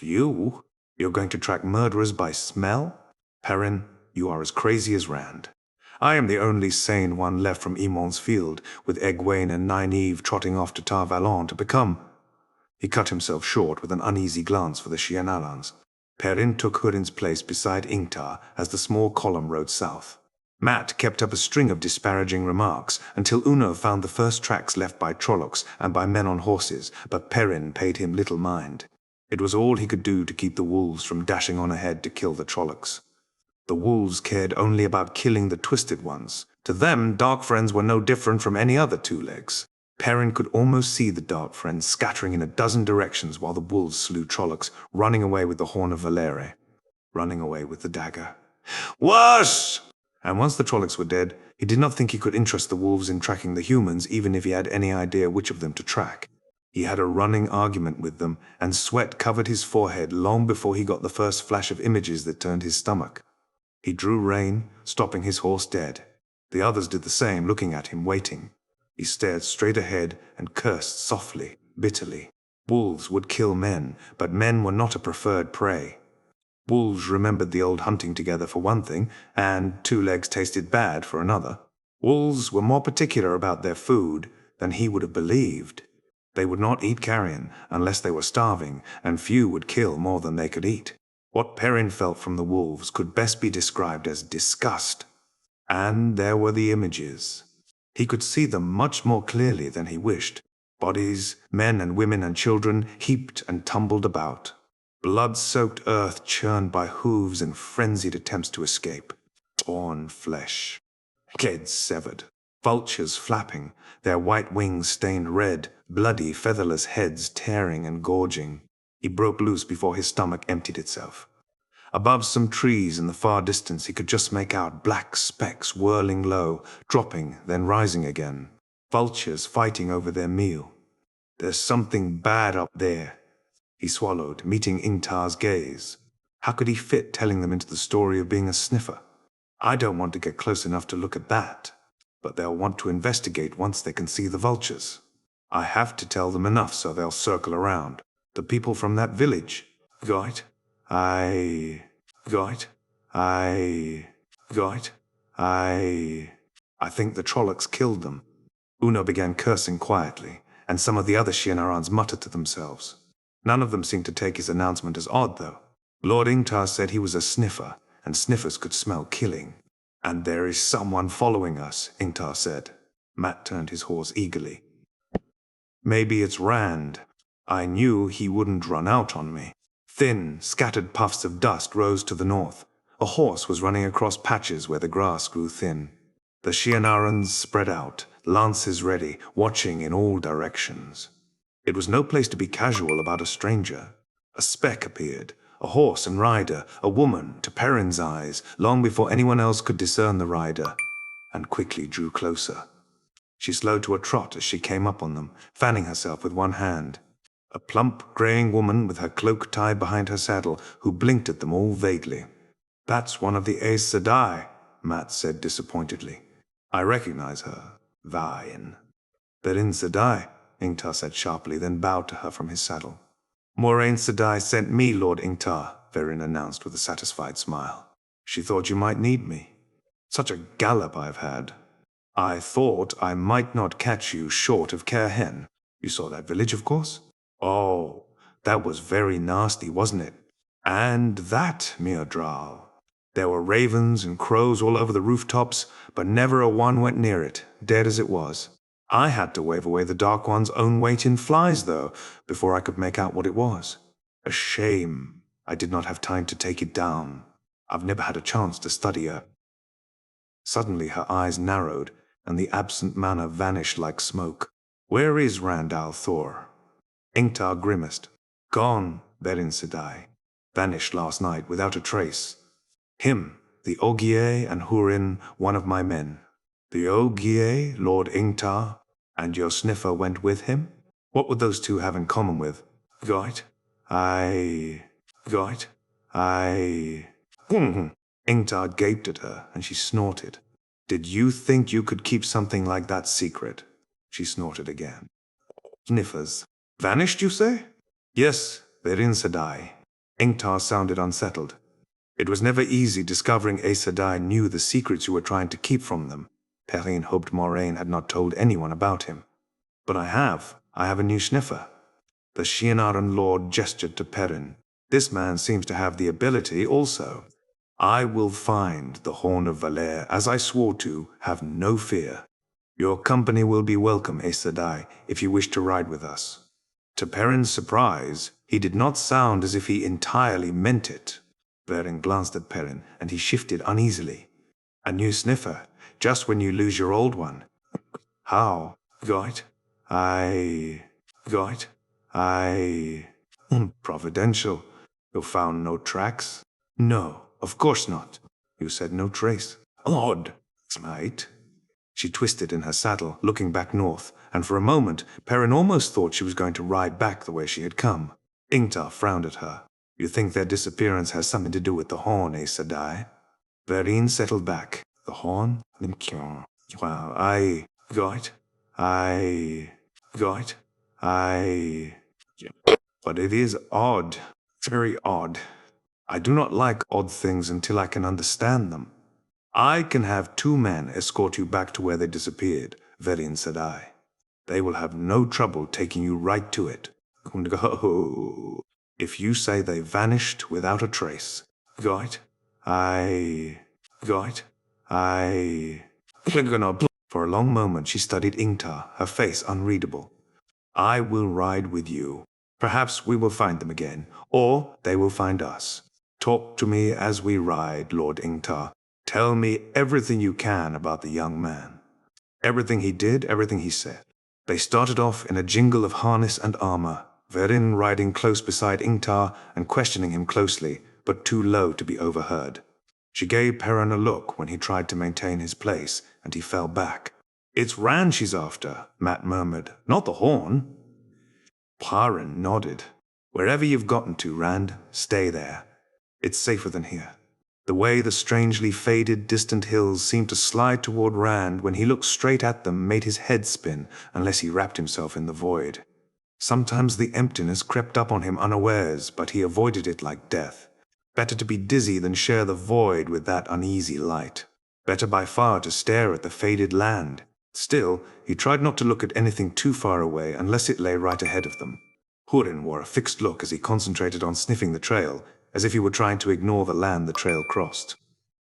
You're going to track murderers by smell? Perrin, you are as crazy as Rand. I am the only sane one left from Emon's field, with Egwene and Nynaeve trotting off to Tar Valon to become... He cut himself short with an uneasy glance for the Shienarans. Perrin took Hurin's place beside Ingtar as the small column rode south. Mat kept up a string of disparaging remarks until Uno found the first tracks left by Trollocs and by men on horses, but Perrin paid him little mind. It was all he could do to keep the wolves from dashing on ahead to kill the Trollocs. The wolves cared only about killing the twisted ones. To them, Darkfriends were no different from any other two-legs. Perrin could almost see the Darkfriends scattering in a dozen directions while the wolves slew Trollocs, running away with the Horn of Valere, running away with the dagger. Worse! And once the Trollocs were dead, he did not think he could interest the wolves in tracking the humans, even if he had any idea which of them to track. He had a running argument with them, and sweat covered his forehead long before he got the first flash of images that turned his stomach. He drew rein, stopping his horse dead. The others did the same, looking at him, waiting. He stared straight ahead and cursed softly, bitterly. Wolves would kill men, but men were not a preferred prey. Wolves remembered the old hunting together for one thing, and two legs tasted bad for another. Wolves were more particular about their food than he would have believed. They would not eat carrion unless they were starving, and few would kill more than they could eat. What Perrin felt from the wolves could best be described as disgust. And there were the images. He could see them much more clearly than he wished. Bodies, men and women and children, heaped and tumbled about. Blood-soaked earth churned by hooves in frenzied attempts to escape. Torn flesh. Heads severed. Vultures flapping, their white wings stained red, bloody, featherless heads tearing and gorging. He broke loose before his stomach emptied itself. Above some trees in the far distance he could just make out black specks whirling low, dropping, then rising again. Vultures fighting over their meal. There's something bad up there. He swallowed, meeting Ingtar's gaze. How could he fit telling them into the story of being a sniffer? I don't want to get close enough to look at that, but they'll want to investigate once they can see the vultures. I have to tell them enough so they'll circle around. The people from that village. I think the Trollocs killed them. Uno began cursing quietly, and some of the other Shienarans muttered to themselves. None of them seemed to take his announcement as odd, though. Lord Ingtar said he was a sniffer, and sniffers could smell killing. "And there is someone following us," Ingtar said. Mat turned his horse eagerly. "Maybe it's Rand. I knew he wouldn't run out on me." Thin, scattered puffs of dust rose to the north. A horse was running across patches where the grass grew thin. The Shienarans spread out, lances ready, watching in all directions. It was no place to be casual about a stranger. A speck appeared, a horse and rider, a woman, to Perrin's eyes, long before anyone else could discern the rider, and quickly drew closer. She slowed to a trot as she came up on them, fanning herself with one hand. A plump, greying woman with her cloak tied behind her saddle, who blinked at them all vaguely. "That's one of the Aes Sedai," Mat said disappointedly. "I recognize her. Vain." "They're Sedai," Ingtar said sharply, then bowed to her from his saddle. "Moraine Sedai sent me, Lord Ingtar," Perrin announced with a satisfied smile. "She thought you might need me. Such a gallop I've had. I thought I might not catch you short of Cairhen. You saw that village, of course? Oh, that was very nasty, wasn't it? And that, Miodral. There were ravens and crows all over the rooftops, but never a one went near it, dead as it was. I had to wave away the Dark One's own weight in flies, though, before I could make out what it was. A shame I did not have time to take it down. I've never had a chance to study her." Suddenly her eyes narrowed, and the absent manner vanished like smoke. "Where is Rand al'Thor?" Ingtar grimaced. "Gone, Perrin Sedai. Vanished last night without a trace. Him, the Ogier and Hurin, one of my men. The Ogier, Lord Ingtar, and your sniffer went with him? What would those two have in common with? Goit? Goit? Ingtar gaped at her, and she snorted. "Did you think you could keep something like that secret?" She snorted again. "Sniffers. Vanished, you say?" "Yes, Perrin Sedai." Ingtar sounded unsettled. "It was never easy discovering Aes Sedai knew the secrets you were trying to keep from them." Perrin hoped Moraine had not told anyone about him. "But I have. I have a new sniffer." The Shienaran lord gestured to Perrin. "This man seems to have the ability also. I will find the Horn of Valere, as I swore to. Have no fear. Your company will be welcome, Aes Sedai, if you wish to ride with us." To Perrin's surprise, he did not sound as if he entirely meant it. Perrin glanced at Perrin, and he shifted uneasily. "A new sniffer, just when you lose your old one. How? Goit? Goit? Providential. You found no tracks?" "No, of course not." "You said no trace." "Odd, mate." She twisted in her saddle, looking back north, and for a moment Perrin almost thought she was going to ride back the way she had come. Ingtar frowned at her. "You think their disappearance has something to do with the horn, Aes Sedai?" Perrin settled back. "The horn? Well, Goit? Goit? But it is odd. Very odd. I do not like odd things until I can understand them. I can have 2 men escort you back to where they disappeared, Perrin Sedai. They will have no trouble taking you right to it. Go. If you say they vanished without a trace. Goit? Goit? For a long moment she studied Ingtar, her face unreadable. "I will ride with you. Perhaps we will find them again, or they will find us. Talk to me as we ride, Lord Ingtar. Tell me everything you can about the young man." Everything he did, everything he said. They started off in a jingle of harness and armor, Perrin riding close beside Ingtar and questioning him closely, but too low to be overheard. She gave Perrin a look when he tried to maintain his place, and he fell back. "It's Rand she's after," Mat murmured, "not the horn." Perrin nodded. "Wherever you've gotten to, Rand, stay there. It's safer than here." The way the strangely faded, distant hills seemed to slide toward Rand when he looked straight at them made his head spin unless he wrapped himself in the void. Sometimes the emptiness crept up on him unawares, but he avoided it like death. Better to be dizzy than share the void with that uneasy light. Better by far to stare at the faded land. Still, he tried not to look at anything too far away unless it lay right ahead of them. Hurin wore a fixed look as he concentrated on sniffing the trail, as if he were trying to ignore the land the trail crossed.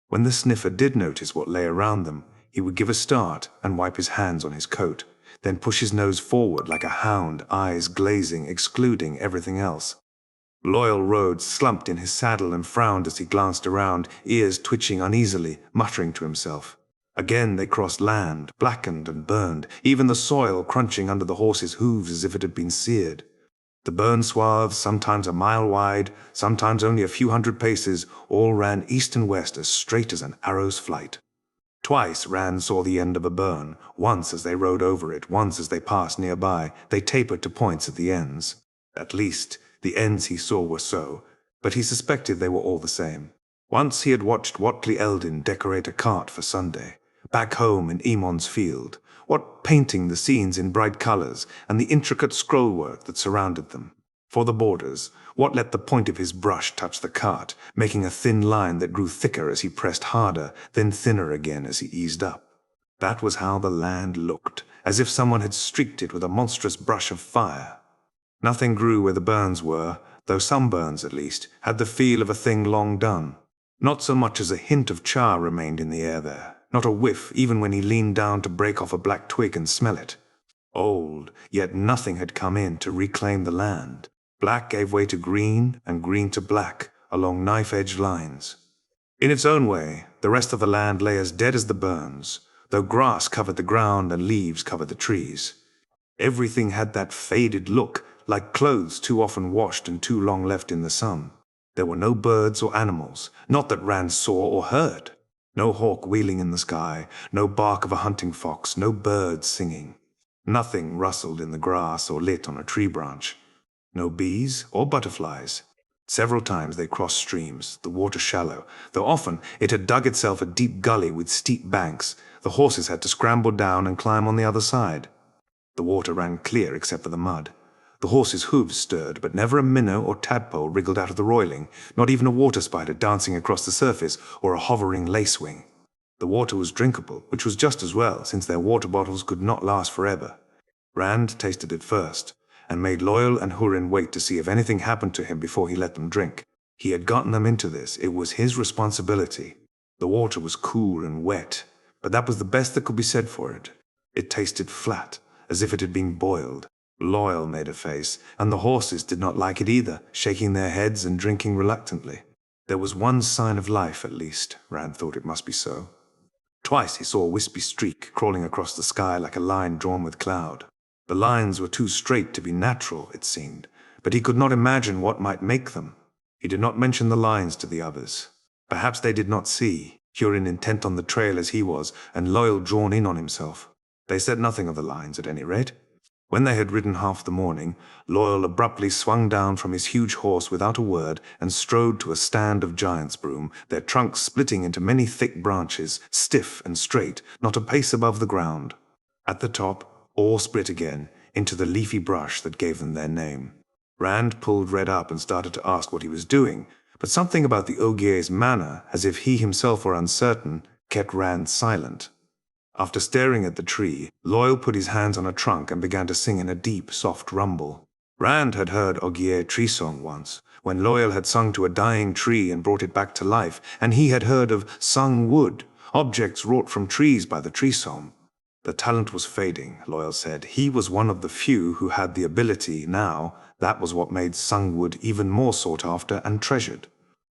When the sniffer did notice what lay around them, he would give a start and wipe his hands on his coat, then push his nose forward like a hound, eyes glazing, excluding everything else. Loial rode, slumped in his saddle, and frowned as he glanced around, ears twitching uneasily, muttering to himself. Again they crossed land, blackened and burned, even the soil crunching under the horses' hooves as if it had been seared. The burned swaths, sometimes a mile wide, sometimes only a few hundred paces, all ran east and west as straight as an arrow's flight. Twice Rand saw the end of a burn, once as they rode over it, once as they passed nearby. They tapered to points at the ends. At least, the ends he saw were so, but he suspected they were all the same. Once he had watched Watley Eldin decorate a cart for Sunday, back home in Emon's field, what painting the scenes in bright colors and the intricate scrollwork that surrounded them. For the borders, what let the point of his brush touch the cart, making a thin line that grew thicker as he pressed harder, then thinner again as he eased up. That was how the land looked, as if someone had streaked it with a monstrous brush of fire. Nothing grew where the burns were, though some burns, at least, had the feel of a thing long done. Not so much as a hint of char remained in the air there, not a whiff even when he leaned down to break off a black twig and smell it. Old, yet nothing had come in to reclaim the land. Black gave way to green, and green to black, along knife-edged lines. In its own way, the rest of the land lay as dead as the burns, though grass covered the ground and leaves covered the trees. Everything had that faded look, like clothes too often washed and too long left in the sun. There were no birds or animals, not that Rand saw or heard. No hawk wheeling in the sky, no bark of a hunting fox, no birds singing. Nothing rustled in the grass or lit on a tree branch. No bees or butterflies. Several times they crossed streams, the water shallow, though often it had dug itself a deep gully with steep banks. The horses had to scramble down and climb on the other side. The water ran clear except for the mud. The horses' hooves stirred, but never a minnow or tadpole wriggled out of the roiling, not even a water spider dancing across the surface or a hovering lacewing. The water was drinkable, which was just as well, since their water bottles could not last forever. Rand tasted it first, and made Loial and Hurin wait to see if anything happened to him before he let them drink. He had gotten them into this. It was his responsibility. The water was cool and wet, but that was the best that could be said for it. It tasted flat, as if it had been boiled. Loial made a face, and the horses did not like it either, shaking their heads and drinking reluctantly. There was one sign of life, at least. Rand thought it must be so. Twice he saw a wispy streak crawling across the sky like a line drawn with cloud. The lines were too straight to be natural, it seemed, but he could not imagine what might make them. He did not mention the lines to the others. Perhaps they did not see, Hurin intent on the trail as he was, and Loial drawn in on himself. They said nothing of the lines, at any rate. When they had ridden half the morning, Loial abruptly swung down from his huge horse without a word and strode to a stand of giant's broom, their trunks splitting into many thick branches, stiff and straight, not a pace above the ground. At the top, all split again, into the leafy brush that gave them their name. Rand pulled Red up and started to ask what he was doing, but something about the Ogier's manner, as if he himself were uncertain, kept Rand silent. After staring at the tree, Loial put his hands on a trunk and began to sing in a deep, soft rumble. Rand had heard Ogier tree song once, when Loial had sung to a dying tree and brought it back to life, and he had heard of sung wood, objects wrought from trees by the tree song. The talent was fading, Loial said. He was one of the few who had the ability now. That was what made sung wood even more sought after and treasured.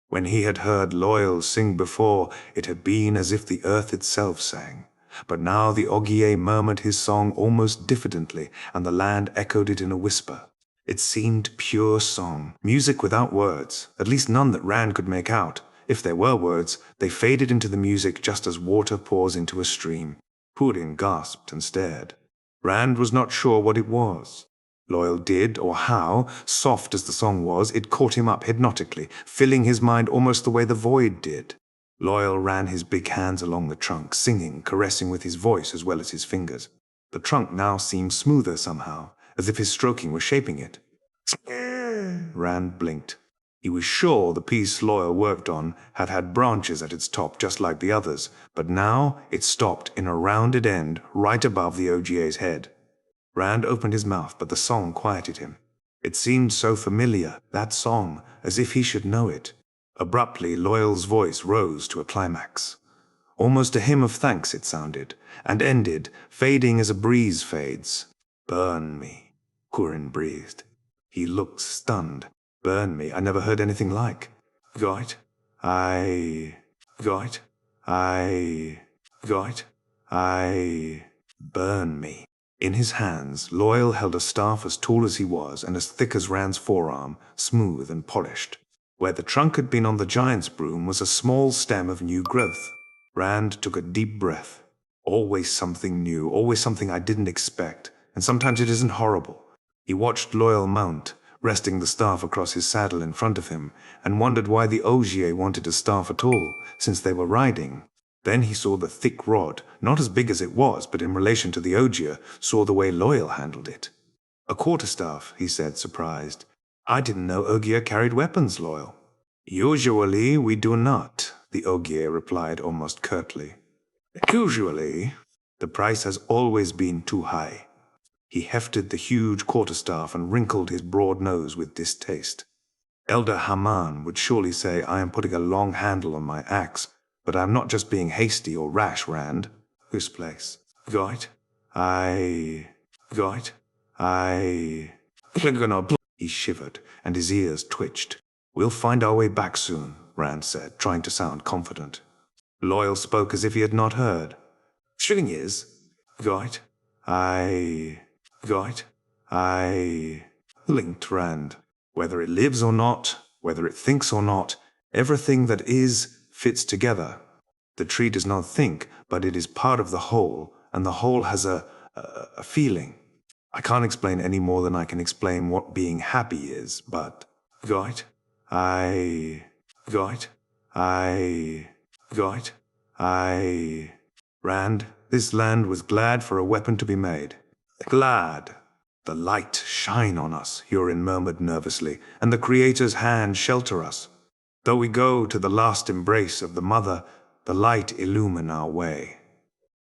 When he had heard Loial sing before, it had been as if the earth itself sang. But now the Ogier murmured his song almost diffidently, and the land echoed it in a whisper. It seemed pure song, music without words, at least none that Rand could make out. If there were words, they faded into the music just as water pours into a stream. Hurin gasped and stared. Rand was not sure what it was. Loial did, or how, soft as the song was, it caught him up hypnotically, filling his mind almost the way the void did. Loial ran his big hands along the trunk, singing, caressing with his voice as well as his fingers. The trunk now seemed smoother somehow, as if his stroking were shaping it. Rand blinked. He was sure the piece Loial worked on had had branches at its top just like the others, but now it stopped in a rounded end right above the Ogier's head. Rand opened his mouth, but the song quieted him. It seemed so familiar, that song, as if he should know it. Abruptly, Loial's voice rose to a climax. Almost a hymn of thanks it sounded, and ended, fading as a breeze fades. "Burn me," Hurin breathed. He looked stunned. "Burn me? I never heard anything like." "Goit? Goit? Goit? Burn me." In his hands, Loial held a staff as tall as he was and as thick as Rand's forearm, smooth and polished. Where the trunk had been on the giant's broom was a small stem of new growth. Rand took a deep breath. Always something new, always something I didn't expect, and sometimes it isn't horrible. He watched Loial mount, resting the staff across his saddle in front of him, and wondered why the Ogier wanted a staff at all, since they were riding. Then he saw the thick rod, not as big as it was, but in relation to the Ogier, saw the way Loial handled it. "A quarterstaff," he said, surprised. "I didn't know Ogier carried weapons, Loial." "Usually we do not," the Ogier replied almost curtly. "Usually, the price has always been too high." He hefted the huge quarterstaff and wrinkled his broad nose with distaste. "Elder Haman would surely say I am putting a long handle on my axe, but I'm not just being hasty or rash, Rand." "Whose place?" "Goit? Goit? He shivered, and his ears twitched. "We'll find our way back soon," Rand said, trying to sound confident. Loial spoke as if he had not heard. "String is, Goit? Goit? Linked, Rand. Whether it lives or not, whether it thinks or not, everything that is fits together. The tree does not think, but it is part of the whole, and the whole has a feeling. I can't explain any more than I can explain what being happy is, but Goit? Goit? Goit? Rand, this land was glad for a weapon to be made. Glad. The light shine on us, Hurin murmured nervously, and the Creator's hand shelter us. Though we go to the last embrace of the Mother, the light illumine our way.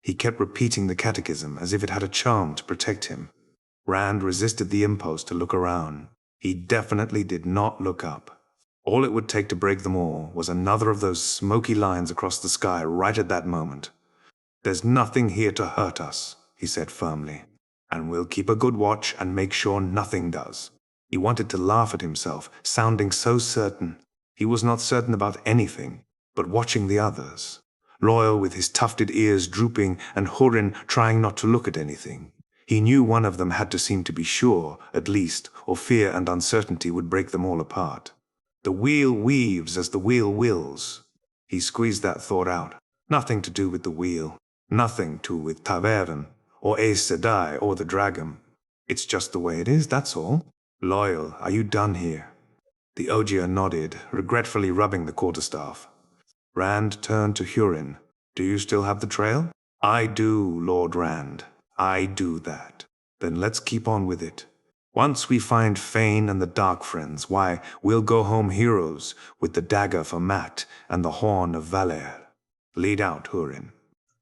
He kept repeating the catechism as if it had a charm to protect him. Rand resisted the impulse to look around. He definitely did not look up. All it would take to break them all was another of those smoky lines across the sky right at that moment. "There's nothing here to hurt us," he said firmly, "and we'll keep a good watch and make sure nothing does." He wanted to laugh at himself, sounding so certain. He was not certain about anything, but watching the others. Loial with his tufted ears drooping, and Hurin trying not to look at anything. He knew one of them had to seem to be sure, at least, or fear and uncertainty would break them all apart. The wheel weaves as the wheel wills. He squeezed that thought out. Nothing to do with the wheel. Nothing to with Tavern, or Aes Sedai, or the dragon. It's just the way it is, that's all. "Loial, are you done here?" The Ogier nodded, regretfully rubbing the quarterstaff. Rand turned to Hurin. "Do you still have the trail?" "I do, Lord Rand. I do that." "Then let's keep on with it. Once we find Fane and the Darkfriends, why, we'll go home heroes, with the dagger for Mat and the horn of Valer. Lead out, Hurin."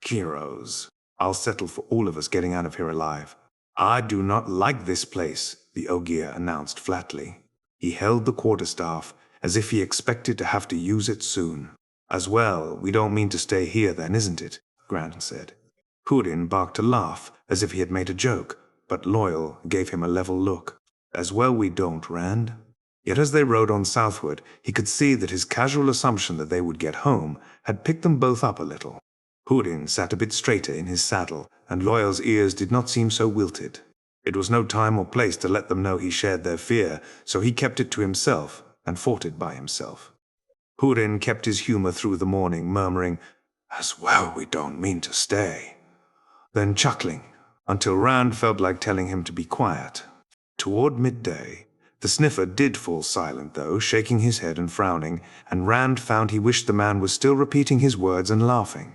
"Heroes. I'll settle for all of us getting out of here alive." "I do not like this place," the Ogier announced flatly. He held the quarterstaff, as if he expected to have to use it soon. "As well, we don't mean to stay here then, isn't it?" Grant said. Hurin barked a laugh, as if he had made a joke, but Loial gave him a level look. "As well we don't, Rand." Yet as they rode on southward, he could see that his casual assumption that they would get home had picked them both up a little. Hurin sat a bit straighter in his saddle, and Loial's ears did not seem so wilted. It was no time or place to let them know he shared their fear, so he kept it to himself, and fought it by himself. Hurin kept his humor through the morning, murmuring, "As well we don't mean to stay," then chuckling, until Rand felt like telling him to be quiet. Toward midday, the sniffer did fall silent, though, shaking his head and frowning, and Rand found he wished the man was still repeating his words and laughing.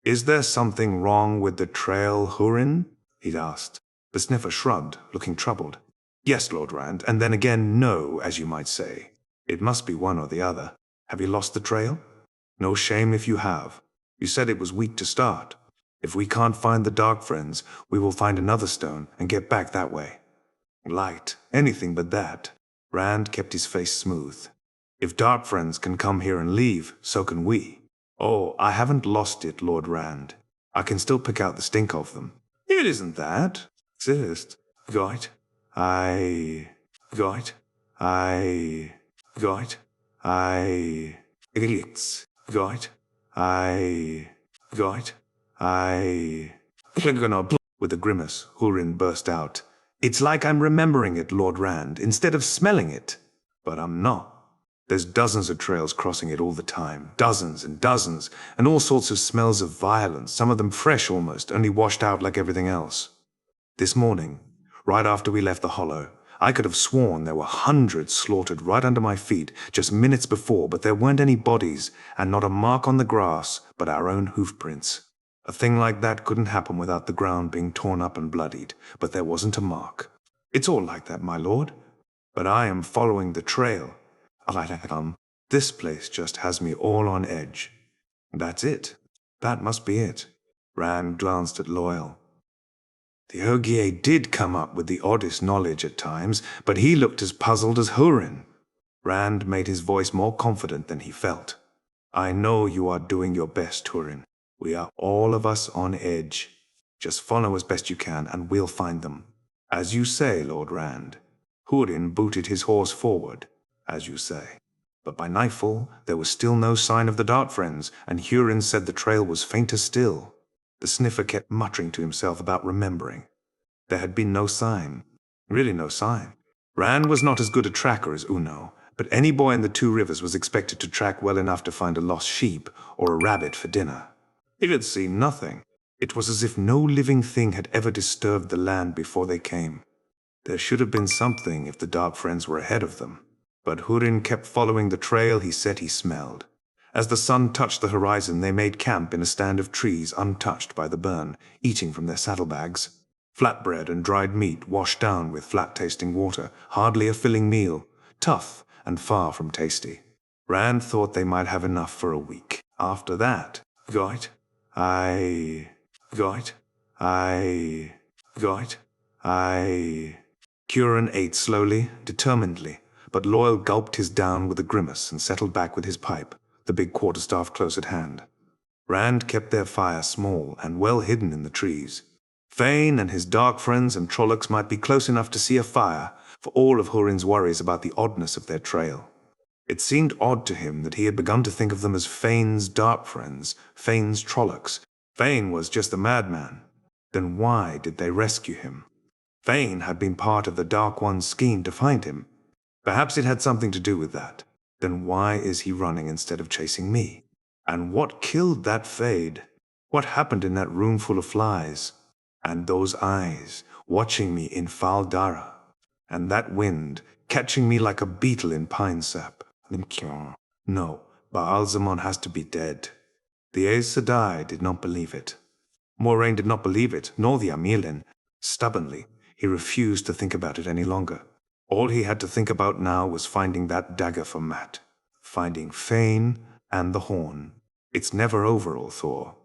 "Is there something wrong with the trail, Hurin?" he'd asked. The sniffer shrugged, looking troubled. "Yes, Lord Rand, and then again no, as you might say. It must be one or the other. Have you lost the trail?" "No shame if you have. You said it was weak to start. If we can't find the Darkfriends, we will find another stone and get back that way." Light, anything but that. Rand kept his face smooth. If Darkfriends can come here and leave, so can we. Oh, I haven't lost it, Lord Rand. I can still pick out the stink of them. It isn't that. Exist. Got. I. Got. I. Got. I. It's. Got. I. Got. I. With a grimace, Hurin burst out. It's like I'm remembering it, Lord Rand, instead of smelling it. But I'm not. There's dozens of trails crossing it all the time. Dozens and dozens, and all sorts of smells of violence, some of them fresh almost, only washed out like everything else. This morning, right after we left the hollow, I could have sworn there were hundreds slaughtered right under my feet just minutes before, but there weren't any bodies, and not a mark on the grass but our own hoofprints. A thing like that couldn't happen without the ground being torn up and bloodied, but there wasn't a mark. It's all like that, my lord. But I am following the trail. This place just has me all on edge. That's it. That must be it. Rand glanced at Loial. The Ogier did come up with the oddest knowledge at times, but he looked as puzzled as Hurin. Rand made his voice more confident than he felt. I know you are doing your best, Hurin. We are all of us on edge. Just follow as best you can, and we'll find them. As you say, Lord Rand. Hurin booted his horse forward, as you say. But by nightfall, there was still no sign of the Darkfriends, and Hurin said the trail was fainter still. The sniffer kept muttering to himself about remembering. There had been no sign. Really no sign. Rand was not as good a tracker as Uno, but any boy in the Two Rivers was expected to track well enough to find a lost sheep or a rabbit for dinner. He had seen nothing. It was as if no living thing had ever disturbed the land before they came. There should have been something if the Darkfriends were ahead of them. But Hurin kept following the trail he said he smelled. As the sun touched the horizon, they made camp in a stand of trees untouched by the burn, eating from their saddlebags. Flatbread and dried meat washed down with flat-tasting water, hardly a filling meal, tough and far from tasty. Rand thought they might have enough for a week. After that, Hurin ate slowly, determinedly, but Loial gulped his down with a grimace and settled back with his pipe, the big quarterstaff close at hand. Rand kept their fire small and well hidden in the trees. Fane and his Darkfriends and Trollocs might be close enough to see a fire, for all of Hurin's worries about the oddness of their trail. It seemed odd to him that he had begun to think of them as Fane's Darkfriends, Fane's Trollocs. Fane was just a madman. Then why did they rescue him? Fane had been part of the Dark One's scheme to find him. Perhaps it had something to do with that. Then why is he running instead of chasing me? And what killed that flayed? What happened in that room full of flies? And those eyes, watching me in Fal Dara? And that wind, catching me like a beetle in pine sap? No, Baalzamon has to be dead. The Aes Sedai did not believe it. Moraine did not believe it, nor the Amyrlin. Stubbornly, he refused to think about it any longer. All he had to think about now was finding that dagger for Mat. Finding Fane and the horn. It's never over, old Thor.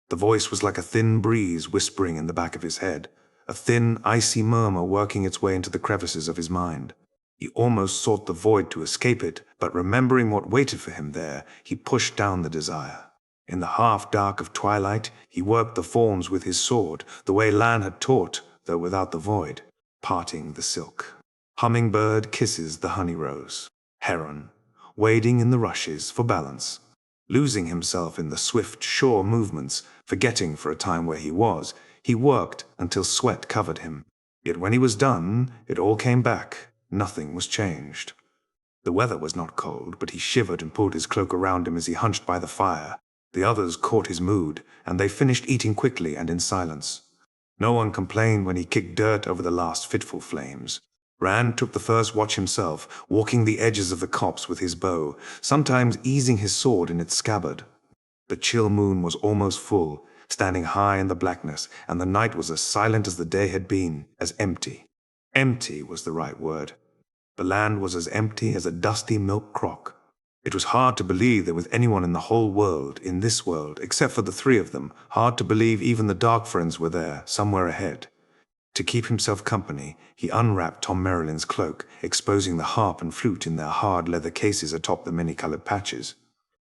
The voice was like a thin breeze whispering in the back of his head, a thin, icy murmur working its way into the crevices of his mind. He almost sought the void to escape it, but remembering what waited for him there, he pushed down the desire. In the half-dark of twilight, he worked the forms with his sword, the way Lan had taught, though without the void, parting the silk. Hummingbird kisses the honey rose. Heron, wading in the rushes for balance. Losing himself in the swift, sure movements, forgetting for a time where he was, he worked until sweat covered him. Yet when he was done, it all came back. Nothing was changed. The weather was not cold, but he shivered and pulled his cloak around him as he hunched by the fire. The others caught his mood, and they finished eating quickly and in silence. No one complained when he kicked dirt over the last fitful flames. Rand took the first watch himself, walking the edges of the copse with his bow, sometimes easing his sword in its scabbard. The chill moon was almost full, standing high in the blackness, and the night was as silent as the day had been, as empty. Empty was the right word. The land was as empty as a dusty milk crock. It was hard to believe there was anyone in the whole world, in this world, except for the three of them. Hard to believe even the Darkfriends were there, somewhere ahead. To keep himself company, he unwrapped Tom Merrilin's cloak, exposing the harp and flute in their hard leather cases atop the many-colored patches.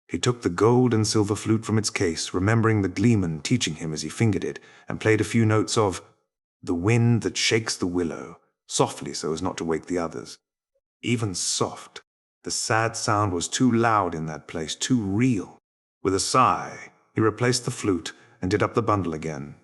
He took the gold and silver flute from its case, remembering the gleeman teaching him as he fingered it, and played a few notes of "The Wind That Shakes the Willow," softly so as not to wake the others. Even soft, the sad sound was too loud in that place, too real. With a sigh, he replaced the flute and did up the bundle again.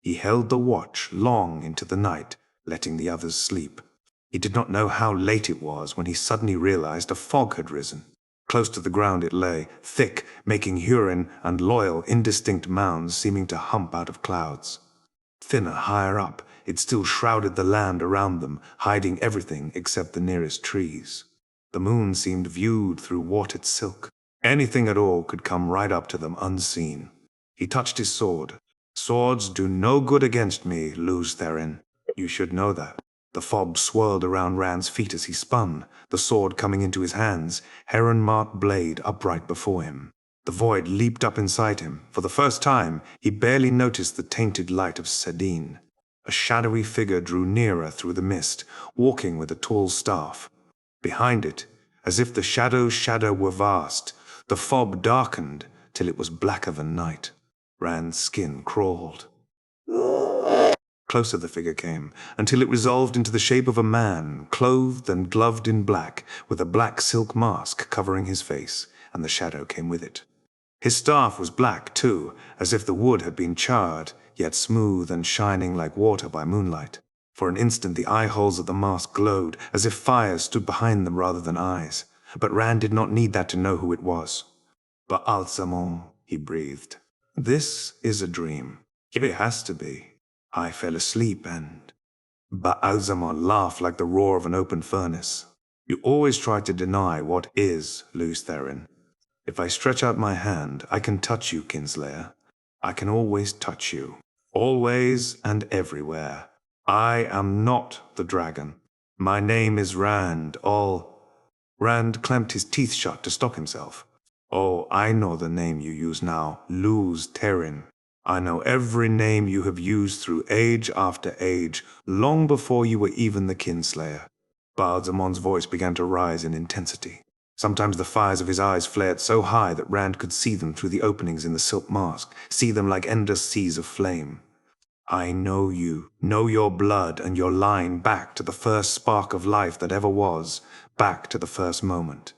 He held the watch long into the night, letting the others sleep. He did not know how late it was when he suddenly realized a fog had risen. Close to the ground it lay, thick, making Hurin and Loial indistinct mounds seeming to hump out of clouds. Thinner higher up, it still shrouded the land around them, hiding everything except the nearest trees. The moon seemed viewed through watered silk. Anything at all could come right up to them unseen. He touched his sword. "Swords do no good against me, Lews Therin. You should know that." The fob swirled around Rand's feet as he spun, the sword coming into his hands, heron-marked blade upright before him. The void leaped up inside him. For the first time, he barely noticed the tainted light of saidin. A shadowy figure drew nearer through the mist, walking with a tall staff. Behind it, as if the shadow's shadow were vast, the fob darkened till it was blacker than night. Rand's skin crawled. Closer the figure came, until it resolved into the shape of a man, clothed and gloved in black, with a black silk mask covering his face, and the shadow came with it. His staff was black, too, as if the wood had been charred, yet smooth and shining like water by moonlight. For an instant the eye-holes of the mask glowed, as if fires stood behind them rather than eyes. But Rand did not need that to know who it was. "Ba'alzamon," he breathed. "This is a dream. It has to be. I fell asleep and—" Ba'alzamon laughed like the roar of an open furnace. "You always try to deny what is, Lews Therin. If I stretch out my hand, I can touch you, Kinslayer. I can always touch you. Always and everywhere. I am not the dragon. My name is Rand, Rand clamped his teeth shut to stop himself. "Oh, I know the name you use now, Lews Therin. I know every name you have used through age after age, long before you were even the Kinslayer." Ba'alzamon's voice began to rise in intensity. Sometimes the fires of his eyes flared so high that Rand could see them through the openings in the silk mask, see them like endless seas of flame. "I know you, know your blood and your line back to the first spark of life that ever was, back to the first moment.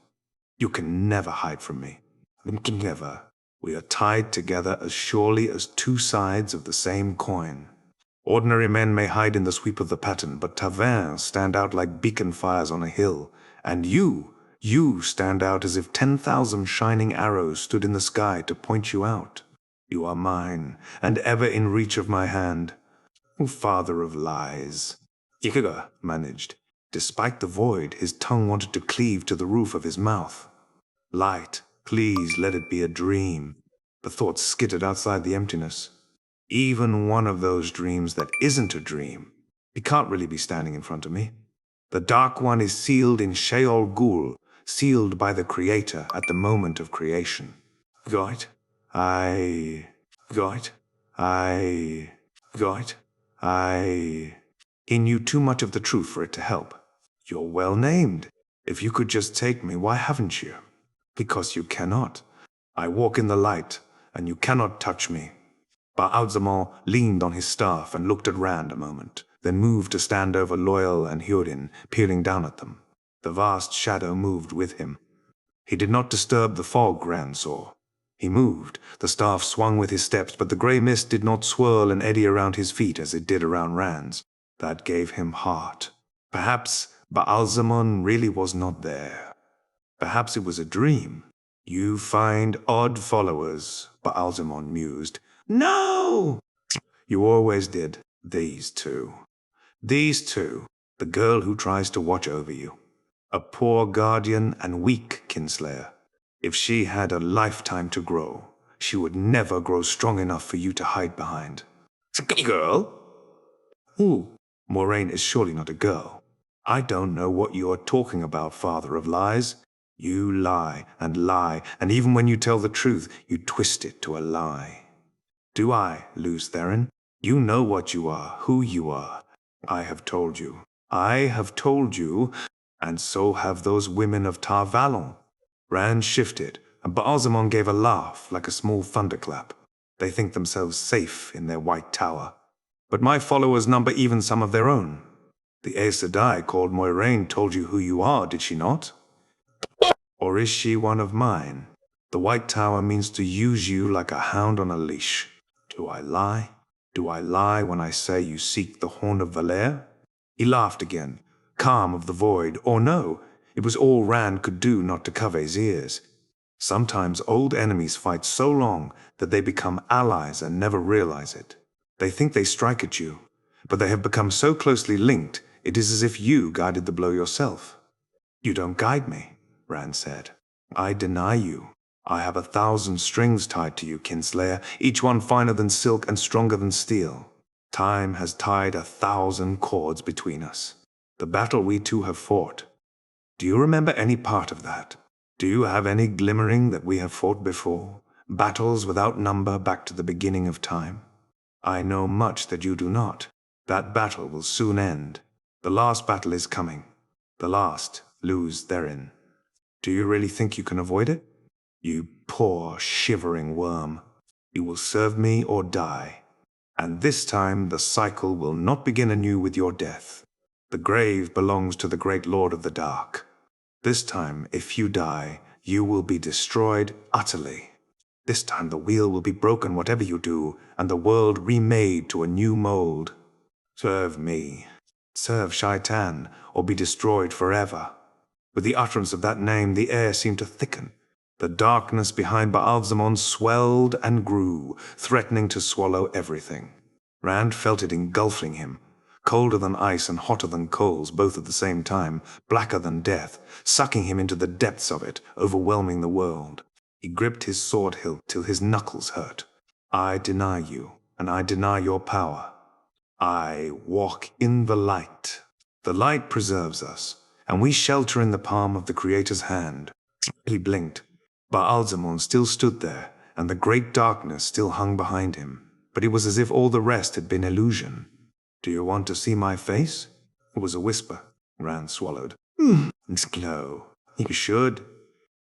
You can never hide from me. Never. We are tied together as surely as two sides of the same coin. Ordinary men may hide in the sweep of the pattern, but taverns stand out like beacon fires on a hill, and you stand out as if 10,000 shining arrows stood in the sky to point you out. You are mine, and ever in reach of my hand. O father of lies." Ikaga managed. Despite the void, his tongue wanted to cleave to the roof of his mouth. "Light, please let it be a dream." The thought skittered outside the emptiness. "Even one of those dreams that isn't a dream. He can't really be standing in front of me. The Dark One is sealed in Sheol Ghul, sealed by the Creator at the moment of creation. Got I. He knew too much of the truth for it to help. "You're well named. If you could just take me, why haven't you?" "Because you cannot. I walk in the light, and you cannot touch me." Ba'alzamon leaned on his staff and looked at Rand a moment, then moved to stand over Loial and Hurin, peering down at them. The vast shadow moved with him. He did not disturb the fog Rand saw. He moved, the staff swung with his steps, but the grey mist did not swirl and eddy around his feet as it did around Rand's. That gave him heart. Perhaps Ba'alzamon really was not there. Perhaps it was a dream. "You find odd followers," Ba'alzamon mused. "No!" "You always did. These two. The girl who tries to watch over you. A poor guardian and weak kinslayer. If she had a lifetime to grow, she would never grow strong enough for you to hide behind." "Girl?" "Ooh, Moraine is surely not a girl." "I don't know what you are talking about, father of lies. You lie, and even when you tell the truth, you twist it to a lie." "Do I, Lews Therin? You know what you are, who you are. I have told you. I have told you, and so have those women of Tar Valon. Rand shifted, and Baalzamon gave a laugh like a small thunderclap. They think themselves safe in their white tower. But my followers number even some of their own. The Aes Sedai called Moiraine told you who you are, did she not? Or is she one of mine? The White Tower means to use you like a hound on a leash. Do I lie? Do I lie when I say you seek the Horn of Valere? He laughed again, calm of the void, or no, it was all Rand could do not to cover his ears. Sometimes old enemies fight so long that they become allies and never realize it. They think they strike at you, but they have become so closely linked, it is as if you guided the blow yourself. You don't guide me, Rand said. I deny you. I have 1,000 strings tied to you, Kinslayer, each one finer than silk and stronger than steel. Time has tied 1,000 cords between us. The battle we two have fought. Do you remember any part of that? Do you have any glimmering that we have fought before? Battles without number back to the beginning of time? I know much that you do not. That battle will soon end. The last battle is coming. The last lose therein. Do you really think you can avoid it? You poor, shivering worm. You will serve me or die. And this time the cycle will not begin anew with your death. The grave belongs to the great Lord of the Dark. This time, if you die, you will be destroyed utterly. This time the wheel will be broken whatever you do, and the world remade to a new mold. Serve me. Serve Shaitan, or be destroyed forever. With the utterance of that name, the air seemed to thicken. The darkness behind Baalzamon swelled and grew, threatening to swallow everything. Rand felt it engulfing him, colder than ice and hotter than coals, both at the same time, blacker than death, sucking him into the depths of it, overwhelming the world. He gripped his sword hilt till his knuckles hurt. I deny you, and I deny your power. I walk in the light. The light preserves us, and we shelter in the palm of the Creator's hand. He blinked. Baalzamon still stood there, and the great darkness still hung behind him. But it was as if all the rest had been illusion. Do you want to see my face? It was a whisper. Rand swallowed. It's glow. You should.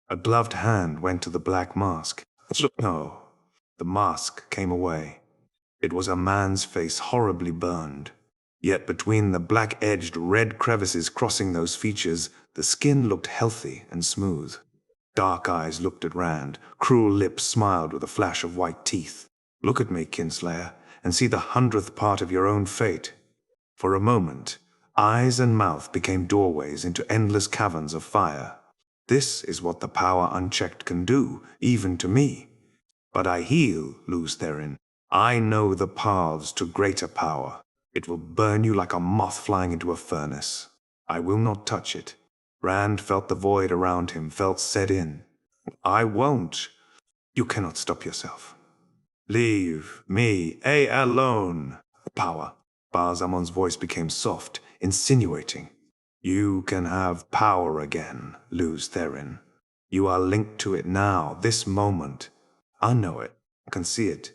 A gloved hand went to the black mask. No. The mask came away. It was a man's face horribly burned. Yet between the black-edged red crevices crossing those features, the skin looked healthy and smooth. Dark eyes looked at Rand. Cruel lips smiled with a flash of white teeth. Look at me, Kinslayer, and see the 100th part of your own fate. For a moment, eyes and mouth became doorways into endless caverns of fire. This is what the power unchecked can do, even to me. But I heal, lose therein. I know the paths to greater power. It will burn you like a moth flying into a furnace. I will not touch it. Rand felt the void around him, felt saidin. I won't. You cannot stop yourself. Leave me alone. Power. Baalzamon's voice became soft, insinuating. You can have power again, lose therein. You are linked to it now, this moment. I know it, can see it.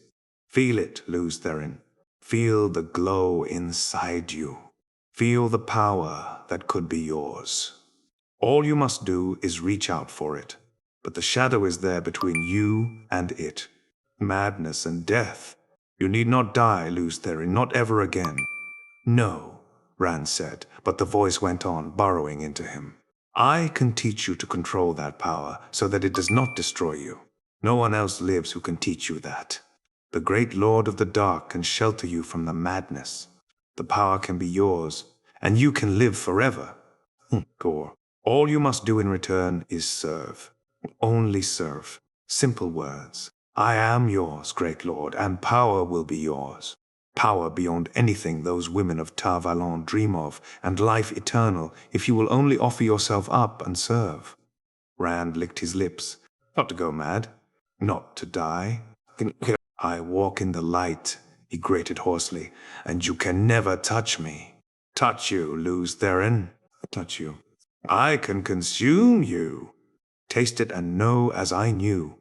Feel it, lose therein. Feel the glow inside you. Feel the power that could be yours. All you must do is reach out for it. But the shadow is there between you and it. Madness and death. You need not die, lose therein, not ever again. No, Rand said, but the voice went on, burrowing into him. I can teach you to control that power so that it does not destroy you. No one else lives who can teach you that. The great Lord of the Dark can shelter you from the madness. The power can be yours, and you can live forever. Gore. All you must do in return is serve. Only serve. Simple words. I am yours, great Lord, and power will be yours. Power beyond anything those women of Tar Valon dream of, and life eternal, if you will only offer yourself up and serve. Rand licked his lips. Not to go mad. Not to die. I walk in the light, he grated hoarsely, and you can never touch me. Touch you, lose therein. Touch you. I can consume you. Taste it and know as I knew.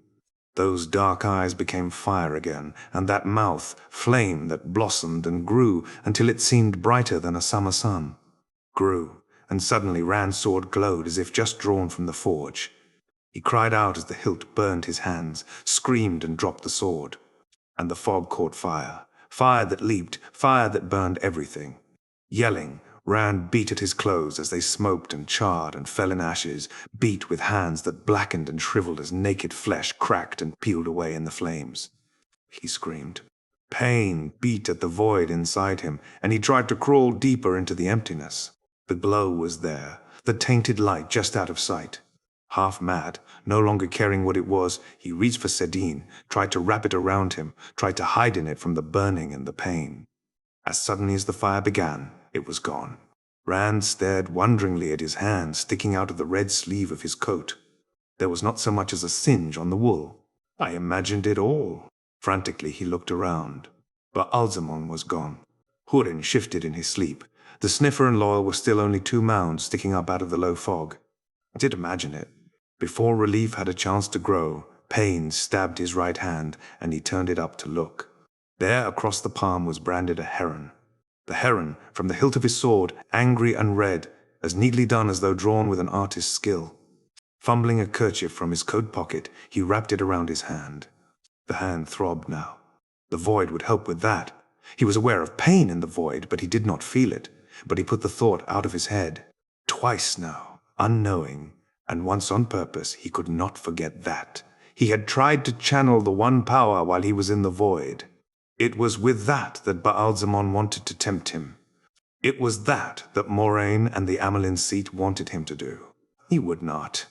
Those dark eyes became fire again, and that mouth, flame that blossomed and grew until it seemed brighter than a summer sun. Grew, and suddenly Rand's sword glowed as if just drawn from the forge. He cried out as the hilt burned his hands, screamed and dropped the sword. And the fog caught fire, fire that leaped, fire that burned everything. Yelling, Rand beat at his clothes as they smoked and charred and fell in ashes, beat with hands that blackened and shriveled as naked flesh cracked and peeled away in the flames. He screamed. Pain beat at the void inside him, and he tried to crawl deeper into the emptiness. The glow was there, the tainted light just out of sight. Half mad, no longer caring what it was, he reached for saidin, tried to wrap it around him, tried to hide in it from the burning and the pain. As suddenly as the fire began, it was gone. Rand stared wonderingly at his hand sticking out of the red sleeve of his coat. There was not so much as a singe on the wool. I imagined it all. Frantically he looked around. But Ba'alzamon was gone. Hurin shifted in his sleep. The sniffer and Loial were still only 2 mounds sticking up out of the low fog. I did imagine it. Before relief had a chance to grow, pain stabbed his right hand, and he turned it up to look. There across the palm was branded a heron. The heron, from the hilt of his sword, angry and red, as neatly done as though drawn with an artist's skill. Fumbling a kerchief from his coat pocket, he wrapped it around his hand. The hand throbbed now. The void would help with that. He was aware of pain in the void, but he did not feel it. But he put the thought out of his head. Twice now, unknowing, and once on purpose, he could not forget that. He had tried to channel the one power while he was in the void. It was with that Ba'alzamon wanted to tempt him. It was that Moraine and the Amelin seat wanted him to do. He would not.